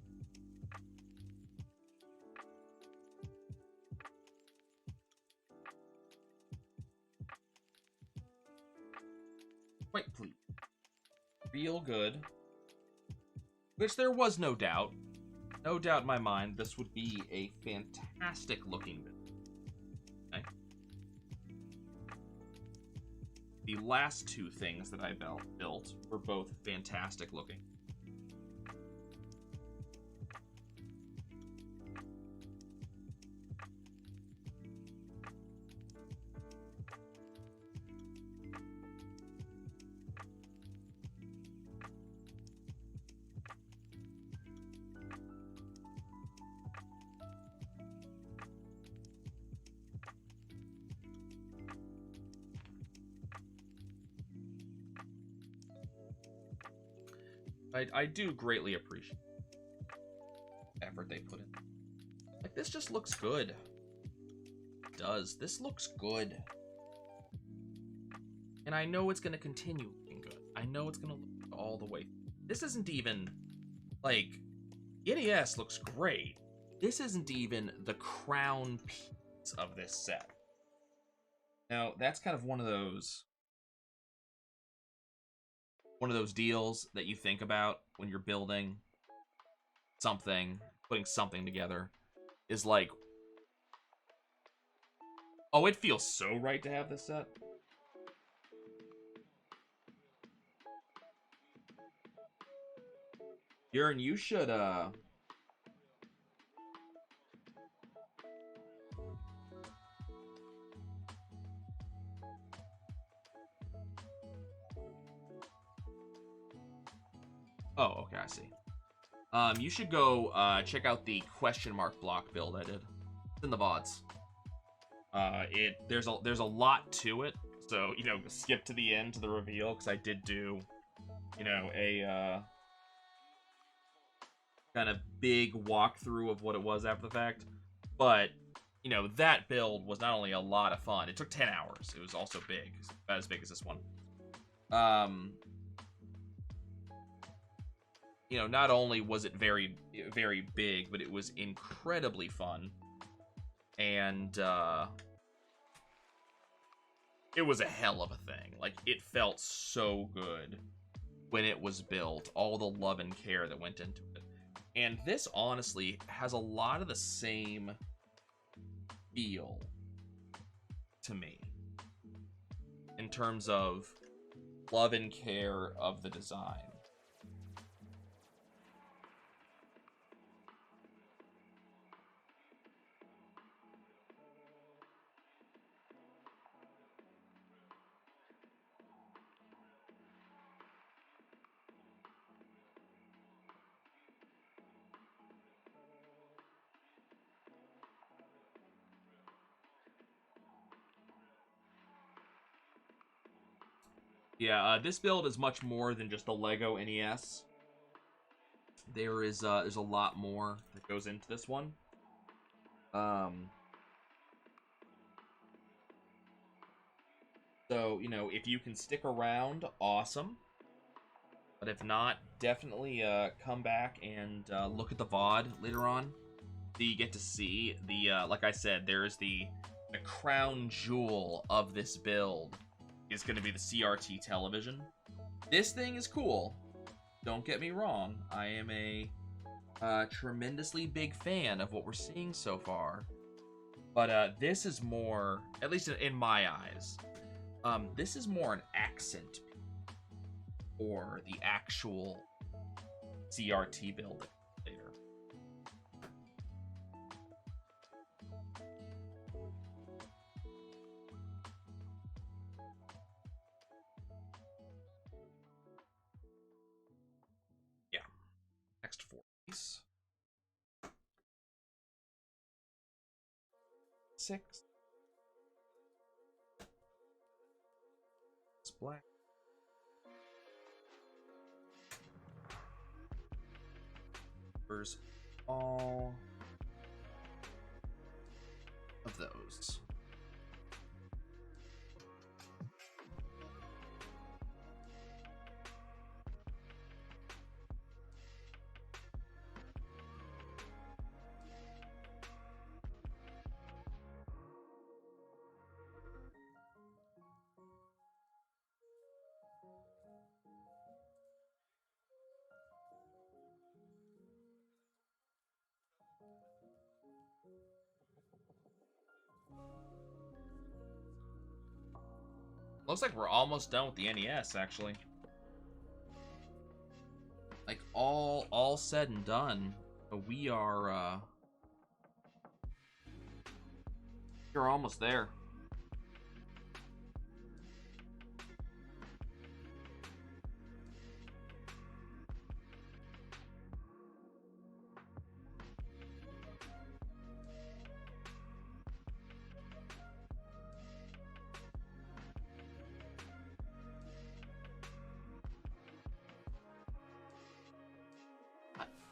Speaker 1: Quite pleased. Real good. Which there was no doubt. No doubt in my mind, this would be a fantastic looking build. Okay. The last two things that I built were both fantastic looking. I do greatly appreciate the effort they put in. Like, this just looks good. It does. This looks good. And I know it's going to continue looking good. I know it's going to look all the way. This isn't even, like, NES looks great. This isn't even the crown piece of this set. Now, that's kind of one of those deals that you think about when you're building something, putting something together, is like, oh, it feels so right to have this set. Yurin, you should, Oh, okay, I see. You should go check out the question mark block build I did. It's in the VODs. There's a lot to it, so skip to the end to the reveal because I did do, a kind of big walkthrough of what it was after the fact. But that build was not only a lot of fun. It took 10 hours. It was also big, about as big as this one. Not only was it very, very big, but it was incredibly fun. And, it was a hell of a thing. Like, it felt so good when it was built. All the love and care that went into it. And this, honestly, has a lot of the same feel to me. In terms of love and care of the design. Yeah, this build is much more than just the Lego NES. There's a lot more that goes into this one. So, if you can stick around, awesome. But if not, definitely come back and look at the VOD later on. So you get to see the, like I said, there's the crown jewel of this build is going to be the CRT television. This thing is cool. Don't get me wrong. I am a tremendously big fan of what we're seeing so far. But this is more, at least in my eyes, this is more an accent for the actual CRT build later. Yeah. Next 4 piece. 6. It's black. Where's all of those? Looks like we're almost done with the NES, actually. Like, all said and done, we are, you're almost there.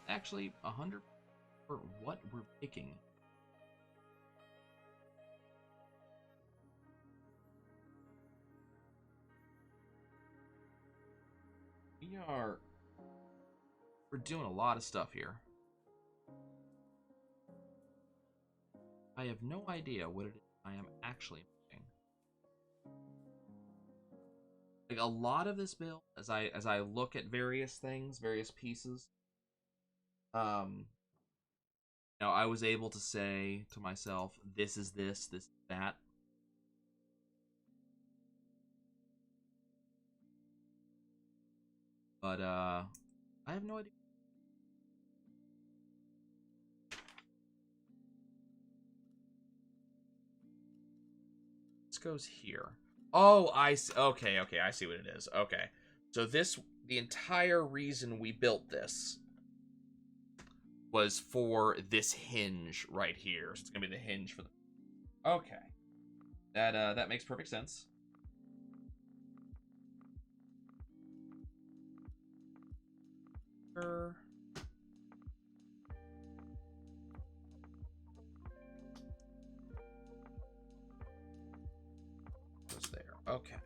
Speaker 1: Actually, 100 for what we're picking. We're doing a lot of stuff here. I have no idea what it is I am actually making. Like, a lot of this build, as I look at various things, various pieces, now I was able to say to myself, this is this is that. But I have no idea. This goes here. Oh, I see. Okay, I see what it is. Okay. So the entire reason we built this was for this hinge right here. So it's gonna be the hinge for the. Okay. That makes perfect sense. Goes there. Okay.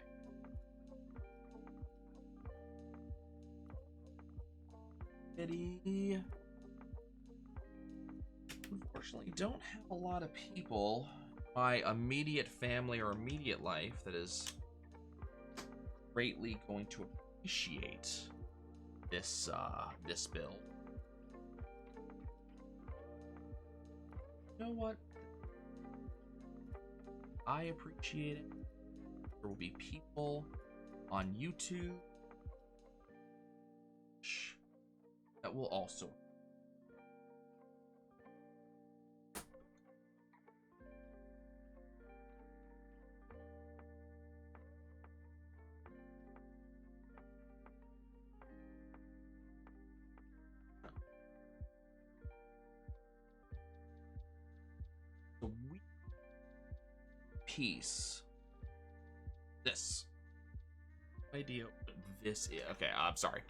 Speaker 1: Unfortunately, don't have a lot of people in my immediate family or immediate life that is greatly going to appreciate this this build. You know what? I appreciate it. There will be people on YouTube that will also. The weak piece. This idea. This is okay. I'm sorry.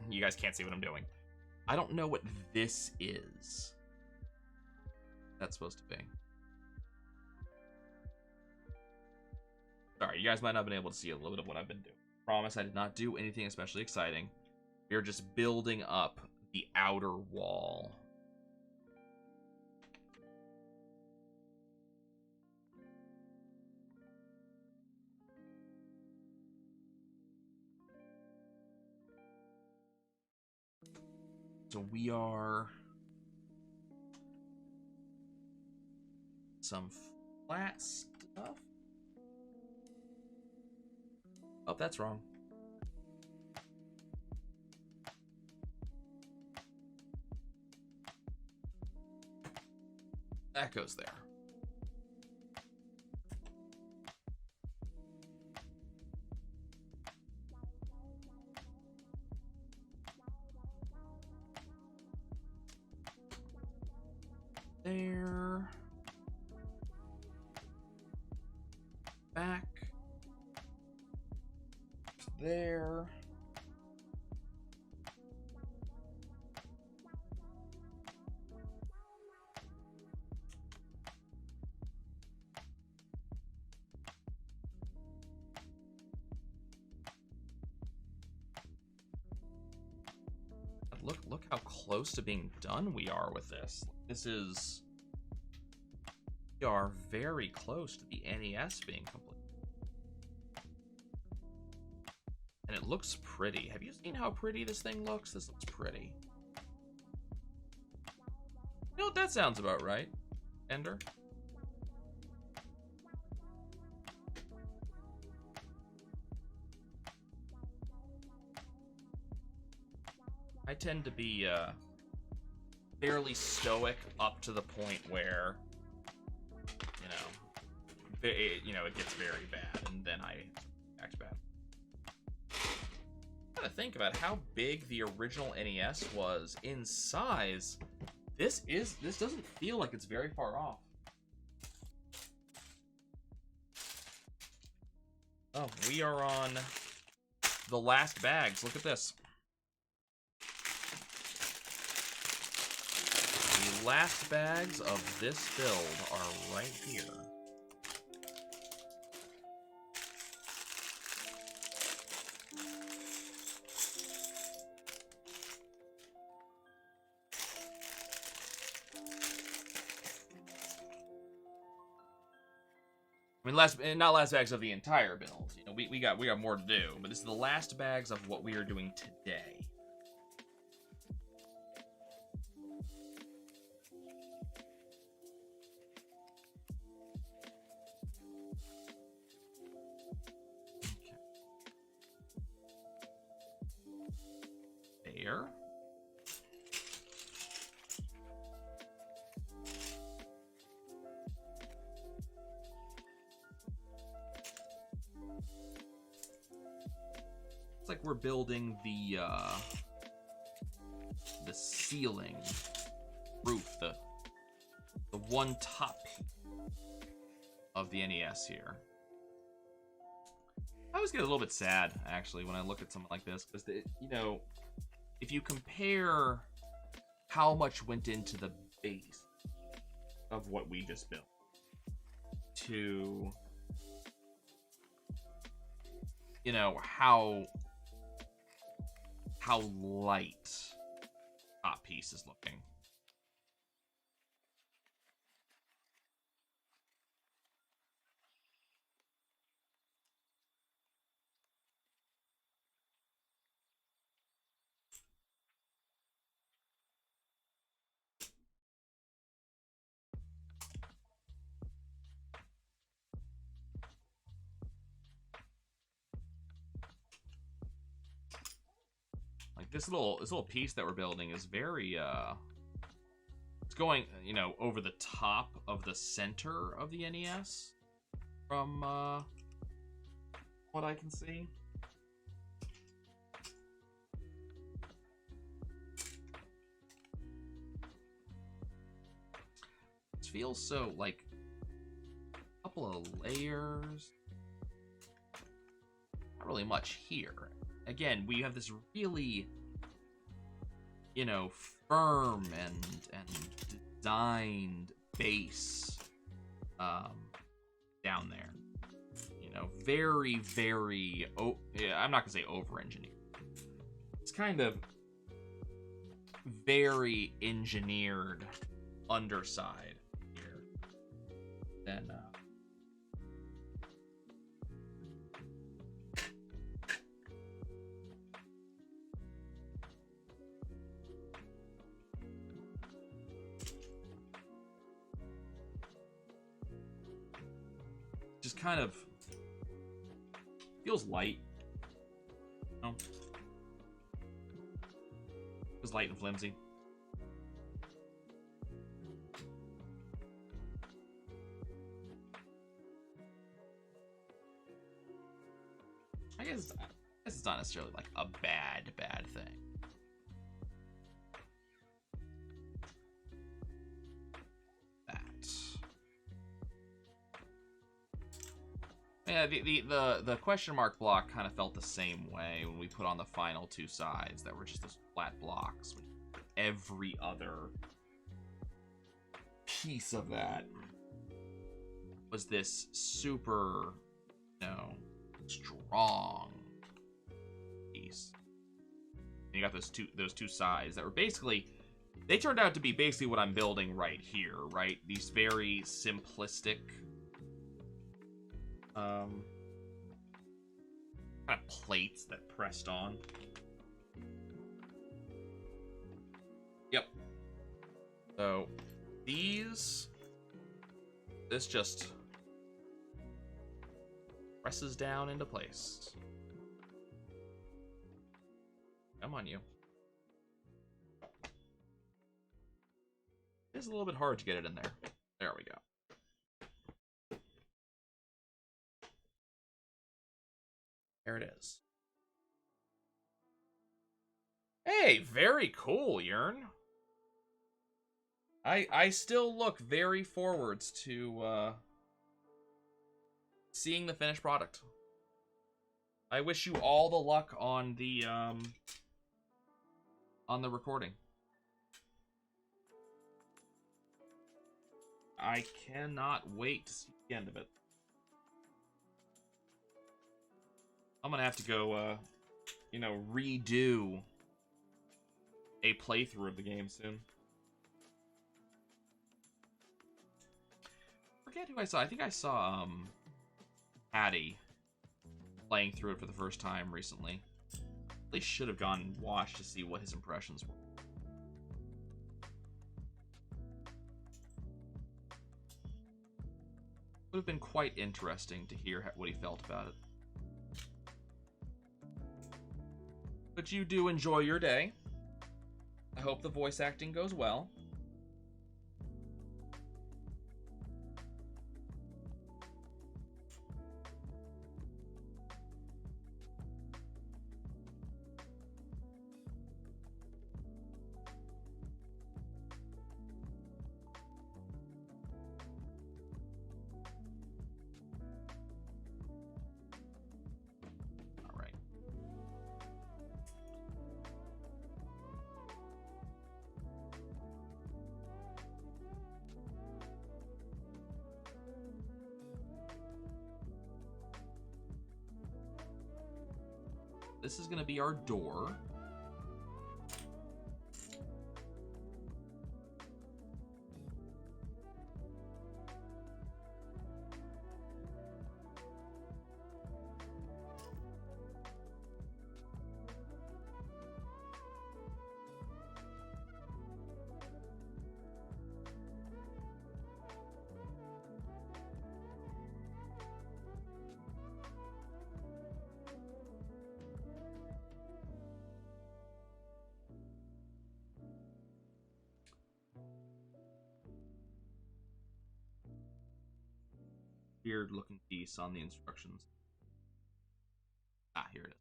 Speaker 1: You guys can't see what I'm doing. I don't know what this is. That's supposed to be. Sorry, you guys might not have been able to see a little bit of what I've been doing. Promise I did not do anything especially exciting. We are just building up the outer wall. So we are some flat stuff. Oh, that's wrong. That goes there. There. there. Look how close to being done we are with this. We are very close to the NES being complete. And it looks pretty. Have you seen how pretty this thing looks? This looks pretty. You know what, that sounds about right, Ender. I tend to be fairly stoic up to the point where, it gets very bad, and then I act bad. I gotta think about how big the original NES was in size. This doesn't feel like it's very far off. Oh, we are on the last bags. Look at this. The last bags of this build are right here. I mean, not last bags of the entire build. We got more to do, but this is the last bags of what we are doing today. Okay. There. It's like we're building the ceiling roof, the one top of the NES here. I always get a little bit sad, actually, when I look at something like this, because if you compare how much went into the base of what we just built to how light top piece is looking. This little piece that we're building is very it's going over the top of the center of the NES from what I can see. It feels so like a couple of layers. Not really much here. Again, we have this really firm and designed base down there. Very, very I'm not gonna say over-engineered. It's kind of very engineered underside here. Then just kind of feels light. Feels light and flimsy. I guess it's not necessarily like a bad thing. Yeah, the question mark block kind of felt the same way when we put on the final two sides that were just those flat blocks. Every other piece of that was this super, strong piece. And you got those two sides that were basically, they turned out to be basically what I'm building right here, right? These very simplistic kind of plates that pressed on. Yep. So this just presses down into place. Come on, you. It's a little bit hard to get it in there. There we go. There it is. Hey, very cool, Yearn. I still look very forwards to seeing the finished product. I wish you all the luck on the recording. I cannot wait to see the end of it. I'm gonna have to go, redo a playthrough of the game soon. Forget who I saw. I think I saw, Patty playing through it for the first time recently. They should have gone and watched to see what his impressions were. Would have been quite interesting to hear what he felt about it. But you do enjoy your day. I hope the voice acting goes well. This is going to be our door. Weird looking piece on the instructions. Ah, here it is.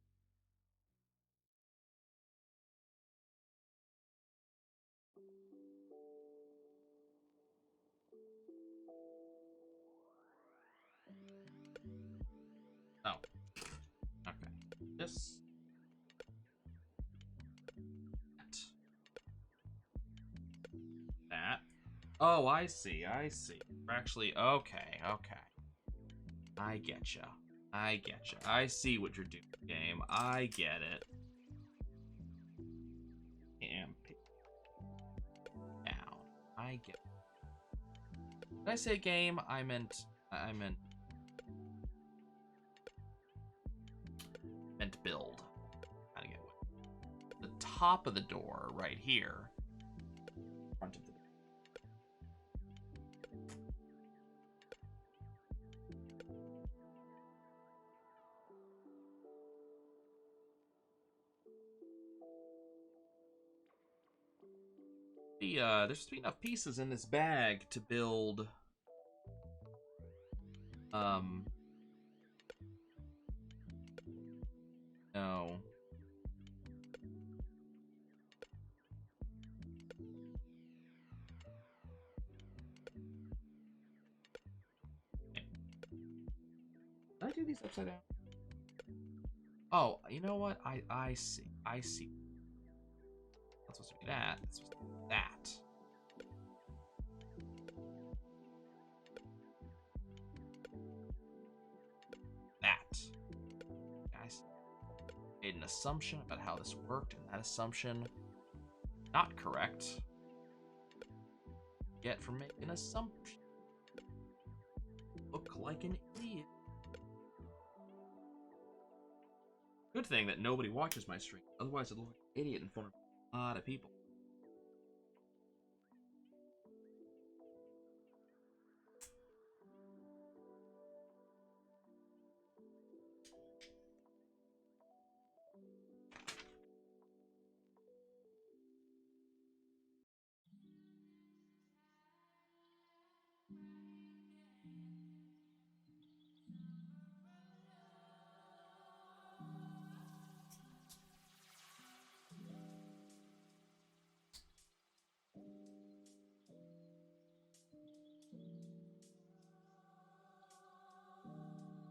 Speaker 1: Oh. Okay. This. That. Oh, I see. I see. We're actually, okay. I getcha. I see what you're doing, game. I get it. And pick down. I get it. Did I say game? I meant build. Gotta get the top of the door right here. Front of the door. There's supposed to be enough pieces in this bag to build no. Did I do do these upside down? Oh, you know what? I see. I see. That's supposed to be that. It's supposed to be that. That. Guys, made an assumption about how this worked, and that assumption not correct. Yet for making an assumption. Look like an idiot. Good thing that nobody watches my stream. Otherwise, I'd look like an idiot in front of a lot of people.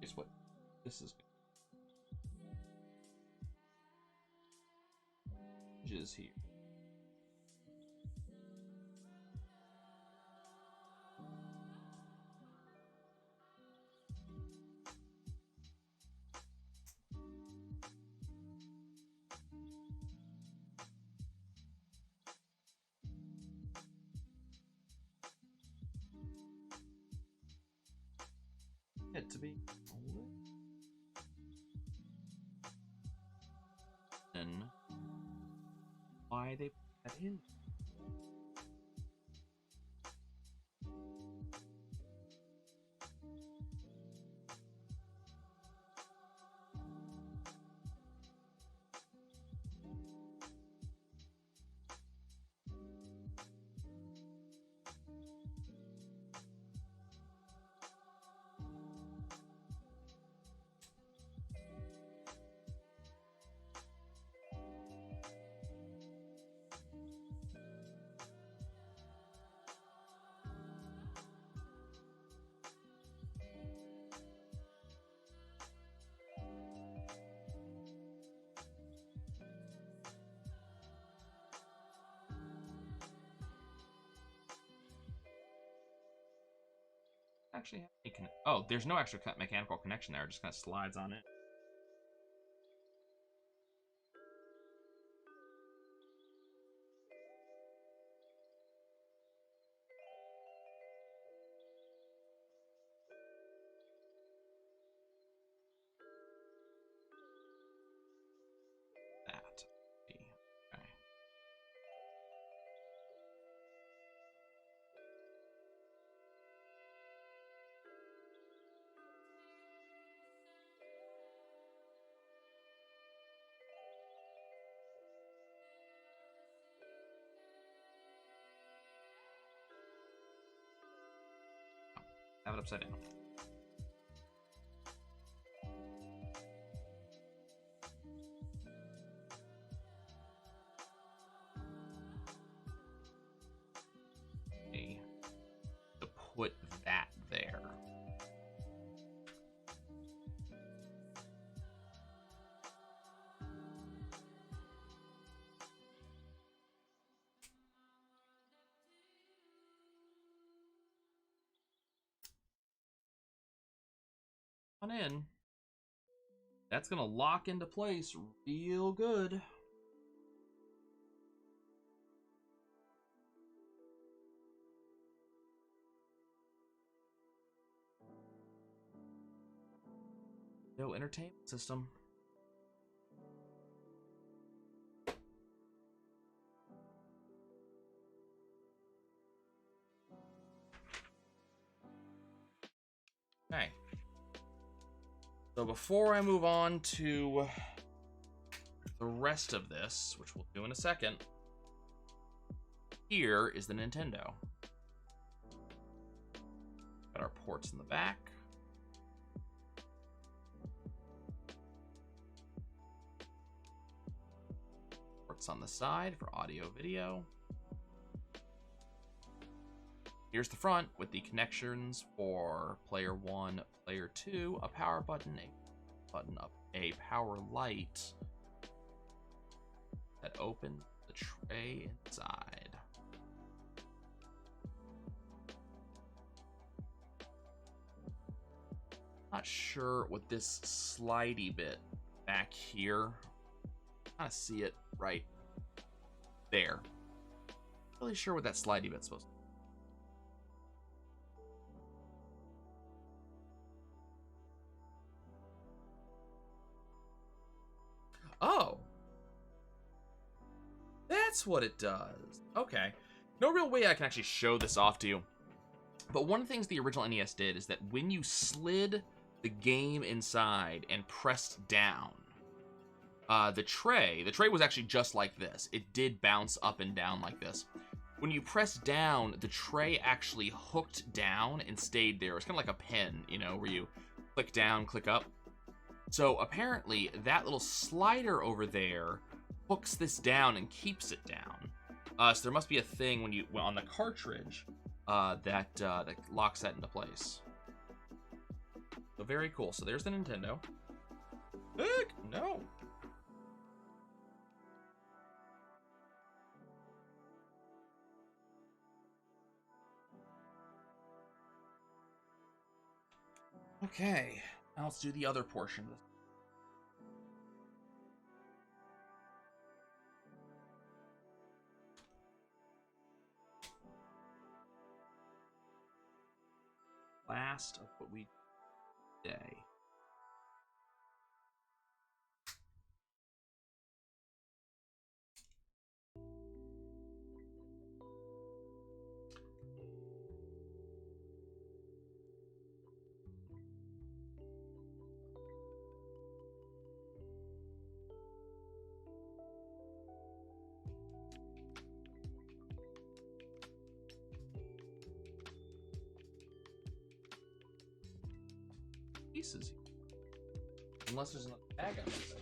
Speaker 1: Guess what? This is changes here. It to be and why they put that in. Actually have any oh, there's no extra mechanical connection there. It just kind of slides on it. That. Okay. Have it upside down. Okay. To put that there. On in. That's gonna lock into place real good. No entertainment system. Okay. So before I move on to the rest of this, which we'll do in a second, here is the Nintendo. Got our ports in the back. Ports on the side for audio, video. Here's the front with the connections for player 1, player 2, a power button, a button up, a power light that opens the tray inside. Not sure what this slidey bit back here. Kind of see it right there. Not really sure what that slidey bit's supposed to be. Oh. That's what it does. Okay. No real way I can actually show this off to you. But one of the things the original NES did is that when you slid the game inside and pressed down, the tray was actually just like this. It did bounce up and down like this. When you press down, the tray actually hooked down and stayed there. It's kind of like a pen, you know, where you click down, click up. So apparently that little slider over there hooks this down and keeps it down. So there must be a thing when you on the cartridge that locks that into place. So very cool. So there's the Nintendo. Heck, no. Okay, now let's do the other portion of this. Last of what we did today. Pieces. Unless there's another bag on this side.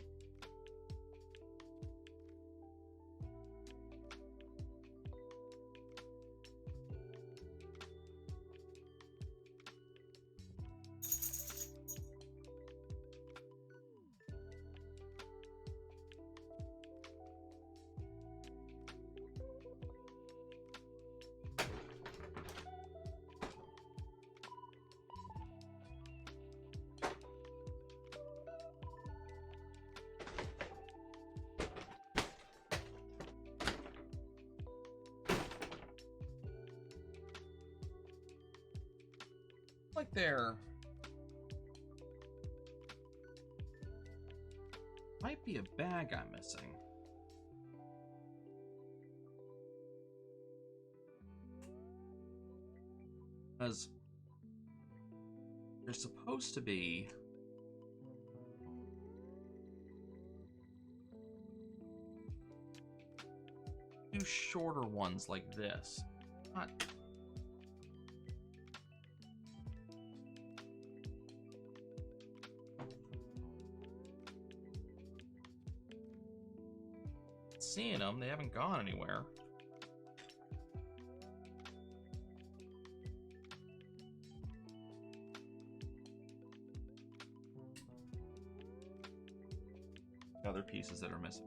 Speaker 1: Like there might be a bag I'm missing. Because there's supposed to be two shorter ones like this. Not seeing them, they haven't gone anywhere. Other pieces that are missing.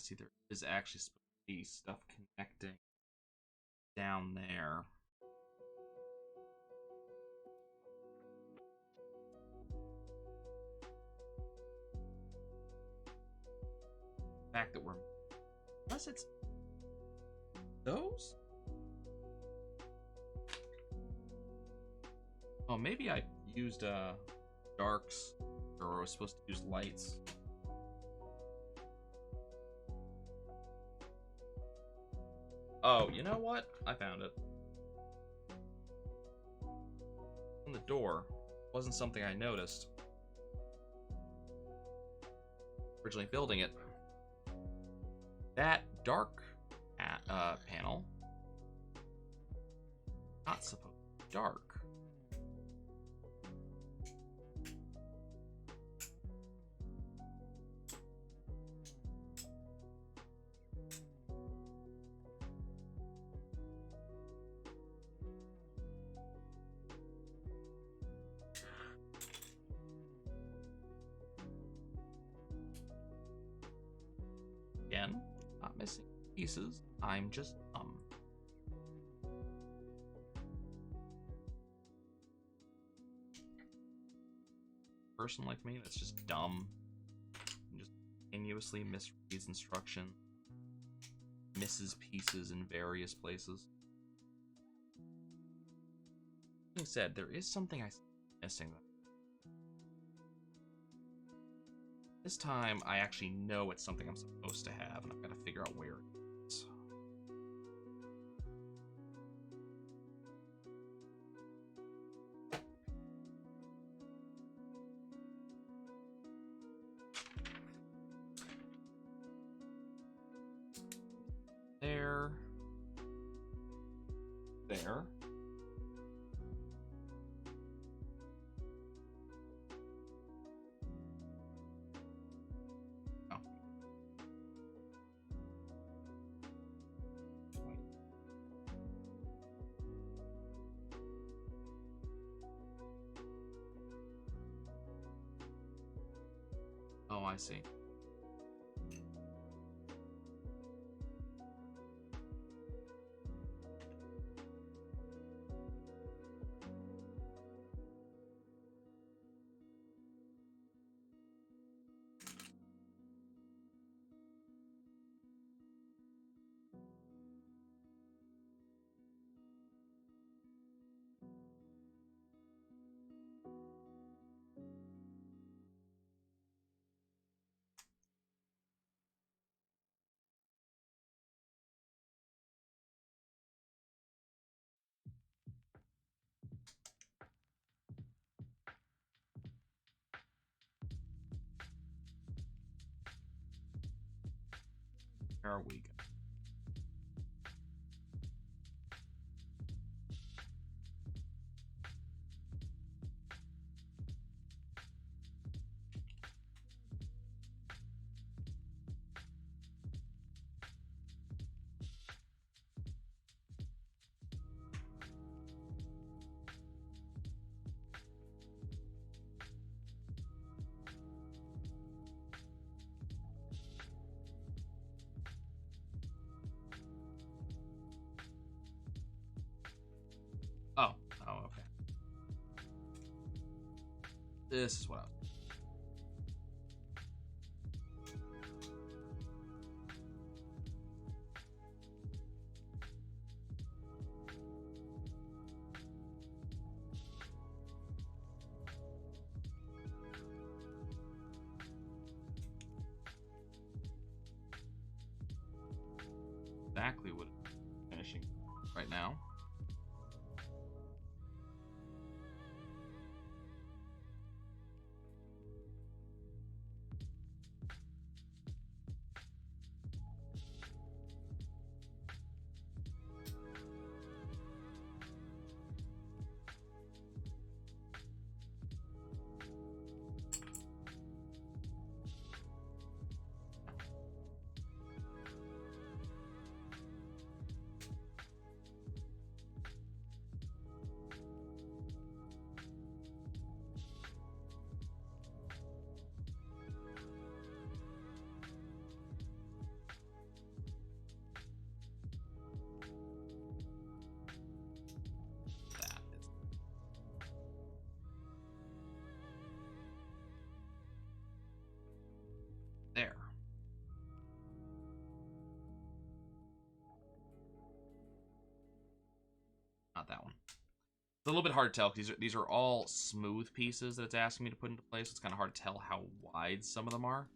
Speaker 1: See, there is actually supposed to be stuff connecting down there. The fact that we're, unless it's those, Oh, maybe I used darks, or I was supposed to use lights. Oh, you know what? I found it. On the door. Wasn't something I noticed. Originally building it. That dark panel. Not supposed to be dark. Again, not missing pieces. I'm just person like me that's just dumb and just continuously misreads instruction, misses pieces in various places. Being said, there is something I'm missing. This time, I actually know it's something I'm supposed to have, and I've got to figure out where it is. There. There. Oh, I see. Where are we? Oh, okay. This is what I was. Exactly what it's finishing right now. There. Not that one. a little bit hard to tell because these are all smooth pieces that it's asking me to put into place. It's kind of hard to tell how wide some of them are.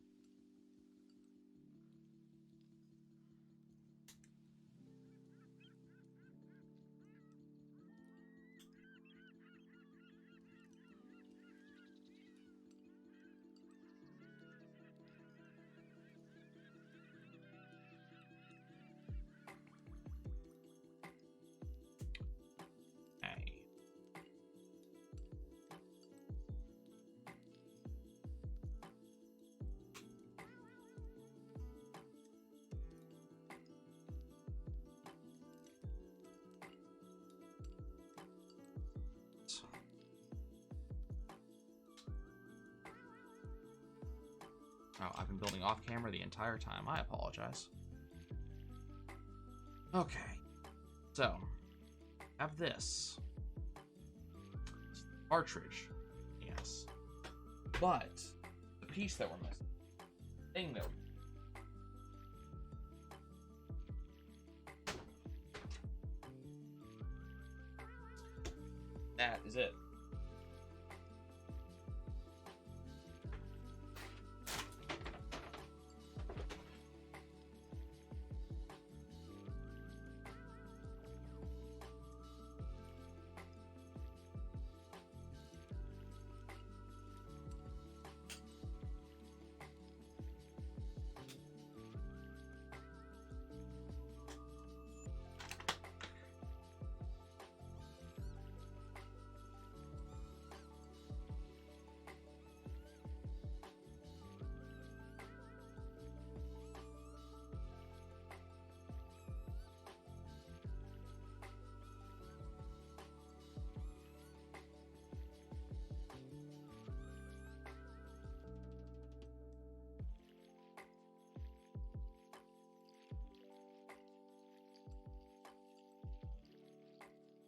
Speaker 1: Oh, I've been building off camera the entire time. I apologize. Okay. So, have this. Cartridge. Yes. But, the piece that we're missing. Thing that that is it.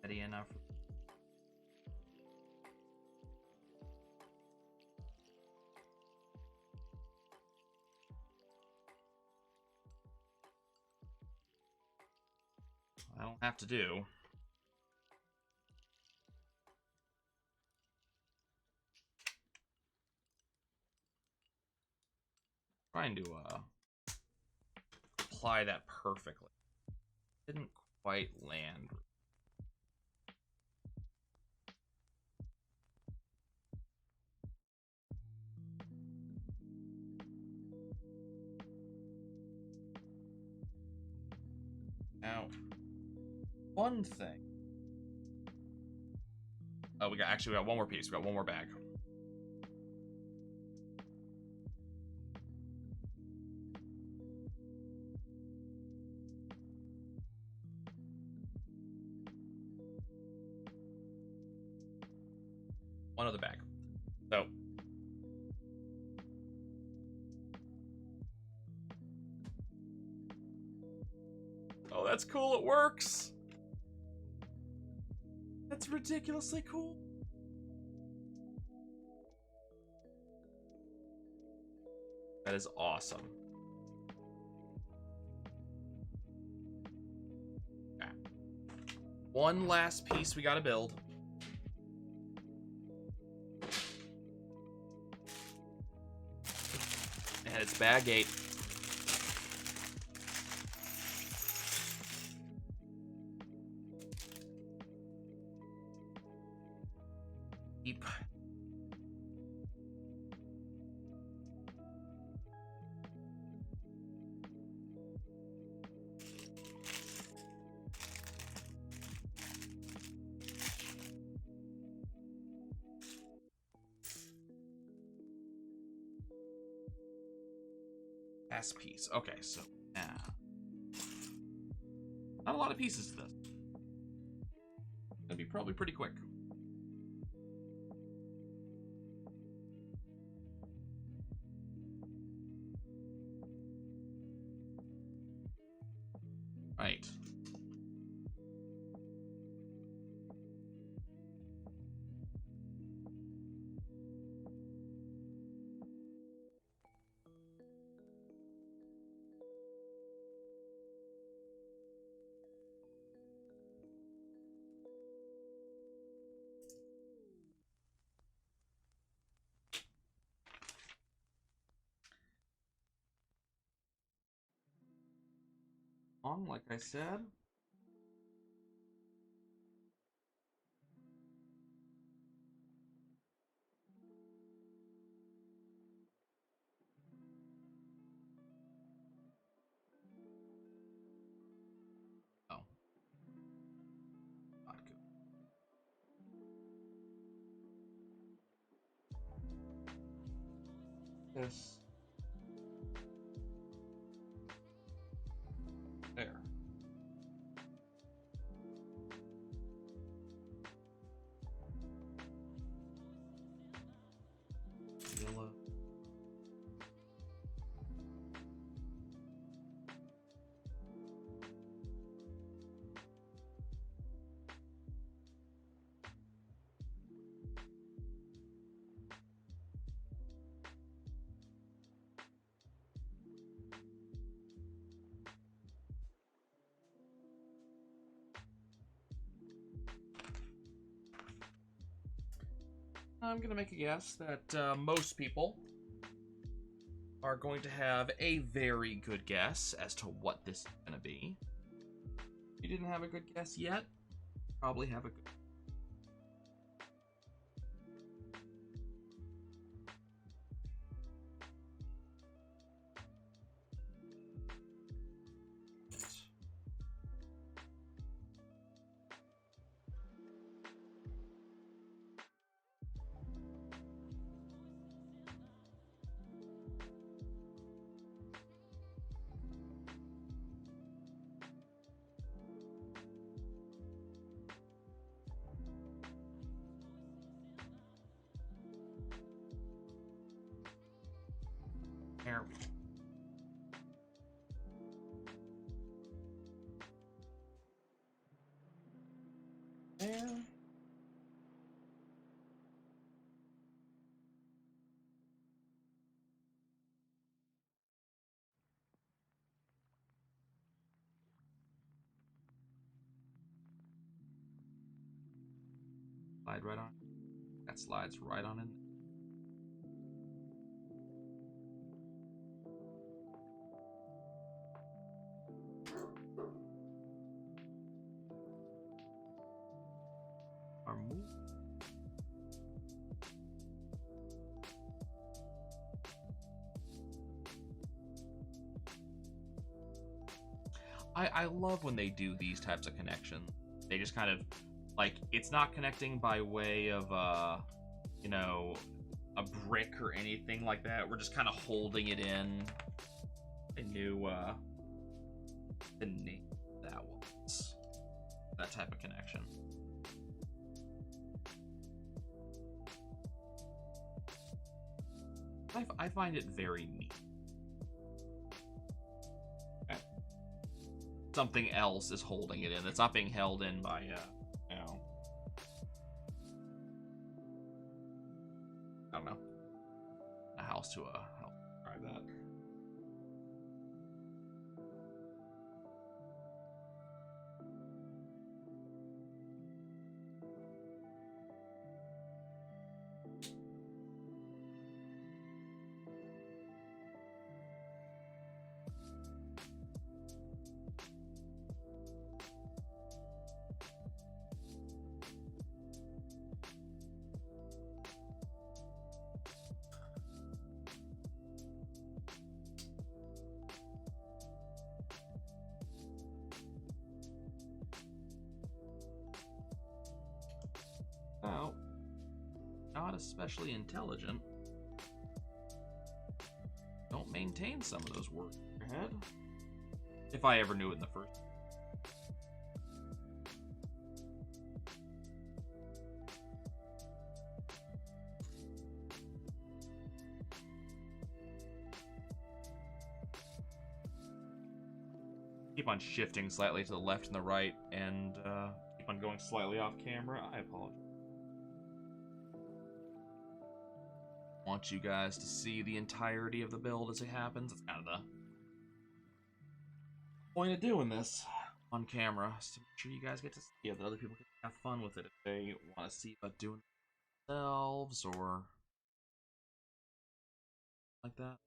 Speaker 1: Steady enough. I don't have to do. Trying to apply that perfectly. Didn't quite land. Now, one thing. Oh, we got one more piece. We got one more bag. One other bag. So. Oh, that's cool. It works. That's ridiculously cool. That is awesome. Okay. One last piece we gotta build. And it's bag 8. Keep. Last piece. Okay, so now. Not a lot of pieces to this. Gonna be probably pretty quick. Right. long, like I said. Oh. Not good. This. There. Yellow. I'm gonna make a guess that most people are going to have a very good guess as to what this is gonna be. If you didn't have a good guess yet, probably have a good. There we go. There. Slide right on. That slides right on in. Our move. I love when they do these types of connections. They just kind of, like, it's not connecting by way of, you know, a brick or anything like that. We're just kind of holding it in. I knew, the name that was. That type of connection. I find it very neat. Okay. Something else is holding it in. It's not being held in by, you know, I don't know, a house to a help describe that. Now, not especially intelligent. Don't maintain some of those words in your head. If I ever knew it in the first. Keep on shifting slightly to the left and the right, and keep on going slightly off camera. I apologize. Want you guys to see the entirety of the build as it happens. It's kind of the point of doing this on camera, is to make sure you guys get to see it, that other people can have fun with it if they want to see about doing it themselves or like that.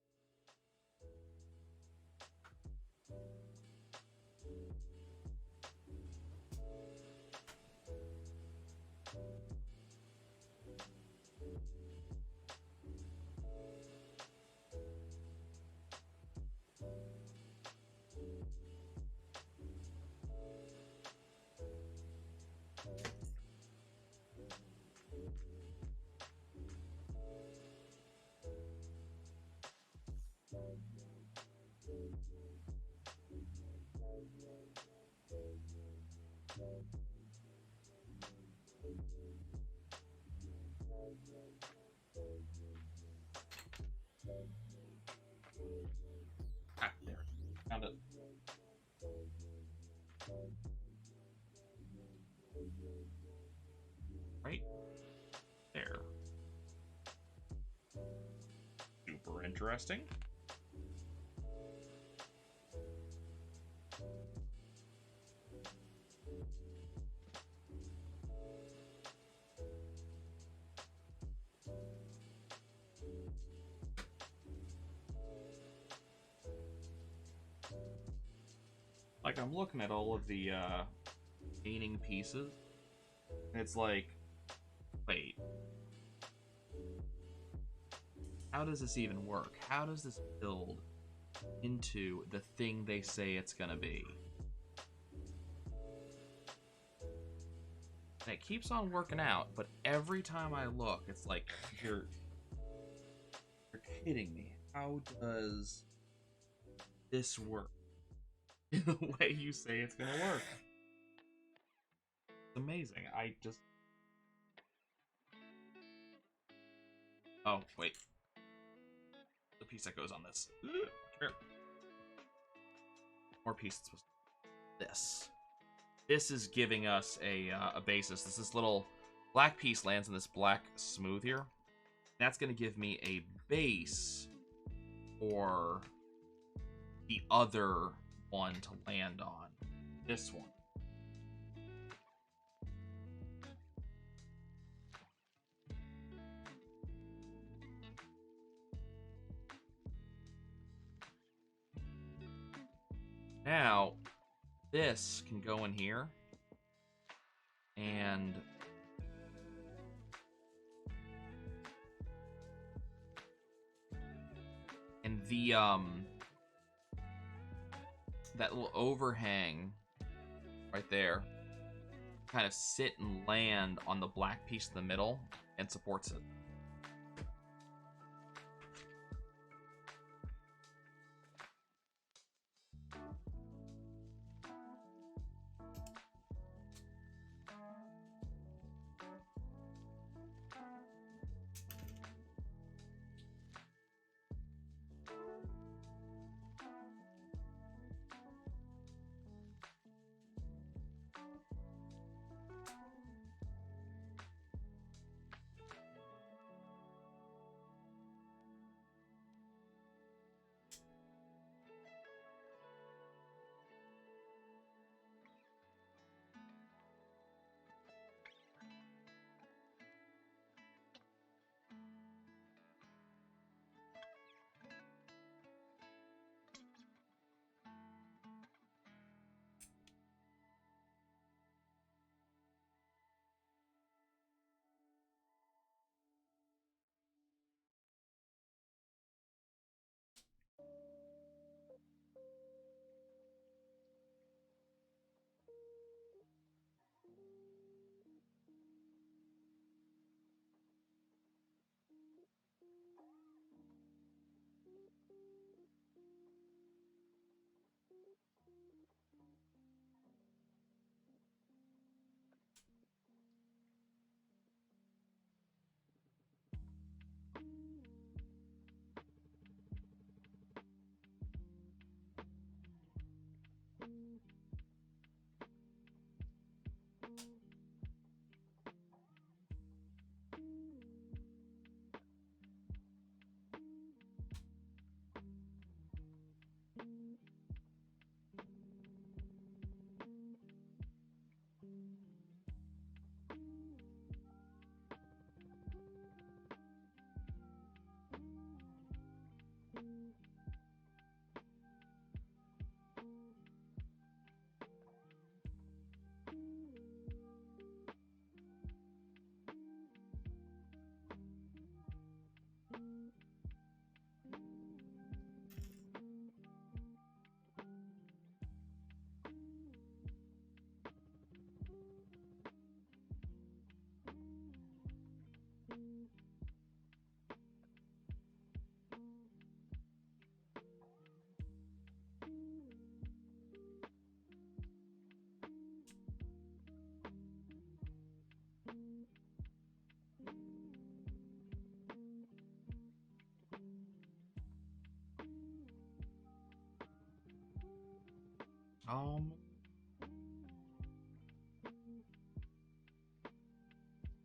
Speaker 1: interesting. Like, I'm looking at all of the painting pieces, and it's like, wait, how does this even work? How does this build into the thing they say it's gonna be? And it keeps on working out, but every time I look, it's like, you're kidding me. How does this work in the way you say it's gonna work? It's amazing. I just... Oh, wait. The piece that goes on this. Come here. More pieces. This. This is giving us a basis. This little black piece lands in this black smooth here. That's going to give me a base for the other one to land on. This one. Now, this can go in here, and the that little overhang right there kind of sit and land on the black piece in the middle and supports it.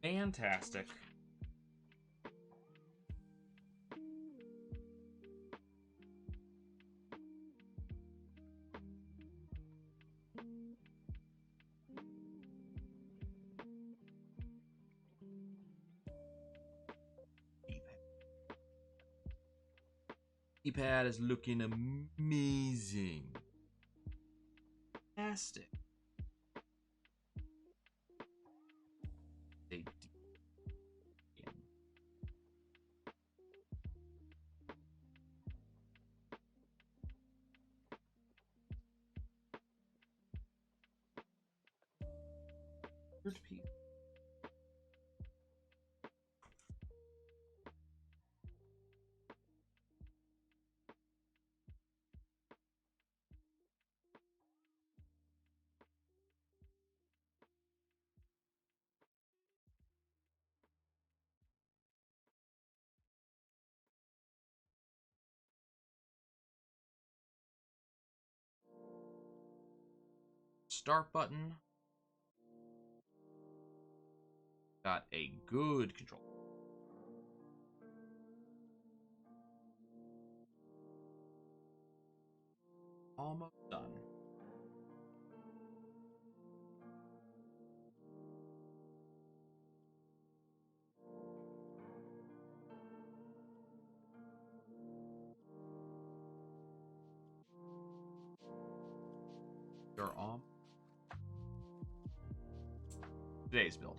Speaker 1: Fantastic. keypad is looking amazing. Fantastic. Piece. Start button. Got a good control. Almost done. You're on today's build.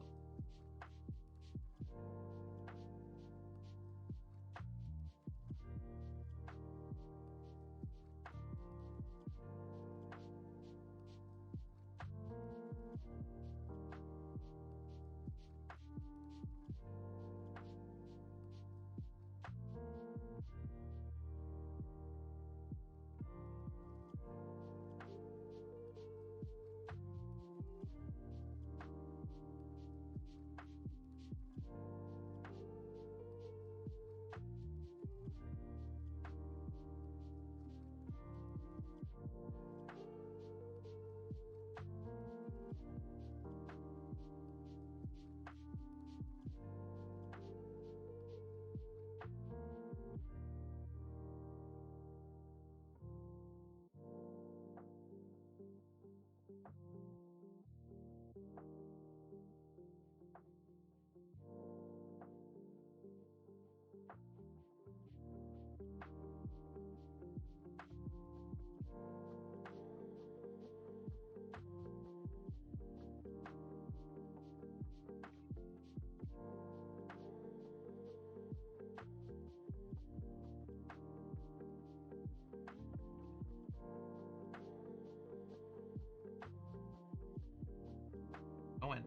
Speaker 1: Go in.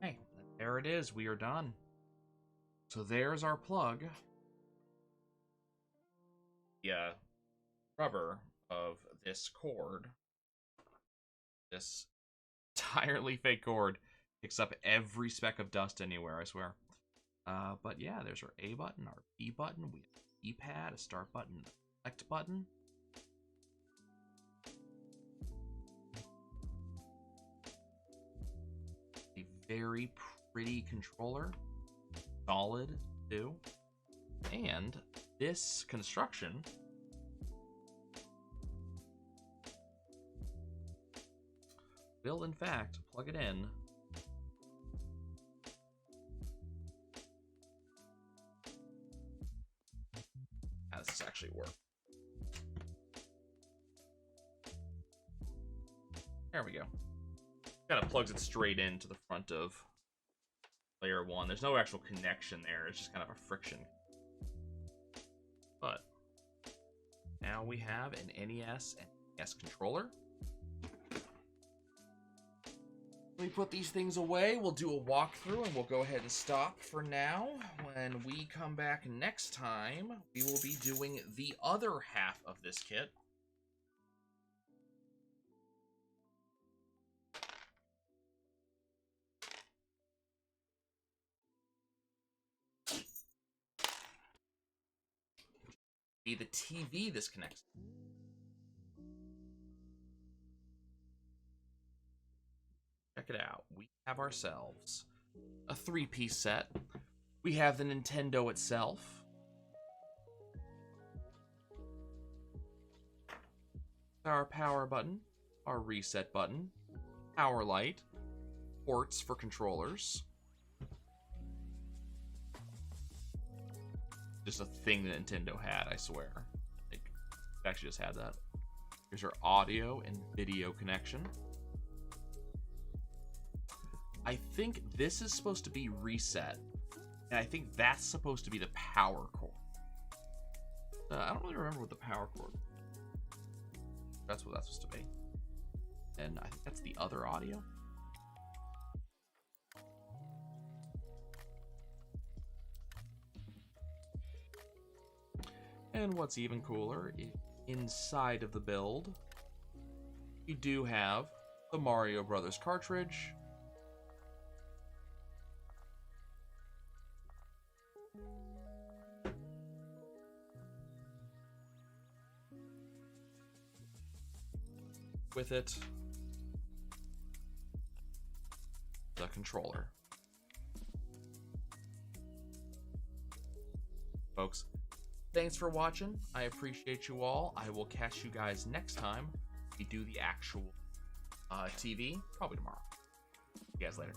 Speaker 1: Hey, there it is. We are done. So there's our plug. Yeah, rubber of this cord, this entirely fake cord, picks up every speck of dust anywhere, I swear. But yeah, there's our A button, our B button, we have a keypad, a start button, a select button. A very pretty controller, solid too. And this construction will in fact plug it in as this actually works. There we go. Kind of plugs it straight into the front of layer 1. There's no actual connection there, it's just kind of a friction. But now we have an NES and NES controller. Let me put these things away. We'll do a walkthrough and we'll go ahead and stop for now. When we come back next time, we will be doing the other half of this kit. Be the TV this connects. Check it out. We have ourselves a 3-piece set. We have the Nintendo itself. Our power button, our reset button, power light, ports for controllers. Just a thing that Nintendo had, I swear. Like, it actually just had that. Here's our audio and video connection. I think this is supposed to be reset, and I think that's supposed to be the power cord. I don't really remember what the power cord. That's what that's supposed to be. And I think that's the other audio. And what's even cooler, inside of the build, you do have the Mario Brothers cartridge. With it, the controller. Folks, thanks for watching. I appreciate you all. I will catch you guys next time we do the actual TV, probably tomorrow. See you guys later.